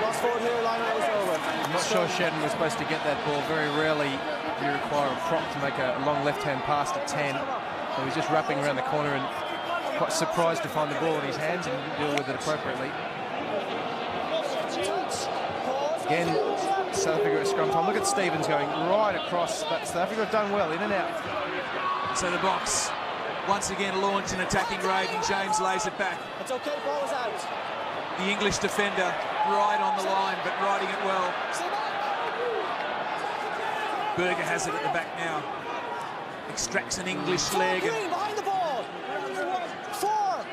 Lost forward here, line out is over. I'm not sure Shedden was supposed to get that ball. Very rarely do you require a prop to make a long left-hand pass to 10. So he's just wrapping around the corner and quite surprised to find the ball in his hands and deal with it appropriately. Again, South Africa at scrum time. Look at Stevens going right across, but South Africa have done well, in and out. So the Boks once again launch an attacking raid, and James lays it back. It's okay, ball is out. The English defender right on the line, but riding it well. Berger has it at the back now. Extracts an English leg. Green behind the ball. 4.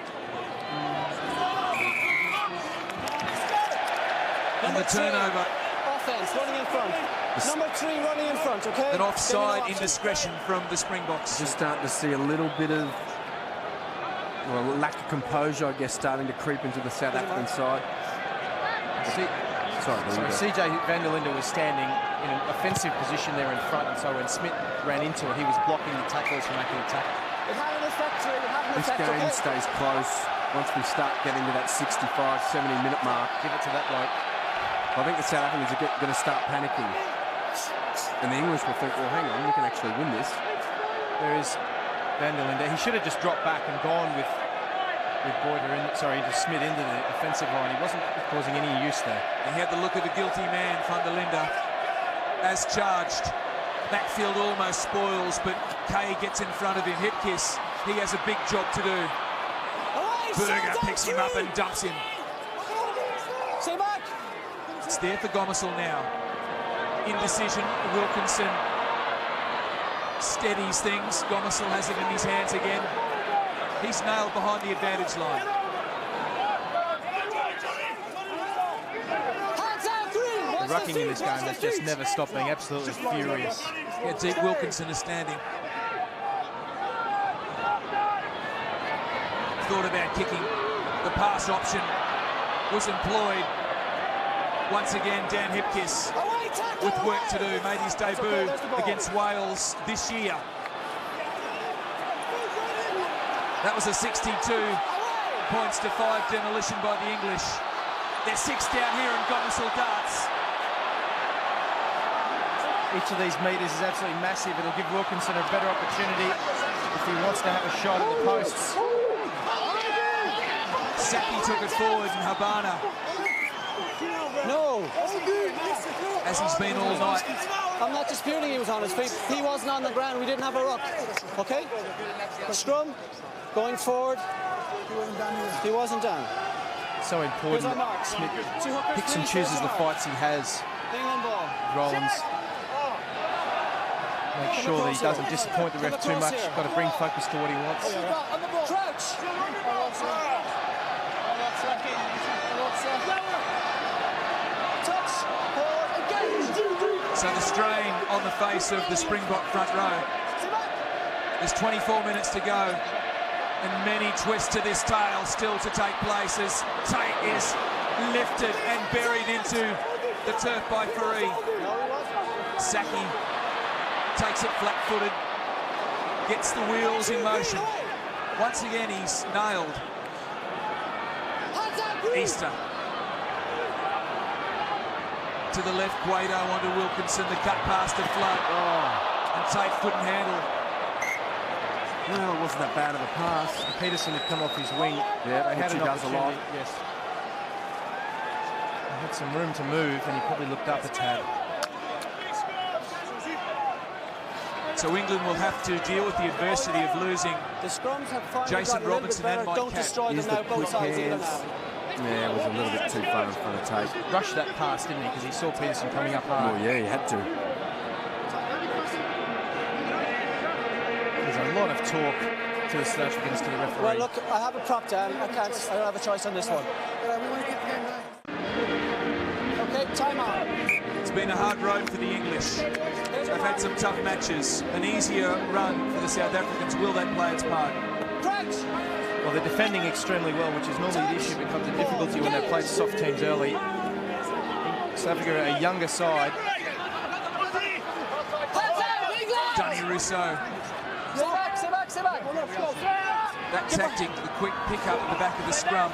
And the turnover. Offense running in front. Number 3 running in front, okay? An offside indiscretion from the Springboks. Just starting to see a little bit of lack of composure, I guess, starting to creep into the South African side. CJ van der Linde was standing in an offensive position there in front, and so when Smith ran into it, he was blocking the tacklers from making a tackle. It had an effect, This game stays close once we start getting to that 65, 70-minute mark. Give it to that bloke. I think the South Africans are going to start panicking. And the English will think, well, hang on, we can actually win this. There is van der Linde. He should have just dropped back and gone with Smith into the offensive line. He wasn't causing any use there. He had the look of the guilty man, van der Linde, as charged. Backfield almost spoils, but Kay gets in front of him. Hipkiss, he has a big job to do. Berger picks him up and dumps him. It's there for Gomersall now. Indecision. Wilkinson steadies things. Gomersall has it in his hands again. He's nailed behind the advantage line. The rucking in this game has just never stopped being absolutely furious. Yeah, deep Wilkinson is standing. Thought about kicking. The pass option was employed. Once again, Dan Hipkiss with work to do. Made his debut against Wales this year. That was a 62 points to 5 demolition by the English. They're 6 down here in Gomersall Darts. Each of these metres is absolutely massive. It'll give Wilkinson a better opportunity if he wants to have a shot at the posts. Saki took it forward and Habana. No. As he's been all night. I'm not disputing he was on his feet. He wasn't on the ground. We didn't have a ruck. Okay? Scrum, going forward. He wasn't down. So important that Smith picks and chooses the fights he has. Rollins. Make sure that he doesn't disappoint the ref too much. Got to bring focus to what he wants. Crouch. So the strain on the face of the Springbok front row. There's 24 minutes to go and many twists to this tale still to take place as Tate is lifted and buried into the turf by Faree. Saki takes it flat-footed, gets the wheels in motion. Once again, he's nailed. Easter. To the left, Guado onto Wilkinson, the cut past the flood. And Tate couldn't handle it. Well, it wasn't that bad of a pass. And Peterson had come off his wing. Yeah, they had which he does a lot. Yes. He had some room to move, and he probably looked up a tad. So England will have to deal with the adversity of losing Jason Robinson and Mike Don't destroy them now, both sides either now. Yeah, it was a little bit too far in front of Tate. Rushed that pass, didn't he? Because he saw Peterson coming up hard. Oh, yeah, he had to. There's a lot of talk to the South Africans, to the referee. Well, look, I have a prop down. I don't have a choice on this one. Okay, time out. It's been a hard road for the English. They've had some tough matches. An easier run for the South Africans. Will that play its part? Well, they're defending extremely well, which is normally the issue. It becomes a difficulty when they play soft teams early. South Africa are a younger side. Danny Rousseau. That tactic, the quick pick up at the back of the scrum,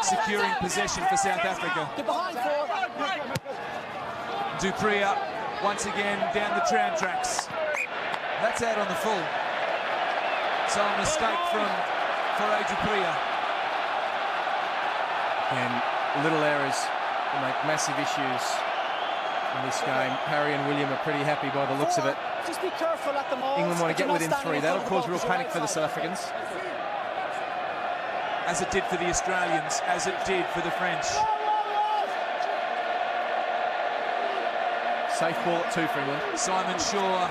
securing possession for South Africa. Dupree up once again down the tram tracks. That's out on the full. So a mistake from Faree Dupree. And little errors will make massive issues in this game. Harry and William are pretty happy by the looks of it. Just be careful at the moment. England want to get within 3. That'll cause real panic for the South Africans. As it did for the Australians, as it did for the French. Safe ball at 2 for England. Simon Shaw,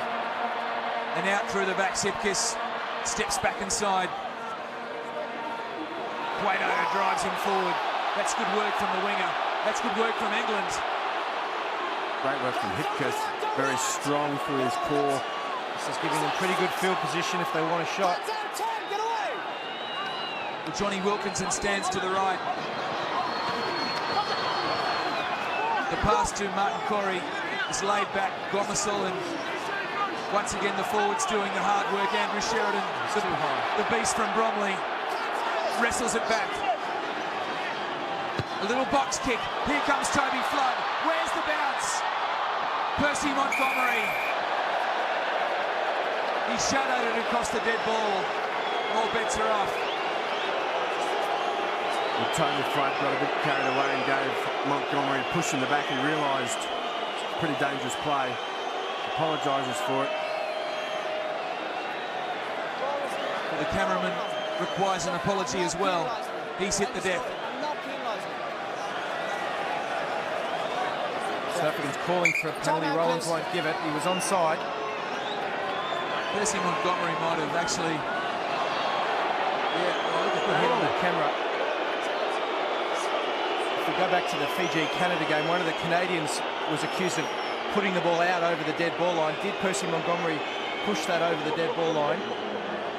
and out through the back, Sipkis steps back inside. Guado drives him forward. That's good work from the winger. That's good work from England. Great work from Hipkiss. Very strong through his core. This is giving them pretty good field position if they want a shot. Well, Johnny Wilkinson stands to the right. The pass to Martin Corey is laid back. Gomersall, and once again the forwards doing the hard work. Andrew Sheridan, the beast from Bromley, wrestles it back. A little box kick. Here comes Toby Flood. Where's the bounce? Percy Montgomery. He shadowed it across the dead ball. All bets are off. And Tony Flood got a bit carried away and gave Montgomery a push in the back. He realised it's a pretty dangerous play. Apologises for it. Well, the cameraman requires an apology as well. He's hit the deck. South Africans calling for a penalty. Rollins won't give it. He was onside. Percy Montgomery might have actually... Yeah, look at the hit on that camera. If we go back to the Fiji-Canada game, one of the Canadians was accused of putting the ball out over the dead ball line. Did Percy Montgomery push that over the dead ball line?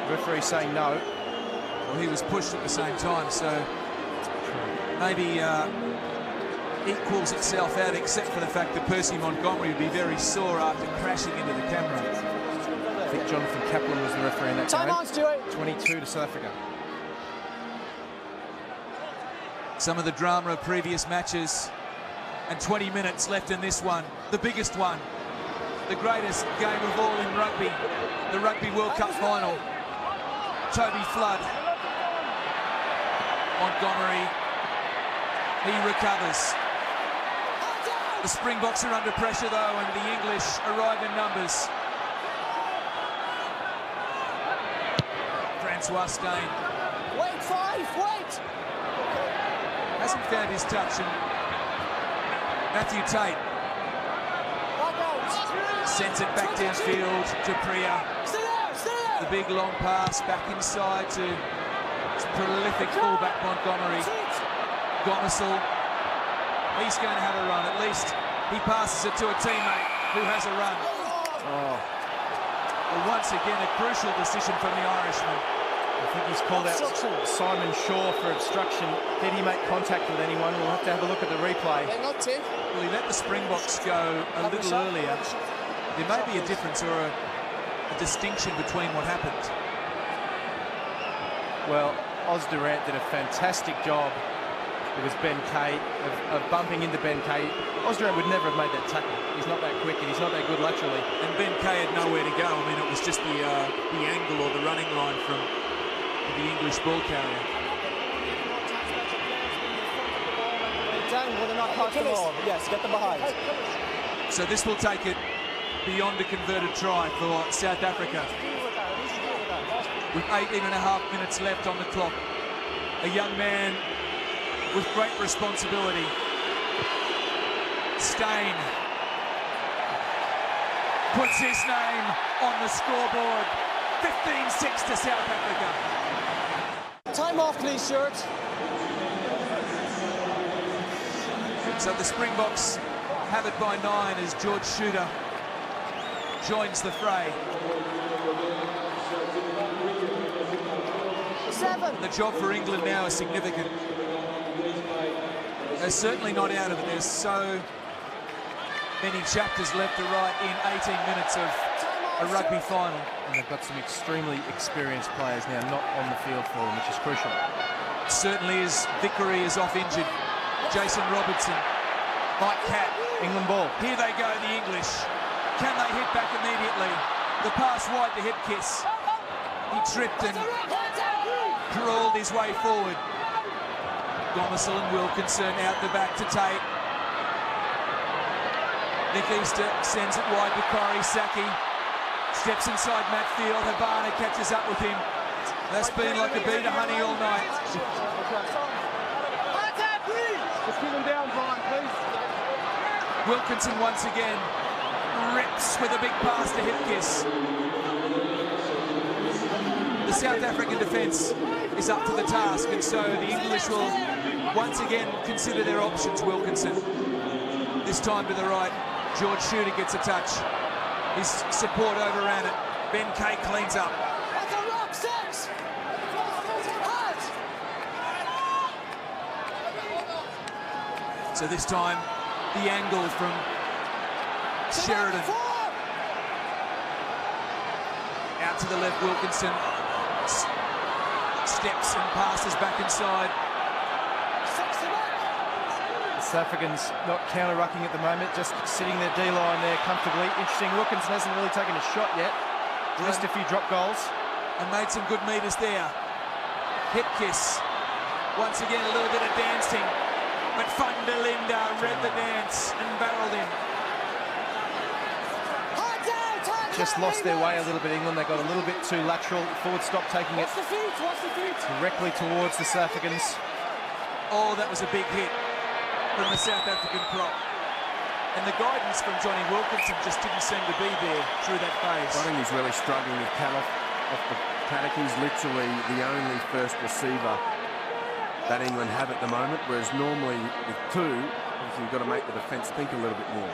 The referee saying no. Well, he was pushed at the same time, so maybe equals itself out, except for the fact that Percy Montgomery would be very sore after crashing into the camera. I think Jonathan Kaplan was the referee in that game. Time on, Stuart. 22 to South Africa. Some of the drama of previous matches, and 20 minutes left in this one, the biggest one, the greatest game of all in rugby, the Rugby World Cup final. Toby Flood, Montgomery, he recovers. The Springboks are under pressure though, and the English arrive in numbers. Francois Steyn. Wait, wait! Hasn't found his touch, and Matthew Tate sends it back downfield to Priya. The big long pass back inside to prolific fullback Montgomery. Gomersall, he's going to have a run. At least he passes it to a teammate who has a run. Oh. Well, once again, a crucial decision from the Irishman. I think he's called out Simon Shaw for obstruction. Did he make contact with anyone? We'll have to have a look at the replay. Well, he let the Springboks go a little earlier. There may be a difference or a distinction between what happened. Well, Oz Durant did a fantastic job. It was Ben Kay of bumping into Ben Kay. Oz Durant would never have made that tackle. He's not that quick and he's not that good laterally. And Ben Kay had nowhere to go. I mean, it was just the angle or the running line from the English ball carrier. Down with a not pass the ball. Yes, get them behind. So this will take it beyond a converted try for South Africa. With 18.5 minutes left on the clock. A young man with great responsibility. Steyn puts his name on the scoreboard. 15-6 to South Africa. Time off, please, Stuart. So the Springboks have it by 9 as George Shooter joins the fray. 7. The job for England now is significant. They're certainly not out of it. There's so many chapters left to write in 18 minutes of a rugby final. And they've got some extremely experienced players now not on the field for them, which is crucial. Certainly is. Vickery is off injured. Jason Robertson, Mike Catt. England ball. Here they go, the English. Can they hit back immediately? The pass wide to Hipkiss. He tripped and crawled his way forward. Gomersall and Wilkinson out the back to Tate. Nick Easter sends it wide to Corey Saki. Steps inside Matt Field. Habana catches up with him. That's been like a bee to honey all night. Just keep them down, Brian, please. Wilkinson once again rips with a big pass to Hipkiss. The South African defence is up to the task, and so the English will once again consider their options. Wilkinson, this time to the right. George Shooter gets a touch. His support overran it. Ben Kay cleans up. So this time, the angle from Sheridan. Out to the left, Wilkinson steps and passes back inside. The South Africans not counter-rucking at the moment, just sitting their D-line there comfortably. Interesting, Wilkinson hasn't really taken a shot yet. Missed a few drop goals. And made some good meters there. Hipkiss, once again a little bit of dancing. But Van der Linde read the dance and barreled him. Just lost their way a little bit, England. They got a little bit too lateral. Forward stop taking it directly towards the South Africans. Oh, that was a big hit from the South African prop. And the guidance from Johnny Wilkinson just didn't seem to be there through that phase. I think he's really struggling with Cat off the paddock. He's literally the only first receiver that England have at the moment, whereas normally with two, you've got to make the defence think a little bit more.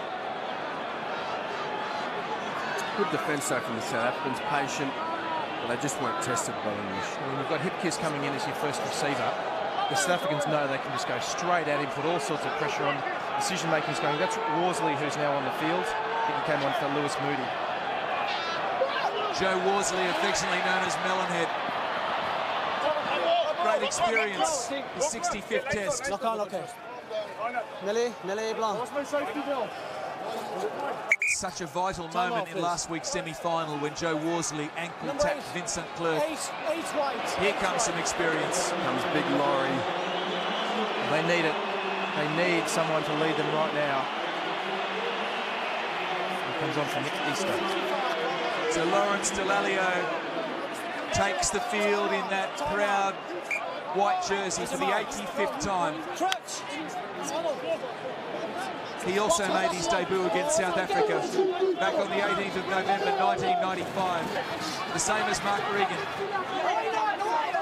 Good defence though from the South Africans, patient, but they just weren't tested by the English. When you've got Hipkiss coming in as your first receiver, the South Africans know they can just go straight at him, put all sorts of pressure on. Decision-making is going. That's Worsley, who's now on the field. I think he came on for Lewis Moody. Joe Worsley, affectionately known as Melonhead. Great experience, his 65th test. Lock on, okay. Millie Blanc. Such a vital moment in last week's semi-final when Joe Worsley ankle-tapped Vincent Clerc. Here comes some experience. Comes Big Laurie. They need it. They need someone to lead them right now. He comes on from Easter. So Lawrence Delalio takes the field in that proud white jersey for the 85th time. He also made his debut against South Africa back on the 18th of November 1995. The same as Mark Regan.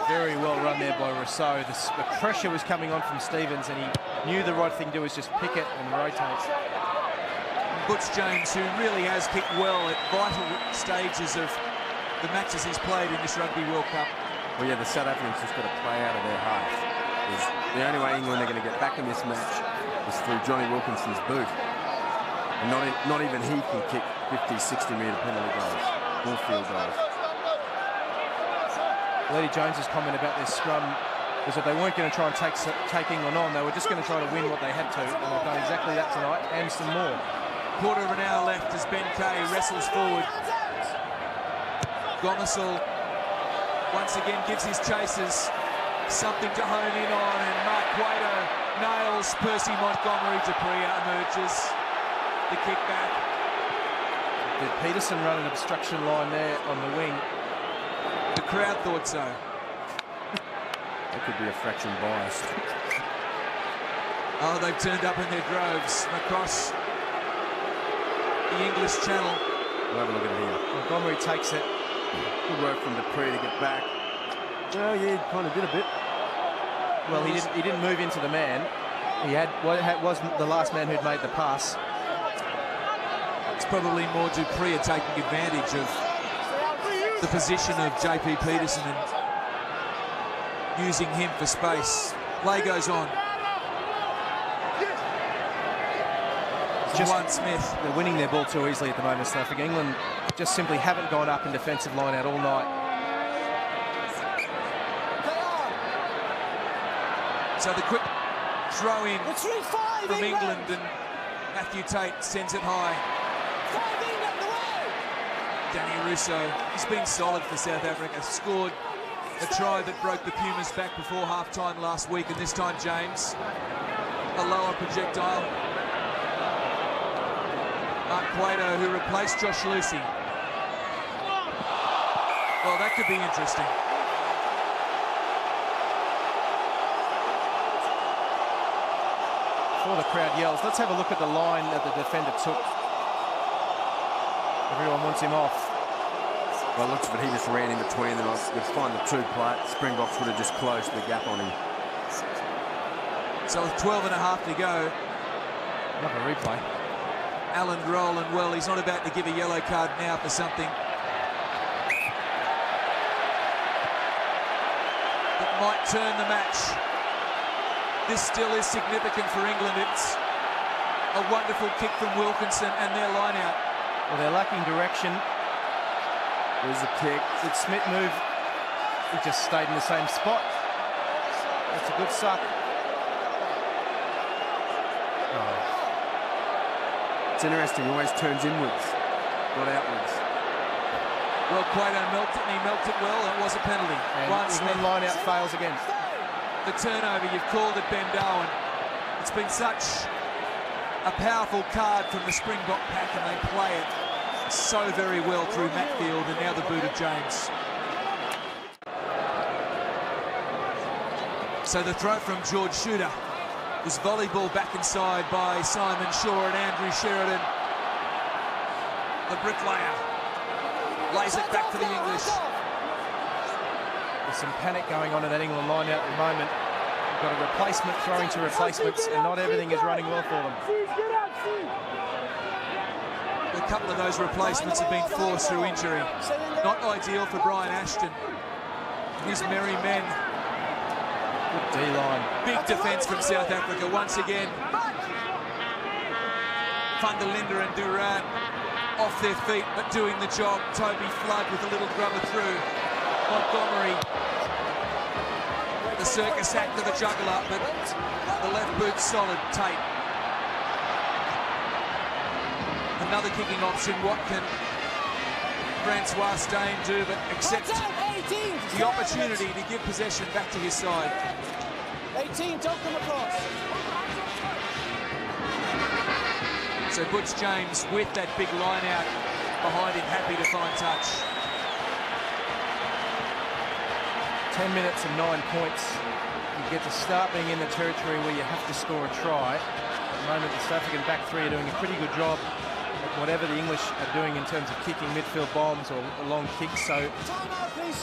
Very well run there by Rousseau. The pressure was coming on from Stevens, and he knew the right thing to do was just pick it and rotate. Butch Jones, who really has kicked well at vital stages of the matches he's played in this Rugby World Cup. Well, yeah, the South Africans just got to play out of their half. The only way England are going to get back in this match is through Johnny Wilkinson's boot. And not even he can kick 50, 60-metre penalty goals or field goals. Eddie Jones's comment about their scrum was that they weren't going to try and take England on. They were just going to try to win what they had to, and they've done exactly that tonight, and some more. Quarter of an hour left as Ben Kay wrestles forward. Gomersall once again gives his chasers something to hone in on, and Mark Cueto nails Percy Montgomery. Dupree emerges. The kick back. Did Peterson run an obstruction line there on the wing? The crowd thought so. That could be a fraction biased. Oh, they've turned up in their droves across the English Channel. We'll have a look at it here. Montgomery takes it. Good work from Dupree to get back. Well, yeah, he kind of did a bit. Well, he didn't move into the man. He was the last man who'd made the pass. It's probably more Dupree taking advantage of the position of JP Peterson and using him for space. Play goes on. Just Juan Smith. They're winning their ball too easily at the moment, South Africa. England just simply haven't gone up in defensive line out all night. So the quick throw in from England, and Matthew Tate sends it high. Danny Russo, he's been solid for South Africa. Scored a try that broke the Pumas back before half-time last week, and this time James, a lower projectile. Mark Cueto, who replaced Josh Lucy. Well, that could be interesting. Before the crowd yells, let's have a look at the line that the defender took. Everyone wants him off. Well, it looks like he just ran in between them. Would find the two Springboks would have just closed the gap on him. So with 12 and a half to go. Another replay. Alan Rowland, well, he's not about to give a yellow card now for something that might turn the match. This still is significant for England. It's a wonderful kick from Wilkinson and their line out. Well, they're lacking direction. There's the kick. Did Smith move? He just stayed in the same spot. That's a good suck. Oh. It's interesting, he always turns inwards, not outwards. Well, Cueto milked it, and he milked it well, and it was a penalty. One line out fails again. The turnover, you've called it, Ben Darwin. It's been such a powerful card from the Springbok pack, and they play it so very well through Matfield, and now the boot of James. So the throw from George Shooter. This volleyball back inside by Simon Shaw and Andrew Sheridan. The bricklayer lays it back for the English. There's some panic going on in that England line out at the moment. We've got a replacement throwing to replacements, and not everything is running well for them. A couple of those replacements have been forced through injury. Not ideal for Brian Ashton. His merry men. Good D-line. Big defence from South Africa once again. Van der Linde and Durant off their feet, but doing the job. Toby Flood with a little grubber through. Montgomery, the circus act of the juggler, but the left boot's solid. Tate. Another kicking option. What can Francois Steyn do but accept the opportunity to give possession back to his side? 18, don't come across. So Butch James with that big line out behind him, happy to find touch. 10 minutes and 9 points. You get to start being in the territory where you have to score a try. At the moment, the South African back three are doing a pretty good job at whatever the English are doing in terms of kicking midfield bombs or long kicks. So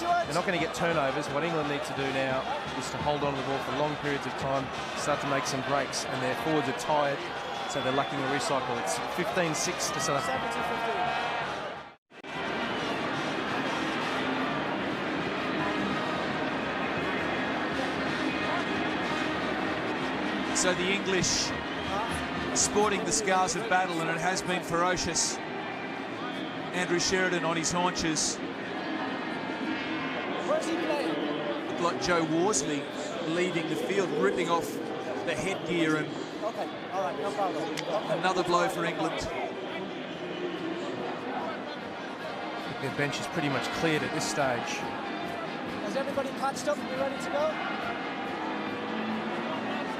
they're not going to get turnovers. What England need to do now is to hold on to the ball for long periods of time, start to make some breaks, and their forwards are tired, so they're lacking a recycle. It's 15-6 to South Africa. 17-15. So the English sporting the scars of battle, and it has been ferocious. Andrew Sheridan on his haunches. Where's he playing? Looked like Joe Worsley leaving the field, ripping off the headgear, and okay, all right, no problem. Okay. Another blow for England. Their bench is pretty much cleared at this stage. Has everybody patched up and be ready to go?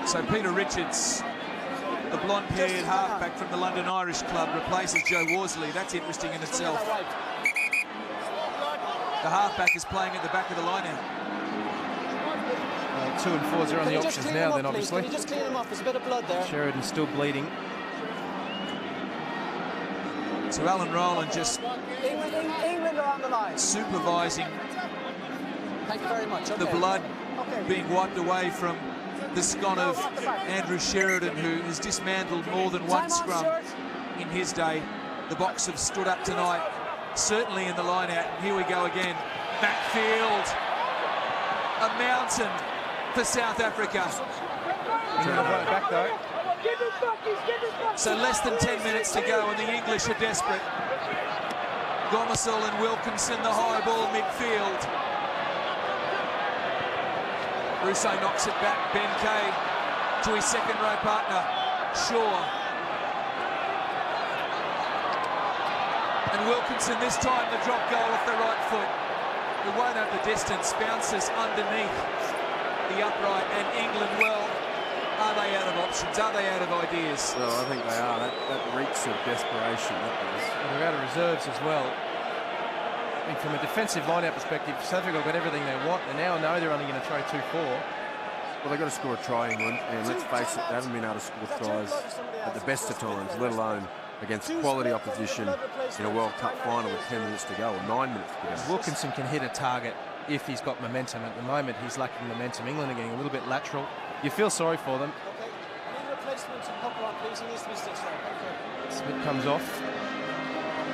So Peter Richards, the blonde-haired halfback from the London Irish club, replaces Joe Worsley. That's interesting in itself. The halfback is playing at the back of the line now. 2 and 4s are on the options now, then, obviously. Can you just clean them up? There's a bit of blood there. Sheridan's still bleeding. So Alan Rowland just England are on the line. supervising. Thank you very much. Okay. The blood being wiped away from the scon of Andrew Sheridan, who has dismantled more than one scrum in his day. The Boks have stood up tonight, certainly in the line-out. Here we go again. Backfield, a mountain for South Africa. Back though. So less than 10 minutes to go, and the English are desperate. Gomersall and Wilkinson, the high ball midfield. Rousseau knocks it back. Ben Kay to his second row partner, Shaw. And Wilkinson this time the drop goal off the right foot. It won't have the distance, bounces underneath the upright, and England, well, are they out of options? Are they out of ideas? Well, I think they are. That reeks of desperation. They're out of reserves as well. I mean, from a defensive line-out perspective, South Africa have got everything they want, and now know they're only going to throw 2-4. Well, they've got to score a try, England, and let's face it, they haven't been able to score tries at the best of times, let alone against quality opposition in a World Cup final with 10 minutes to go, or 9 minutes to go. Wilkinson can hit a target if he's got momentum. At the moment, he's lacking momentum. England are getting a little bit lateral. You feel sorry for them. Okay. I need replacements and couple on, please. He needs to be stitched up. Smith comes off.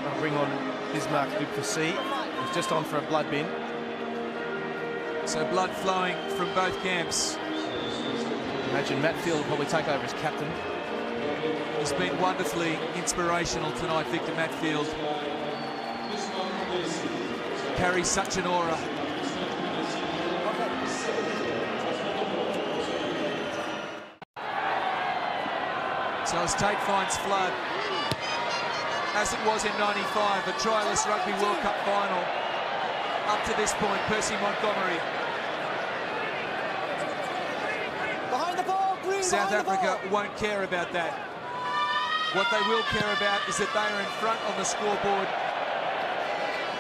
They'll bring on Bismarck Duplessis. He's just on for a blood bin. So blood flowing from both camps. Imagine Matfield will probably take over as captain. He's been wonderfully inspirational tonight, Victor Matfield. Carries such an aura. So as Tate finds Flood, as it was in '95, a tryless Rugby World Cup final. Up to this point, Percy Montgomery. Behind the ball, Green. South Africa won't care about that. What they will care about is that they are in front on the scoreboard,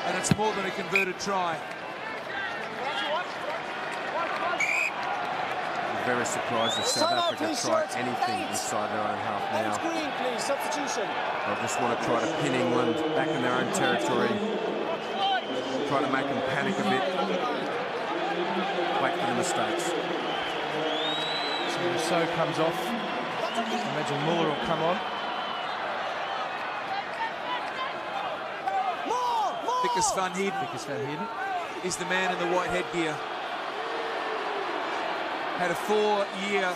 and it's more than a converted try. very surprised if South Africa try anything inside their own half now. Green, please, substitution. They'll just want to try to pin England back in their own territory, try to make them panic a bit, wait for the mistakes. So Rousseau comes off. I imagine Muller will come on. Vickers van Heerden is the man in the white headgear. Had a 4-year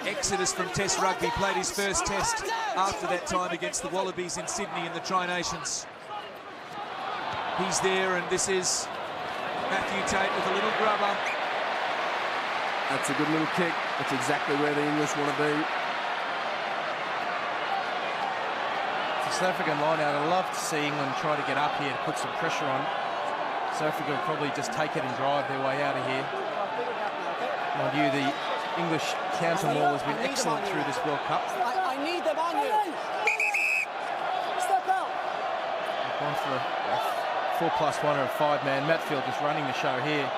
exodus from Test rugby, played his first Test after that time against the Wallabies in Sydney in the Tri-Nations. He's there, and this is Matthew Tate with a little grubber. That's a good little kick. That's exactly where the English want to be. The South African line out, I'd love to see England try to get up here to put some pressure on. South Africa will probably just take it and drive their way out of here. Mind you, the English counter maul has been excellent through this World Cup. I need them on you. Step out. They've gone for a 4+1 or a 5-man. Matfield just running the show here.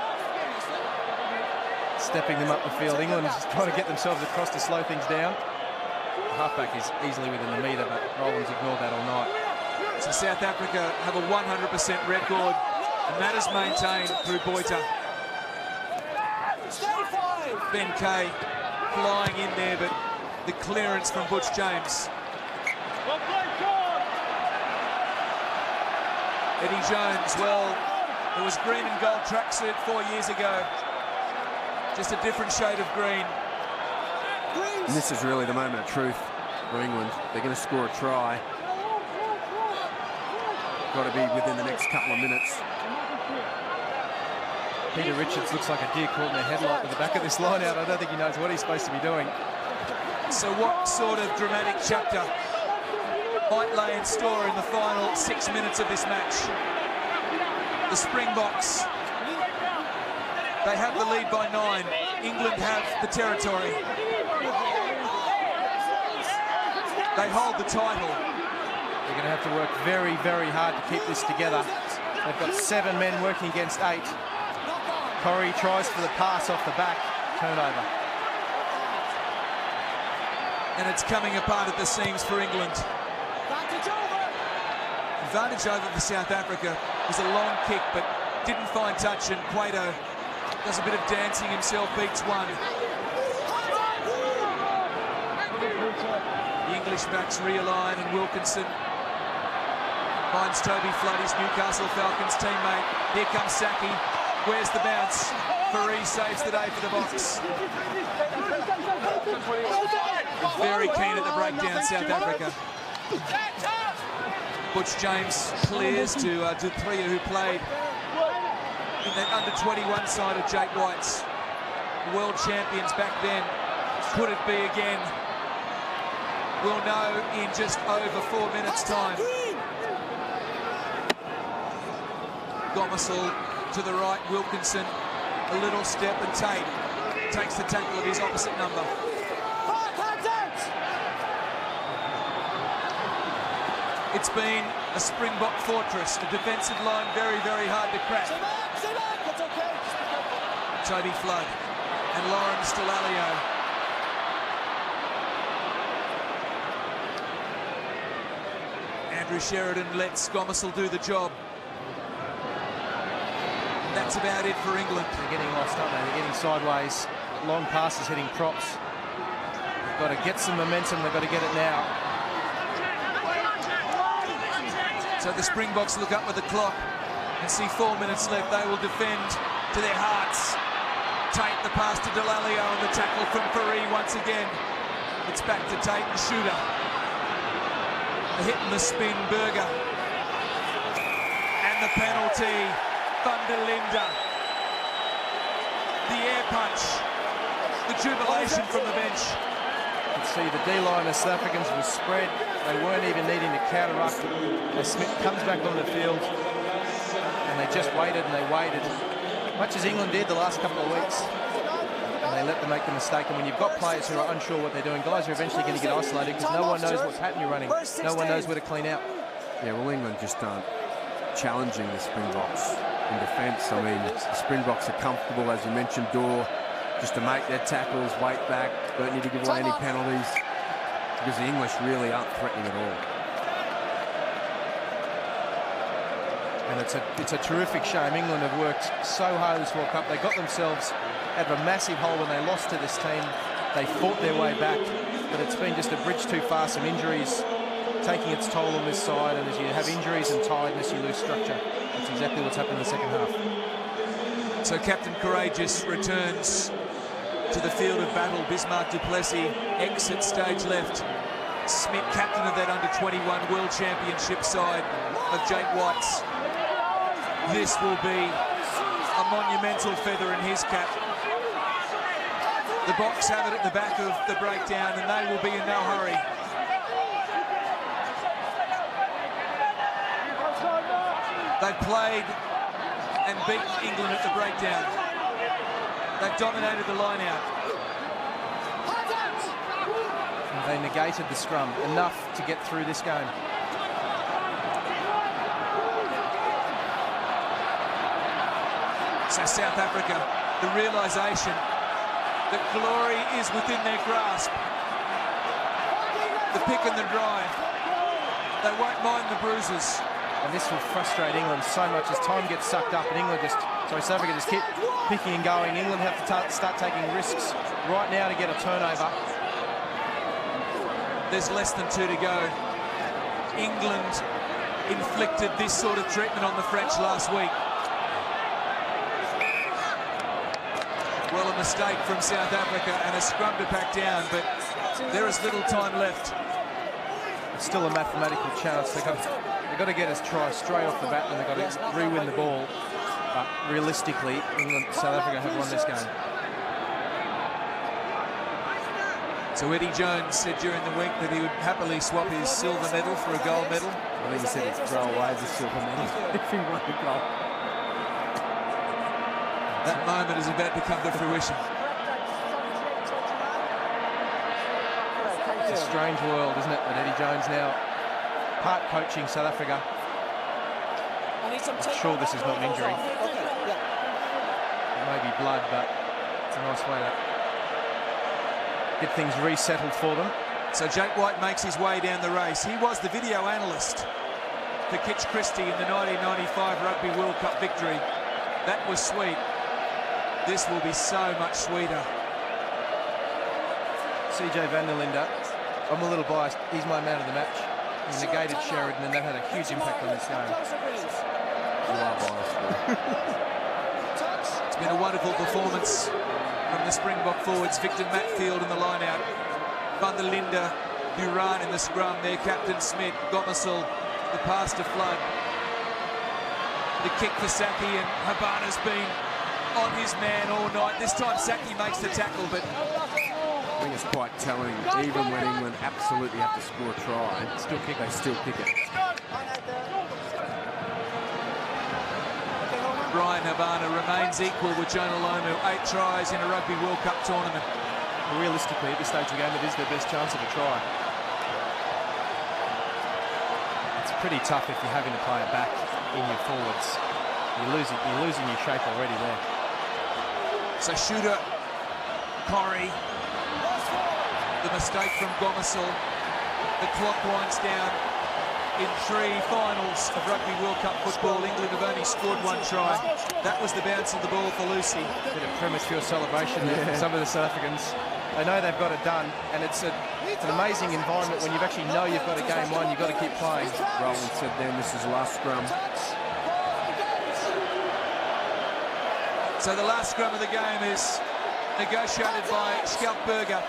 Stepping them up the field. England is trying to get themselves across to slow things down. The halfback is easily within the metre, but Roland's ignored that all night. So South Africa have a 100% record, and that is maintained through Boita. Ben Kay flying in there, but the clearance from Butch James. Eddie Jones, well, it was green and gold tracksuit 4 years ago. Just a different shade of green. And this is really the moment of truth for England. They're going to score a try. Got to be within the next couple of minutes. Peter Richards looks like a deer caught in a headlight with the back of this line out. I don't think he knows what he's supposed to be doing. So what sort of dramatic chapter might lay in store in the final 6 minutes of this match? The Springboks, they have the lead by 9. England have the territory. They hold the title. They're going to have to work very, very hard to keep this together. They've got 7 men working against 8. Corrie tries for the pass off the back. Turnover. And it's coming apart at the seams for England. Advantage over for South Africa. It was a long kick, but didn't find touch, and Cueto does a bit of dancing himself, beats one. The English backs realign, and Wilkinson finds Toby Flood, his Newcastle Falcons teammate. Here comes Saki. Where's the bounce? Faree saves the day for the Box. Very keen at the breakdown, South Africa. Butch James clears to Dupria, who played in that under-21 side of Jake White's. World champions back then. Could it be again? We'll know in just over 4 minutes' time. Gomersall to the right, Wilkinson, a little step, and Tate takes the tackle of his opposite number. It's been a Springbok fortress, a defensive line very, very hard to crack. Toby Flood and Lauren Stilalio. Andrew Sheridan lets Gomersall do the job. And that's about it for England. They're getting lost, aren't they? They're getting sideways. Long passes hitting props. They've got to get some momentum. They've got to get it now. So the Springboks look up with the clock and see 4 minutes left. They will defend to their hearts. Tate the pass to Delalio, and the tackle from Faree once again. It's back to Tate and Shooter. The hit and the spin, Berger. And the penalty, Van der Linde. The air punch. The jubilation from the bench. You can see the D-line of South Africans was spread. They weren't even needing to counter-up. Smith comes back on the field, and they just waited and they waited, much as England did the last couple of weeks. And they let them make the mistake. And when you've got players who are unsure what they're doing, guys are eventually going to get isolated because no one knows what pattern you're running. No one knows where to clean out. Yeah, well, England just aren't challenging the Springboks in defence. I mean, the Springboks are comfortable, as you mentioned, Dor. just to make their tackles, weight back, don't need to give away any penalties, because the English really aren't threatening at all. And it's a terrific shame. England have worked so hard this World Cup. They got themselves out of a massive hole when they lost to this team. They fought their way back, but it's been just a bridge too far. Some injuries taking its toll on this side, and as you have injuries and tiredness, you lose structure. That's exactly what's happened in the second half. So Captain Courageous returns to the field of battle. Bismarck du Plessis exits stage left. Smith, captain of that under-21 World Championship side of Jake White's. This will be a monumental feather in his cap. The Box have it at the back of the breakdown, and they will be in no hurry. They've played and beaten England at the breakdown. They've dominated the line-out. They negated the scrum enough to get through this game. So South Africa, the realisation that glory is within their grasp. The pick and the drive. They won't mind the bruises. And this will frustrate England so much as time gets sucked up, and South Africa just keep picking and going. England have to start taking risks right now to get a turnover. There's less than 2 to go. England inflicted this sort of treatment on the French last week. Well, a mistake from South Africa and a scrum to pack down, but there is little time left. It's still a mathematical chance. They've got to get us try straight off the bat, and they've got to re-win the ball. But realistically, South Africa have won this game. So Eddie Jones said during the week that he would happily swap his silver medal for a gold medal. I think he said he'd throw away the silver medal if he won the gold. That moment is about to come to fruition. It's a strange world, isn't it, that Eddie Jones now part coaching South Africa. I'm sure this is not an injury. It may be blood, but it's a nice way to get things resettled for them. So Jake White makes his way down the race. He was the video analyst for Kitch Christie in the 1995 Rugby World Cup victory. That was sweet. This will be so much sweeter. CJ van der Linde, I'm a little biased. He's my man of the match. He negated Sheridan, and that had a huge impact on this game. You are biased. It's been a wonderful performance from the Springbok forwards. Victor Matfield in the line-out. Van der Linde, Duran in the scrum. Their captain Smith, Gomersal, the pass to Flood. The kick for Saki, and Habana's been on his man all night. This time Saki makes the tackle, but I think it's quite telling. Even when England absolutely have to score a try, they still kick it. Brian Habana remains equal with Jonah Lomu. 8 tries in a Rugby World Cup tournament. Realistically, at this stage of the game, it is their best chance of a try. It's pretty tough if you're having to play it back in your forwards. You're losing your shape already there. So Shooter, Corrie, the mistake from Gomersal. The clock winds down. In 3 finals of Rugby World Cup football, England have only scored 1 try. That was the bounce of the ball for Lucy. Bit of premature celebration there from some of the South Africans. They know they've got it done, and it's an amazing environment when you actually know you've got a game won. You've got to keep playing. Roland said then this is the last scrum. So the last scrum of the game is negotiated by Schalkberger.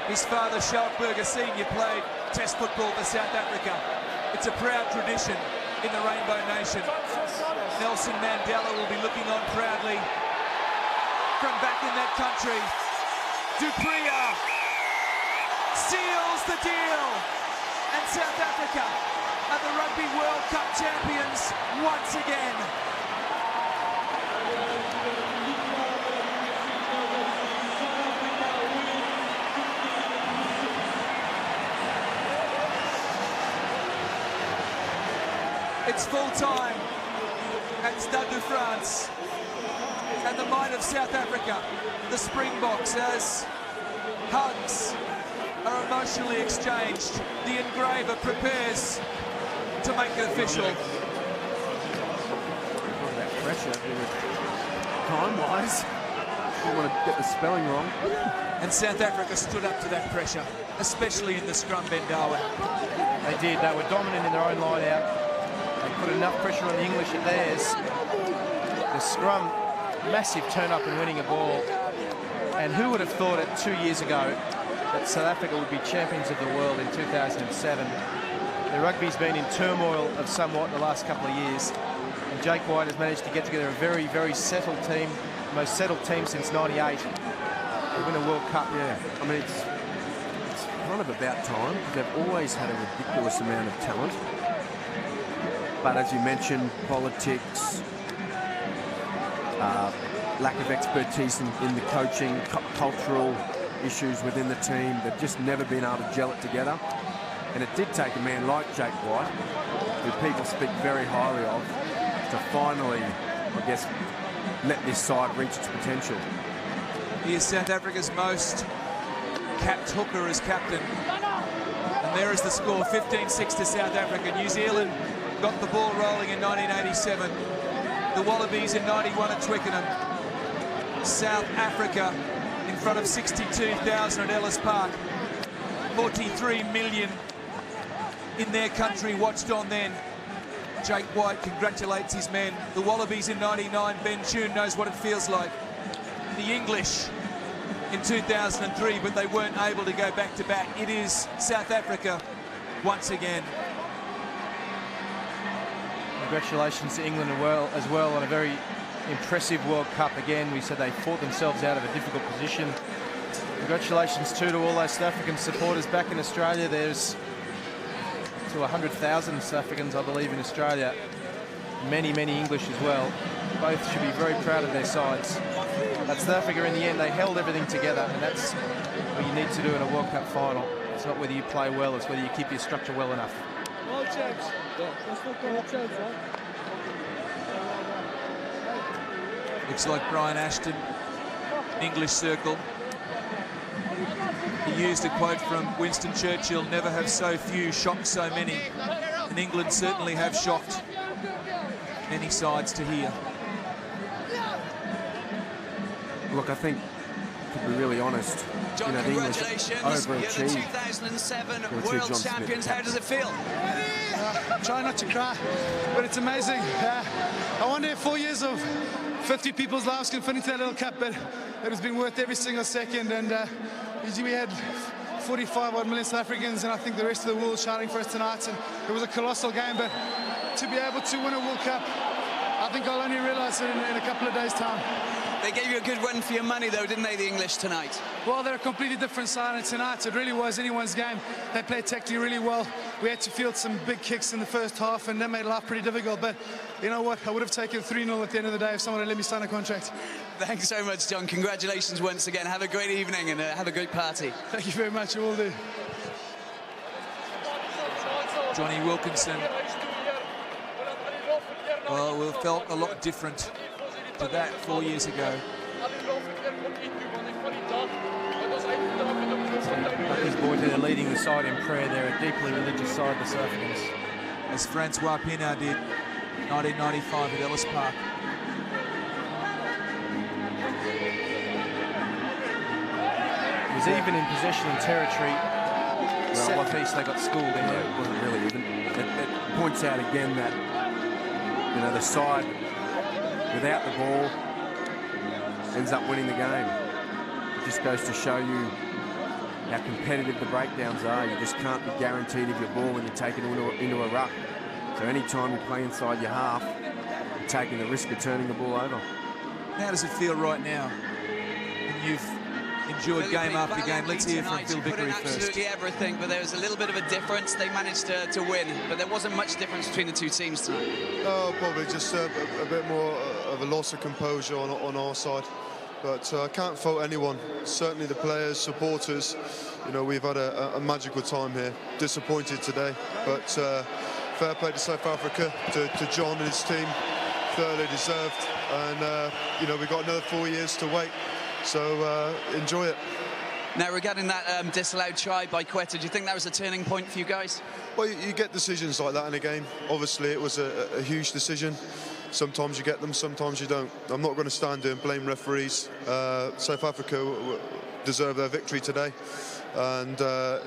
His father, Schalkberger Sr., played Test football for South Africa. It's a proud tradition in the Rainbow Nation. Nelson Mandela will be looking on proudly from back in that country. Dupria seals the deal, and South Africa are the Rugby World Cup champions once again. It's full time at Stade de France. and the might of South Africa, the Springboks, as hugs are emotionally exchanged. The engraver prepares to make it official. That pressure, time-wise, don't want to get the spelling wrong. And South Africa stood up to that pressure, especially in the scrum, Ben Darwin. They did. They were dominant in their own line out. They put enough pressure on the English at theirs. The scrum, massive turn up and winning a ball. And who would have thought it 2 years ago that South Africa would be champions of the world in 2007? The rugby's been in turmoil of somewhat the last couple of years. And Jake White has managed to get together a very, very settled team, the most settled team since '98. They win a World Cup. Yeah, I mean, it's kind of about time, because they've always had a ridiculous amount of talent. But as you mentioned, politics, lack of expertise in the coaching, cultural issues within the team. They've just never been able to gel it together. And it did take a man like Jake White, who people speak very highly of, to finally, I guess, let this side reach its potential. He is South Africa's most capped hooker as captain. And there is the score, 15-6 to South Africa. New Zealand got the ball rolling in 1987. The Wallabies in 91 at Twickenham. South Africa in front of 62,000 at Ellis Park. 43 million in their country watched on then. Jake White congratulates his men. The Wallabies in 99, Ben Tune knows what it feels like. The English in 2003, but they weren't able to go back-to-back. It is South Africa once again. Congratulations to England as well on a very impressive World Cup again. We said they fought themselves out of a difficult position. Congratulations too to all those South African supporters back in Australia. There's to 100,000 South Africans, I believe, in Australia. Many, many English as well. Both should be very proud of their sides. But South Africa, in the end, they held everything together, and that's what you need to do in a World Cup final. It's not whether you play well, it's whether you keep your structure well enough. Looks like Brian Ashton, English circle. He used a quote from Winston Churchill, "Never have so few shocked so many." And England certainly have shocked many sides to here. Look, I think, to be really honest, John, the English congratulations. overachieved. You're the 2007 World Champions. How does it feel? Try not to cry, but it's amazing. I wonder if 4 years of 50 people's lives can fit into that little cup, but it has been worth every single second. And we had 45 odd million South Africans, and I think the rest of the world shouting for us tonight. And it was a colossal game, but to be able to win a World Cup, I think I'll only realise it in a couple of days' time. They gave you a good run for your money, though, didn't they, the English tonight? Well, they're a completely different side, and tonight it really was anyone's game. They played technically really well. We had to field some big kicks in the first half, and that made life pretty difficult. But you know what? I would have taken 3-0 at the end of the day if someone had let me sign a contract. Thanks so much, John. Congratulations once again. Have a great evening and have a great party. Thank you very much. I will do. Johnny Wilkinson, well, we felt a lot different to that 4 years ago. These boys are leading the side in prayer. They're a deeply religious side, the South Africans. As Francois Pienaar did 1995 at Ellis Park. It was even in possession and territory. Well, one piece they got schooled in there. It wasn't really even. It points out again that, the side without the ball ends up winning the game. It just goes to show you how competitive the breakdowns are. You just can't be guaranteed of your ball when you take it into a ruck. So any time you play inside your half, you're taking the risk of turning the ball over. How does it feel right now? And you've enjoyed game after game. Let's hear from Phil Vickery first. Absolutely everything, but there was a little bit of a difference. They managed to win, but there wasn't much difference between the two teams tonight. Oh, probably just a bit more of a loss of composure on our side. But I can't fault anyone. Certainly the players, supporters. We've had a magical time here. Disappointed today, but fair play to South Africa, to John and his team thoroughly deserved, and you know, we've got another 4 years to wait, so enjoy it. Now, regarding that disallowed try by Quetta, do you think that was a turning point for you guys? Well, you get decisions like that in a game. Obviously, it was a huge decision. Sometimes you get them, sometimes you don't. I'm not going to stand there and blame referees. South Africa deserved their victory today, and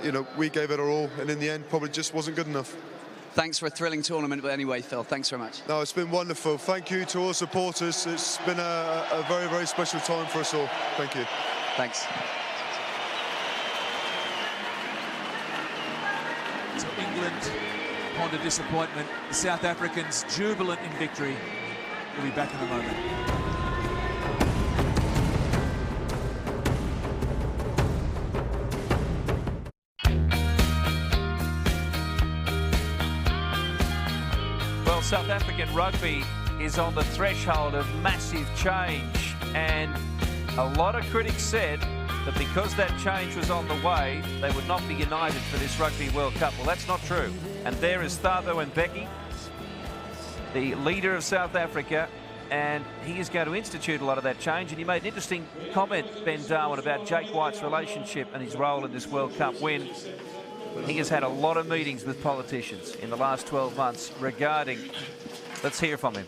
you know, we gave it our all, and in the end, probably just wasn't good enough. Thanks for a thrilling tournament, but anyway, Phil, thanks very much. No, it's been wonderful. Thank you to all supporters. It's been a very, very special time for us all. Thank you. Thanks. So England, upon the disappointment, the South Africans jubilant in victory. We'll be back in a moment. Well, South African rugby is on the threshold of massive change, and a lot of critics said that because that change was on the way, they would not be united for this Rugby World Cup. Well, that's not true. And there is Thabo Mbeki, the leader of South Africa, and he is going to institute a lot of that change. And he made an interesting comment, Ben Darwin, about Jake White's relationship and his role in this World Cup win. He has had a lot of meetings with politicians in the last 12 months regarding... Let's hear from him.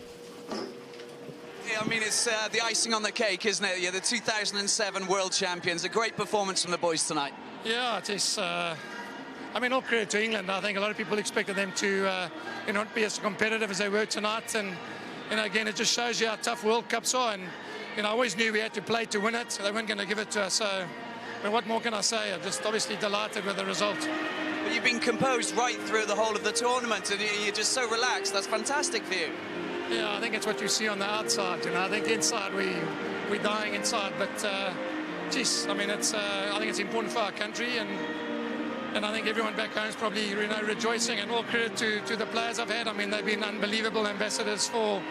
I mean, it's the icing on the cake, isn't it? You're the 2007 world champions. A great performance from the boys tonight. Yeah, it is. I mean, all credit to England. I think a lot of people expected them to, you know, not be as competitive as they were tonight. And, you know, again, it just shows you how tough World Cups are. And, you know, I always knew we had to play to win it. So they weren't going to give it to us. So, I mean, what more can I say? I'm just obviously delighted with the result. But you've been composed right through the whole of the tournament, and you're just so relaxed. That's fantastic for you. Yeah, I think it's what you see on the outside. You know, I think inside we're dying inside, but geez, I mean, it's I think it's important for our country, and I think everyone back home is probably, you know, rejoicing. And all credit to the players I've had. I mean, they've been unbelievable ambassadors for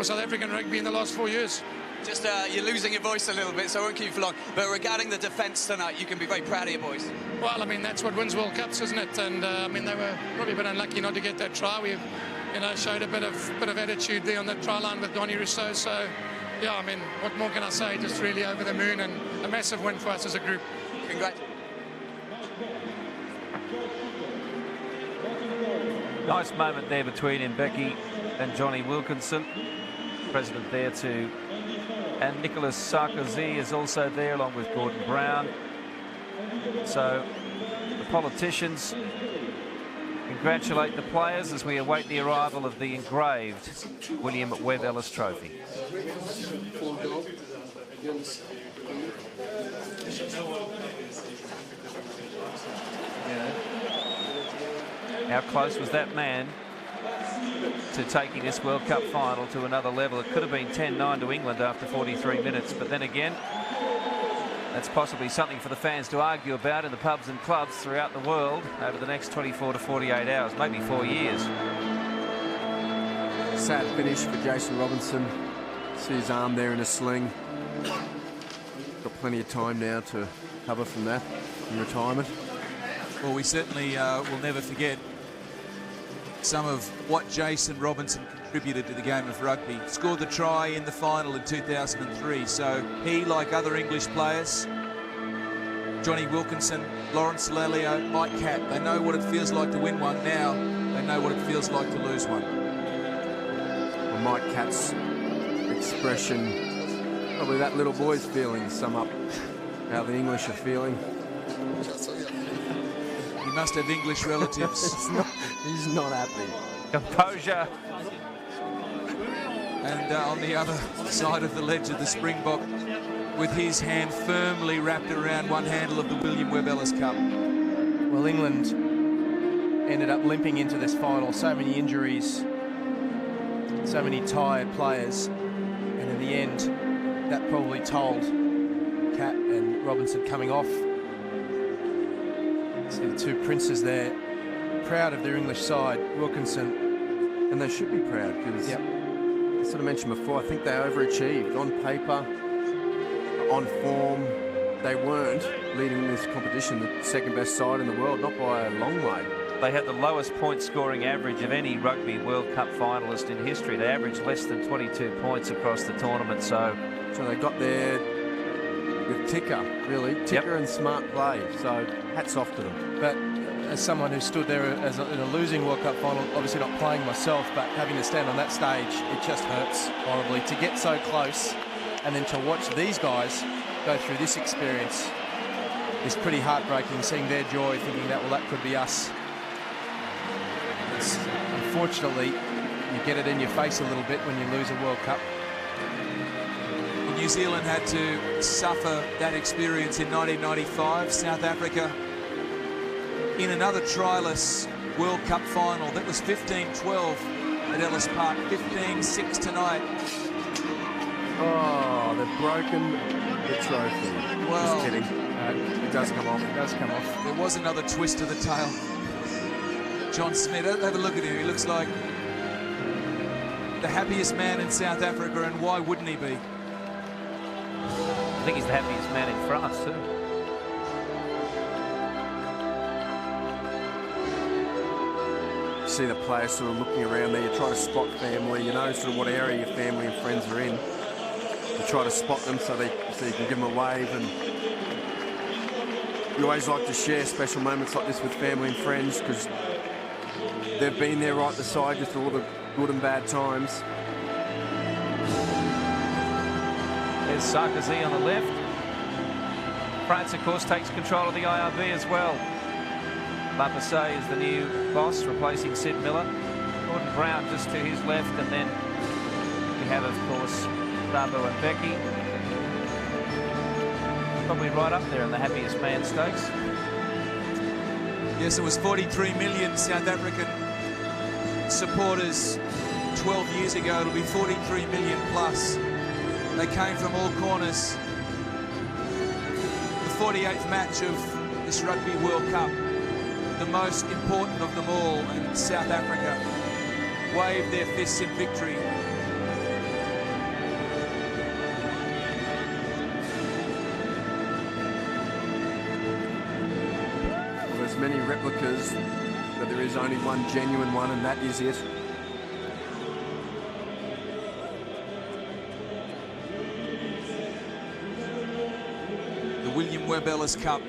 South African rugby in the last 4 years. Just you're losing your voice a little bit, so I won't keep you for long. But regarding the defence tonight, you can be very proud of your boys. Well, I mean, that's what wins World Cups, isn't it? And I mean, they were probably a bit unlucky not to get that try. We've, you know, showed a bit of attitude there on the try line with Donny Rousseau. So, yeah, I mean, what more can I say? Just really over the moon, and a massive win for us as a group. Congrats. Nice moment there between Mbeki and Johnny Wilkinson. President there too. And Nicolas Sarkozy is also there, along with Gordon Brown. So the politicians congratulate the players as we await the arrival of the engraved William Webb Ellis Trophy. How close was that man to taking this World Cup final to another level? It could have been 10-9 to England after 43 minutes, but then again, that's possibly something for the fans to argue about in the pubs and clubs throughout the world over the next 24 to 48 hours, maybe 4 years. Sad finish for Jason Robinson. See his arm there in a sling. Got plenty of time now to recover from that in retirement. Well, we certainly will never forget some of what Jason Robinson contributed to the game of rugby. Scored the try in the final in 2003. So he, like other English players, Johnny Wilkinson, Lawrence Lelio, Mike Catt, they know what it feels like to win one. Now they know what it feels like to lose one. Well, Mike Catt's expression, probably that little boy's feelings, sum up how the English are feeling. He must have English relatives. He's not happy. Composure. And on the other side of the ledger, the Springbok with his hand firmly wrapped around one handle of the William Webb Ellis Cup. Well, England ended up limping into this final. So many injuries, so many tired players. And in the end, that probably told. Catt and Robinson coming off. See the two princes there, proud of their English side. Wilkinson, and they should be proud because, I sort of mentioned before, I think they overachieved on paper, on form. They weren't leading this competition the second best side in the world, not by a long way. They had the lowest point scoring average of any Rugby World Cup finalist in history. They averaged less than 22 points across the tournament. So they got there with ticker, really. Ticker and smart play. So hats off to them. But as someone who stood there in a losing World Cup final, obviously not playing myself, but having to stand on that stage, it just hurts horribly to get so close and then to watch these guys go through this experience is pretty heartbreaking, seeing their joy, thinking that, well, that could be us. Unfortunately, you get it in your face a little bit when you lose a World Cup. Well, New Zealand had to suffer that experience in 1995. South Africa in another trialless World Cup final. That was 15-12 at Ellis Park, 15-6 tonight. Oh, they've broken the trophy. Well, just kidding. It does come off. It does come off. There was another twist of the tail. John Smith, have a look at him. He looks like the happiest man in South Africa, and why wouldn't he be? I think he's the happiest man in France too. See the players sort of looking around there. You try to spot family. You know sort of what area your family and friends are in. You try to spot them so you can give them a wave, and you always like to share special moments like this with family and friends because they've been there right beside you through all the good and bad times. There's Sarkozy on the left. France, of course, takes control of the IRB as well. Lapasset is the new boss, replacing Sid Miller. Gordon Brown just to his left, and then we have, of course, Thabo and Becky. Probably right up there in the happiest man stakes. Yes, it was 43 million South African supporters 12 years ago. It'll be 43 million plus. They came from all corners. The 48th match of this Rugby World Cup, the most important of them all, and South Africa waved their fists in victory. Well, there's many replicas, but there is only one genuine one, and that is it. The William Webb Ellis Cup.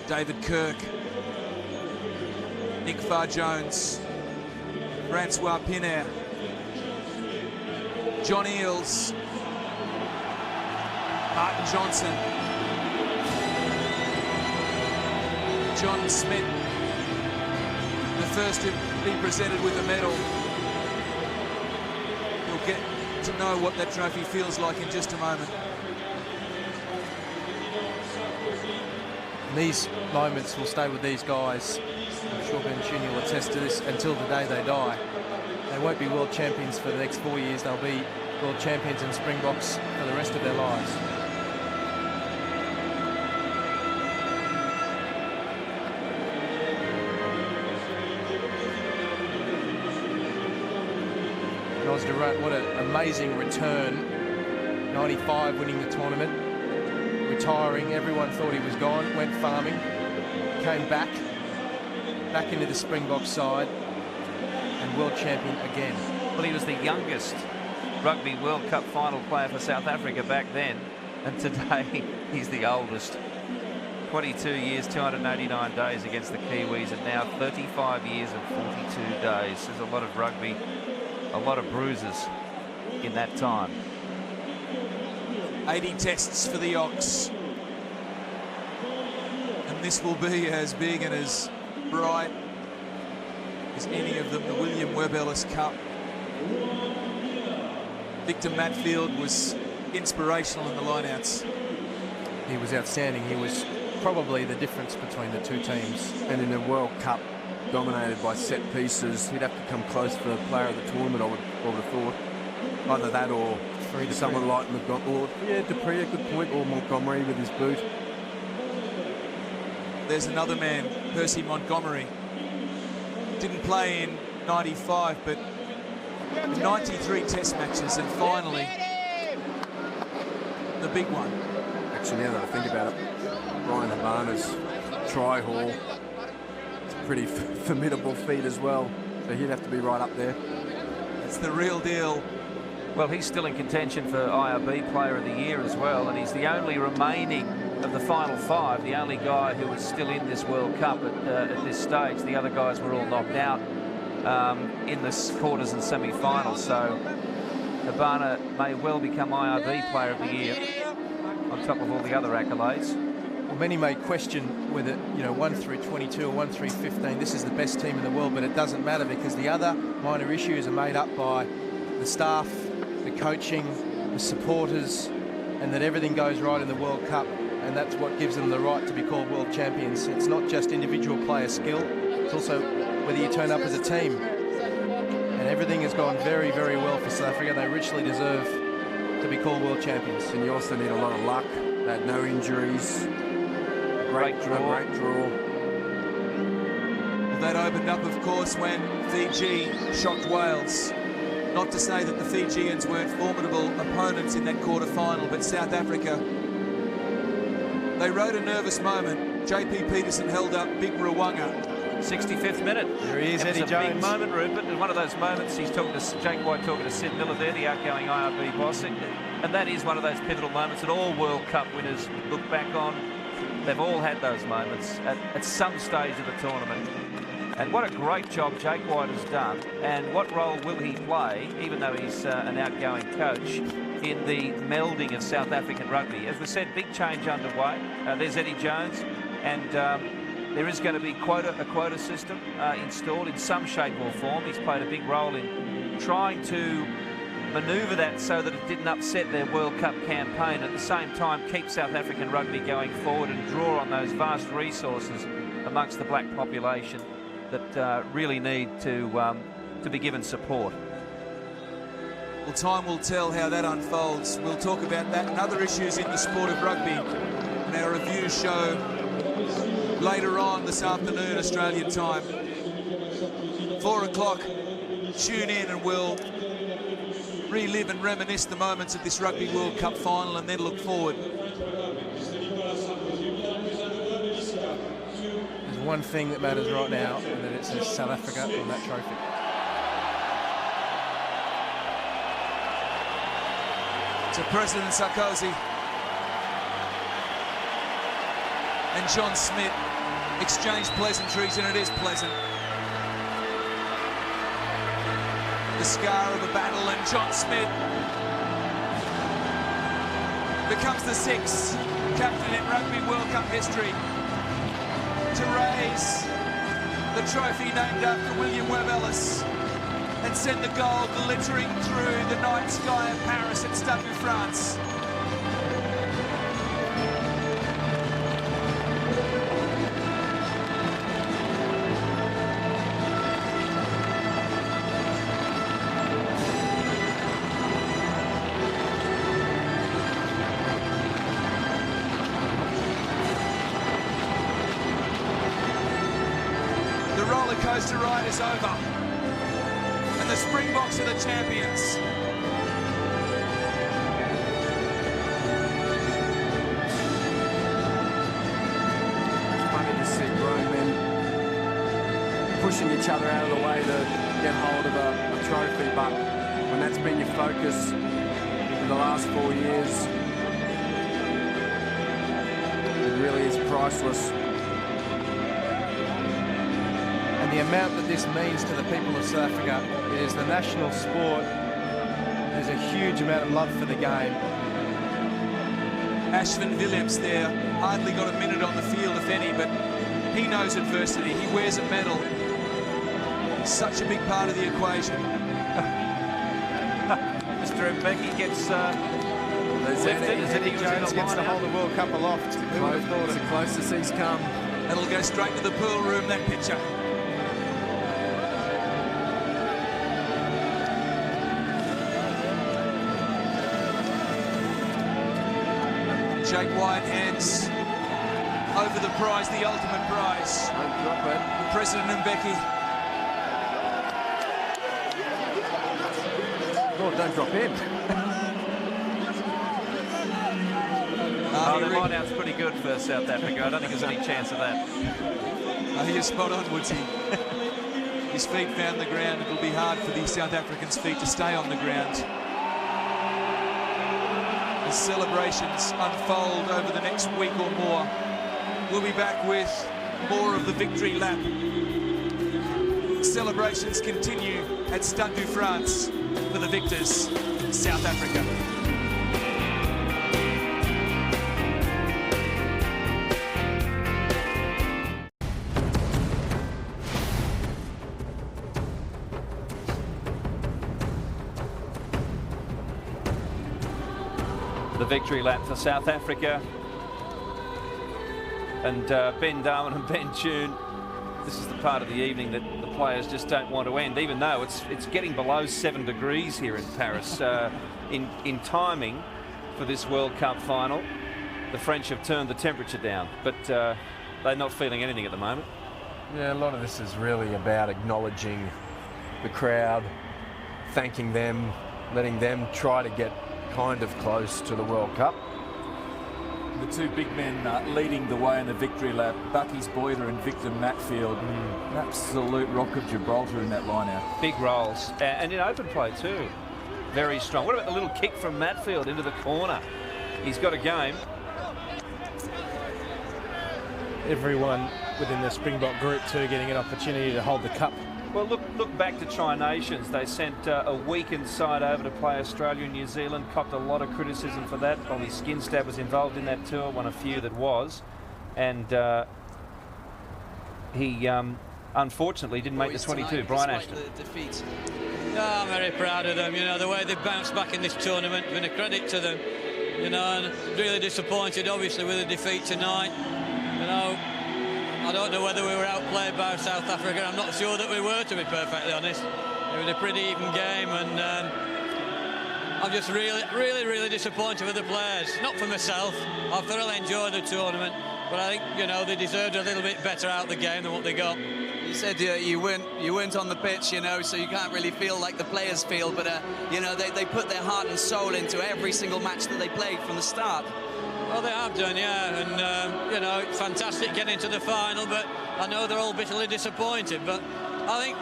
David Kirk, Nick Farr-Jones, Francois Pinaire, John Eales, Martin Johnson, John Smith, the first to be presented with a medal. We'll get to know what that trophy feels like in just a moment. These moments will stay with these guys. I'm sure Ben Chini will attest to this until the day they die. They won't be world champions for the next 4 years. They'll be world champions in Springboks for the rest of their lives. Nos Durant, what an amazing return. 95 winning the tournament. Retiring, everyone thought he was gone, went farming, came back into the Springbok side, and world champion again. Well, he was the youngest Rugby World Cup final player for South Africa back then, and today he's the oldest. 22 years, 289 days against the Kiwis, and now 35 years and 42 days. There's a lot of rugby, a lot of bruises in that time. 80 tests for the Ox. And this will be as big and as bright as any of them, the William Webb Ellis Cup. Victor Matfield was inspirational in the lineouts. He was outstanding. He was probably the difference between the two teams. And in a World Cup dominated by set pieces, he'd have to come close for player of the tournament, I would have thought. Either that or someone like Montgomery. Yeah, Dupree, a good point, or Montgomery with his boot. There's another man, Percy Montgomery. Didn't play in 95, but 93 test matches, and finally, the big one. Actually, now that I think about it, Brian Habana's try haul. It's a pretty formidable feat as well. So he'd have to be right up there. It's the real deal. Well, he's still in contention for IRB Player of the Year as well, and he's the only remaining of the final 5, the only guy who is still in this World Cup at this stage. The other guys were all knocked out in the quarters and semi-finals, so Habana may well become IRB Player of the Year on top of all the other accolades. Well, many may question whether, 1 through 22 or 1 through 15, this is the best team in the world, but it doesn't matter because the other minor issues are made up by the staff, the coaching, the supporters, and that everything goes right in the World Cup, and that's what gives them the right to be called world champions. It's not just individual player skill, it's also whether you turn up as a team. And everything has gone very, very well for South Africa. They richly deserve to be called world champions. And you also need a lot of luck. They had no injuries. Great draw. Great draw. Well, that opened up, of course, when Fiji shocked Wales. Not to say that the Fijians weren't formidable opponents in that quarter-final, but South Africa, they rode a nervous moment. JP Peterson held up Big Rwanga. 65th minute. There he is, Eddie Jones. Big moment, Rupert. And one of those moments, he's talking to Jake White, talking to Sid Miller there, the outgoing IRB boss. And that is one of those pivotal moments that all World Cup winners look back on. They've all had those moments at some stage of the tournament. And what a great job Jake White has done. And what role will he play, even though he's an outgoing coach, in the melding of South African rugby? As we said, big change underway. There's Eddie Jones. And there is going to be a quota system installed in some shape or form. He's played a big role in trying to manoeuvre that so that it didn't upset their World Cup campaign. At the same time, keep South African rugby going forward and draw on those vast resources amongst the black population that really need to be given support. Well, time will tell how that unfolds. We'll talk about that and other issues in the sport of rugby in our review show later on this afternoon, Australian time. 4 o'clock, tune in and we'll relive and reminisce the moments of this Rugby World Cup final and then look forward. There's one thing that matters right now, and that it says South Africa on that trophy. To President Sarkozy and John Smith exchanged pleasantries, and it is pleasant. The scar of a battle, and John Smith becomes the 6th captain in Rugby World Cup history to raise the trophy named after William Webb Ellis and send the gold glittering through the night sky of Paris at Stade de France. The roller coaster ride is over, and the Springboks are the champions. Pushing each other out of the way to get hold of a trophy, but when that's been your focus for the last 4 years, it really is priceless. And the amount that this means to the people of South Africa, it is the national sport. There's a huge amount of love for the game. Ashvin Williams there, hardly got a minute on the field, if any, but he knows adversity. He wears a medal. Such a big part of the equation. Mr. Mbeki gets lifted as Eddie Jones gets to hold the World Cup aloft. Who would have thought it? The closest he's come. That'll go straight to the pool room, that picture. Jake White hands over the prize, the ultimate prize. Don't drop it. President Mbeki. Oh, don't drop him. He Oh, the line-out's pretty good for South Africa. I don't think there's any chance of that. You're spot on, Woodsy. His feet found the ground. It'll be hard for the South Africans' feet to stay on the ground. As celebrations unfold over the next week or more, we'll be back with more of the victory lap. Celebrations continue at Stade de France for the victors, South Africa. The victory lap for South Africa. And Ben Darwin and Ben Tune, this is the part of the evening that the players just don't want to end, even though it's getting below 7 degrees here in Paris. In timing for this World Cup final, the French have turned the temperature down, but they're not feeling anything at the moment. Yeah, a lot of this is really about acknowledging the crowd, thanking them, letting them try to get kind of close to the World Cup. The two big men leading the way in the victory lap, Bucky's Boyder and Victor Matfield. An absolute rock of Gibraltar in that line-out. Big rolls, and in open play too. Very strong. What about the little kick from Matfield into the corner? He's got a game. Everyone within the Springbok group too getting an opportunity to hold the cup. Well, look back to Tri-Nations. They sent a weakened side over to play Australia and New Zealand. Copped a lot of criticism for that. Bobby Skinstad was involved in that tour, one of few that was. And he unfortunately didn't make the 22. Brian Ashton. Yeah, I'm very proud of them. You know, the way they've bounced back in this tournament, been a credit to them. You know, and really disappointed, obviously, with the defeat tonight. You know, I don't know whether we were outplayed by South Africa. I'm not sure that we were, to be perfectly honest. It was a pretty even game, and I'm just really disappointed with the players. Not for myself. I thoroughly enjoyed the tournament, but I think, you know, they deserved a little bit better out of the game than what they got. You said you weren't on the pitch, you know, so you can't really feel like the players feel, but you know, they put their heart and soul into every single match that they played from the start. Well, they have done, yeah, and you know, it's fantastic getting to the final, but I know they're all bitterly disappointed. But I think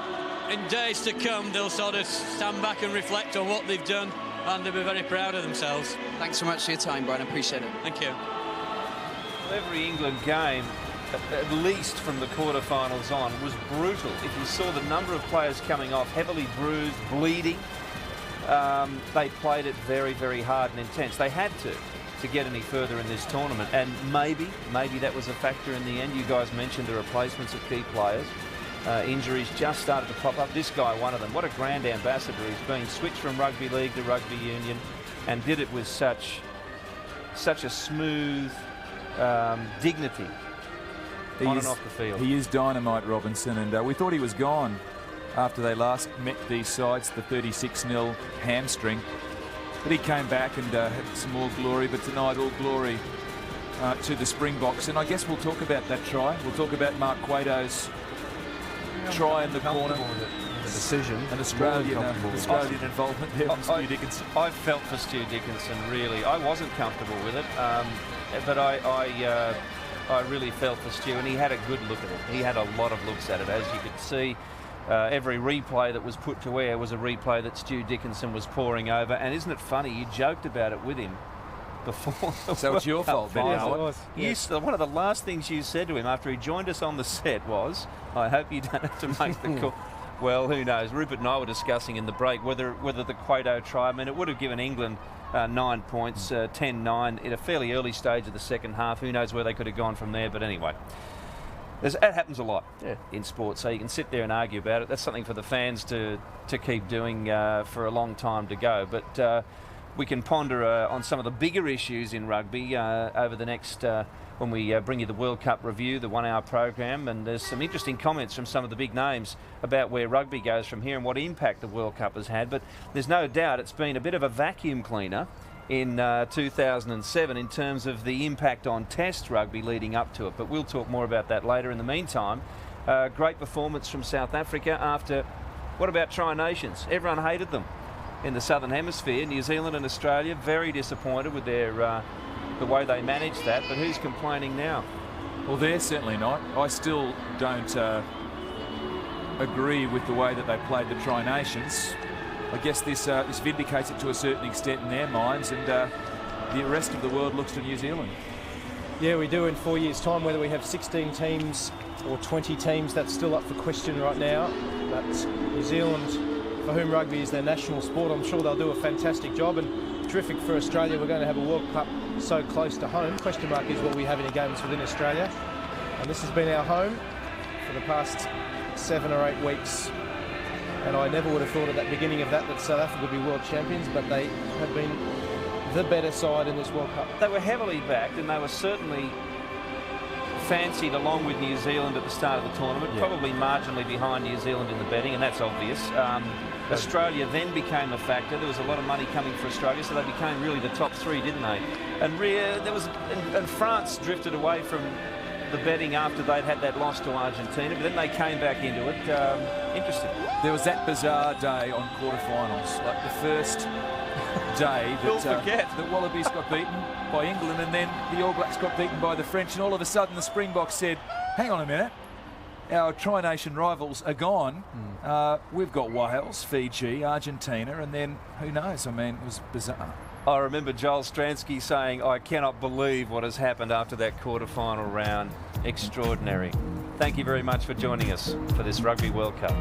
in days to come, they'll sort of stand back and reflect on what they've done, and they'll be very proud of themselves. Thanks so much for your time, Brian. I appreciate it. Thank you. Well, every England game, at least from the quarterfinals on, was brutal. If you saw the number of players coming off, heavily bruised, bleeding, they played it very hard and intense. They had to get any further in this tournament, and maybe that was a factor in the end. You guys mentioned the replacements of key players. Injuries just started to pop up. This guy, one of them. What a grand ambassador he's been. Switched from rugby league to rugby union, and did it with such a smooth dignity on and off the field. He is dynamite, Robinson, and we thought he was gone after they last met these sides, the 36-0 hamstring. But he came back and had some more glory, but tonight all glory to the Springboks. And I guess we'll talk about that try. We'll talk about Mark Cueto's try in the corner. The decision. An Australian involvement there from Stu Dickinson. I felt for Stu Dickinson, really. I wasn't comfortable with it, but I really felt for Stu, and he had a good look at it. He had a lot of looks at it, as you could see. Every replay that was put to air was a replay that Stu Dickinson was poring over. And isn't it funny, you joked about it with him before the So it's your fault, Ben. Yes. One of the last things you said to him after he joined us on the set was, I hope you don't have to make the call. Well, who knows? Rupert and I were discussing in the break whether the Cueto try, I mean, it would have given England 9 points, 10-9 in a fairly early stage of the second half. Who knows where they could have gone from there, but anyway. That happens a lot in sport, so you can sit there and argue about it. That's something for the fans to keep doing for a long time to go. But we can ponder on some of the bigger issues in rugby over the next, when we bring you the World Cup review, the 1 hour program. And there's some interesting comments from some of the big names about where rugby goes from here and what impact the World Cup has had. But there's no doubt it's been a bit of a vacuum cleaner in 2007 in terms of the impact on Test rugby leading up to it. But we'll talk more about that later. In the meantime, great performance from South Africa after, what about Tri-Nations? Everyone hated them in the Southern Hemisphere. New Zealand and Australia very disappointed with their the way they managed that, but who's complaining now? Well, they're certainly not. I still don't agree with the way that they played the Tri-Nations. I guess this vindicates it to a certain extent in their minds, and the rest of the world looks to New Zealand. Yeah, we do in 4 years' time. Whether we have 16 teams or 20 teams, that's still up for question right now. But New Zealand, for whom rugby is their national sport, I'm sure they'll do a fantastic job, and terrific for Australia. We're going to have a World Cup so close to home. Question mark is, will we have any games within Australia? And this has been our home for the past 7 or 8 weeks. And I never would have thought at the beginning of that South Africa would be world champions, but they have been the better side in this World Cup. They were heavily backed, and they were certainly fancied along with New Zealand at the start of the tournament, probably marginally behind New Zealand in the betting, and that's obvious. Australia then became a factor. There was a lot of money coming for Australia, so they became really the top 3, didn't they? And France drifted away from the betting after they'd had that loss to Argentina, but then they came back into it. Interesting. There was that bizarre day on quarterfinals, like the first day that Wallabies got beaten by England, and then the All Blacks got beaten by the French, and all of a sudden the Springboks said, hang on a minute, our Tri-Nation rivals are gone. We've got Wales, Fiji, Argentina, and then who knows? I mean, it was bizarre. I remember Joel Stransky saying, I cannot believe what has happened after that quarter-final round. Extraordinary. Thank you very much for joining us for this Rugby World Cup.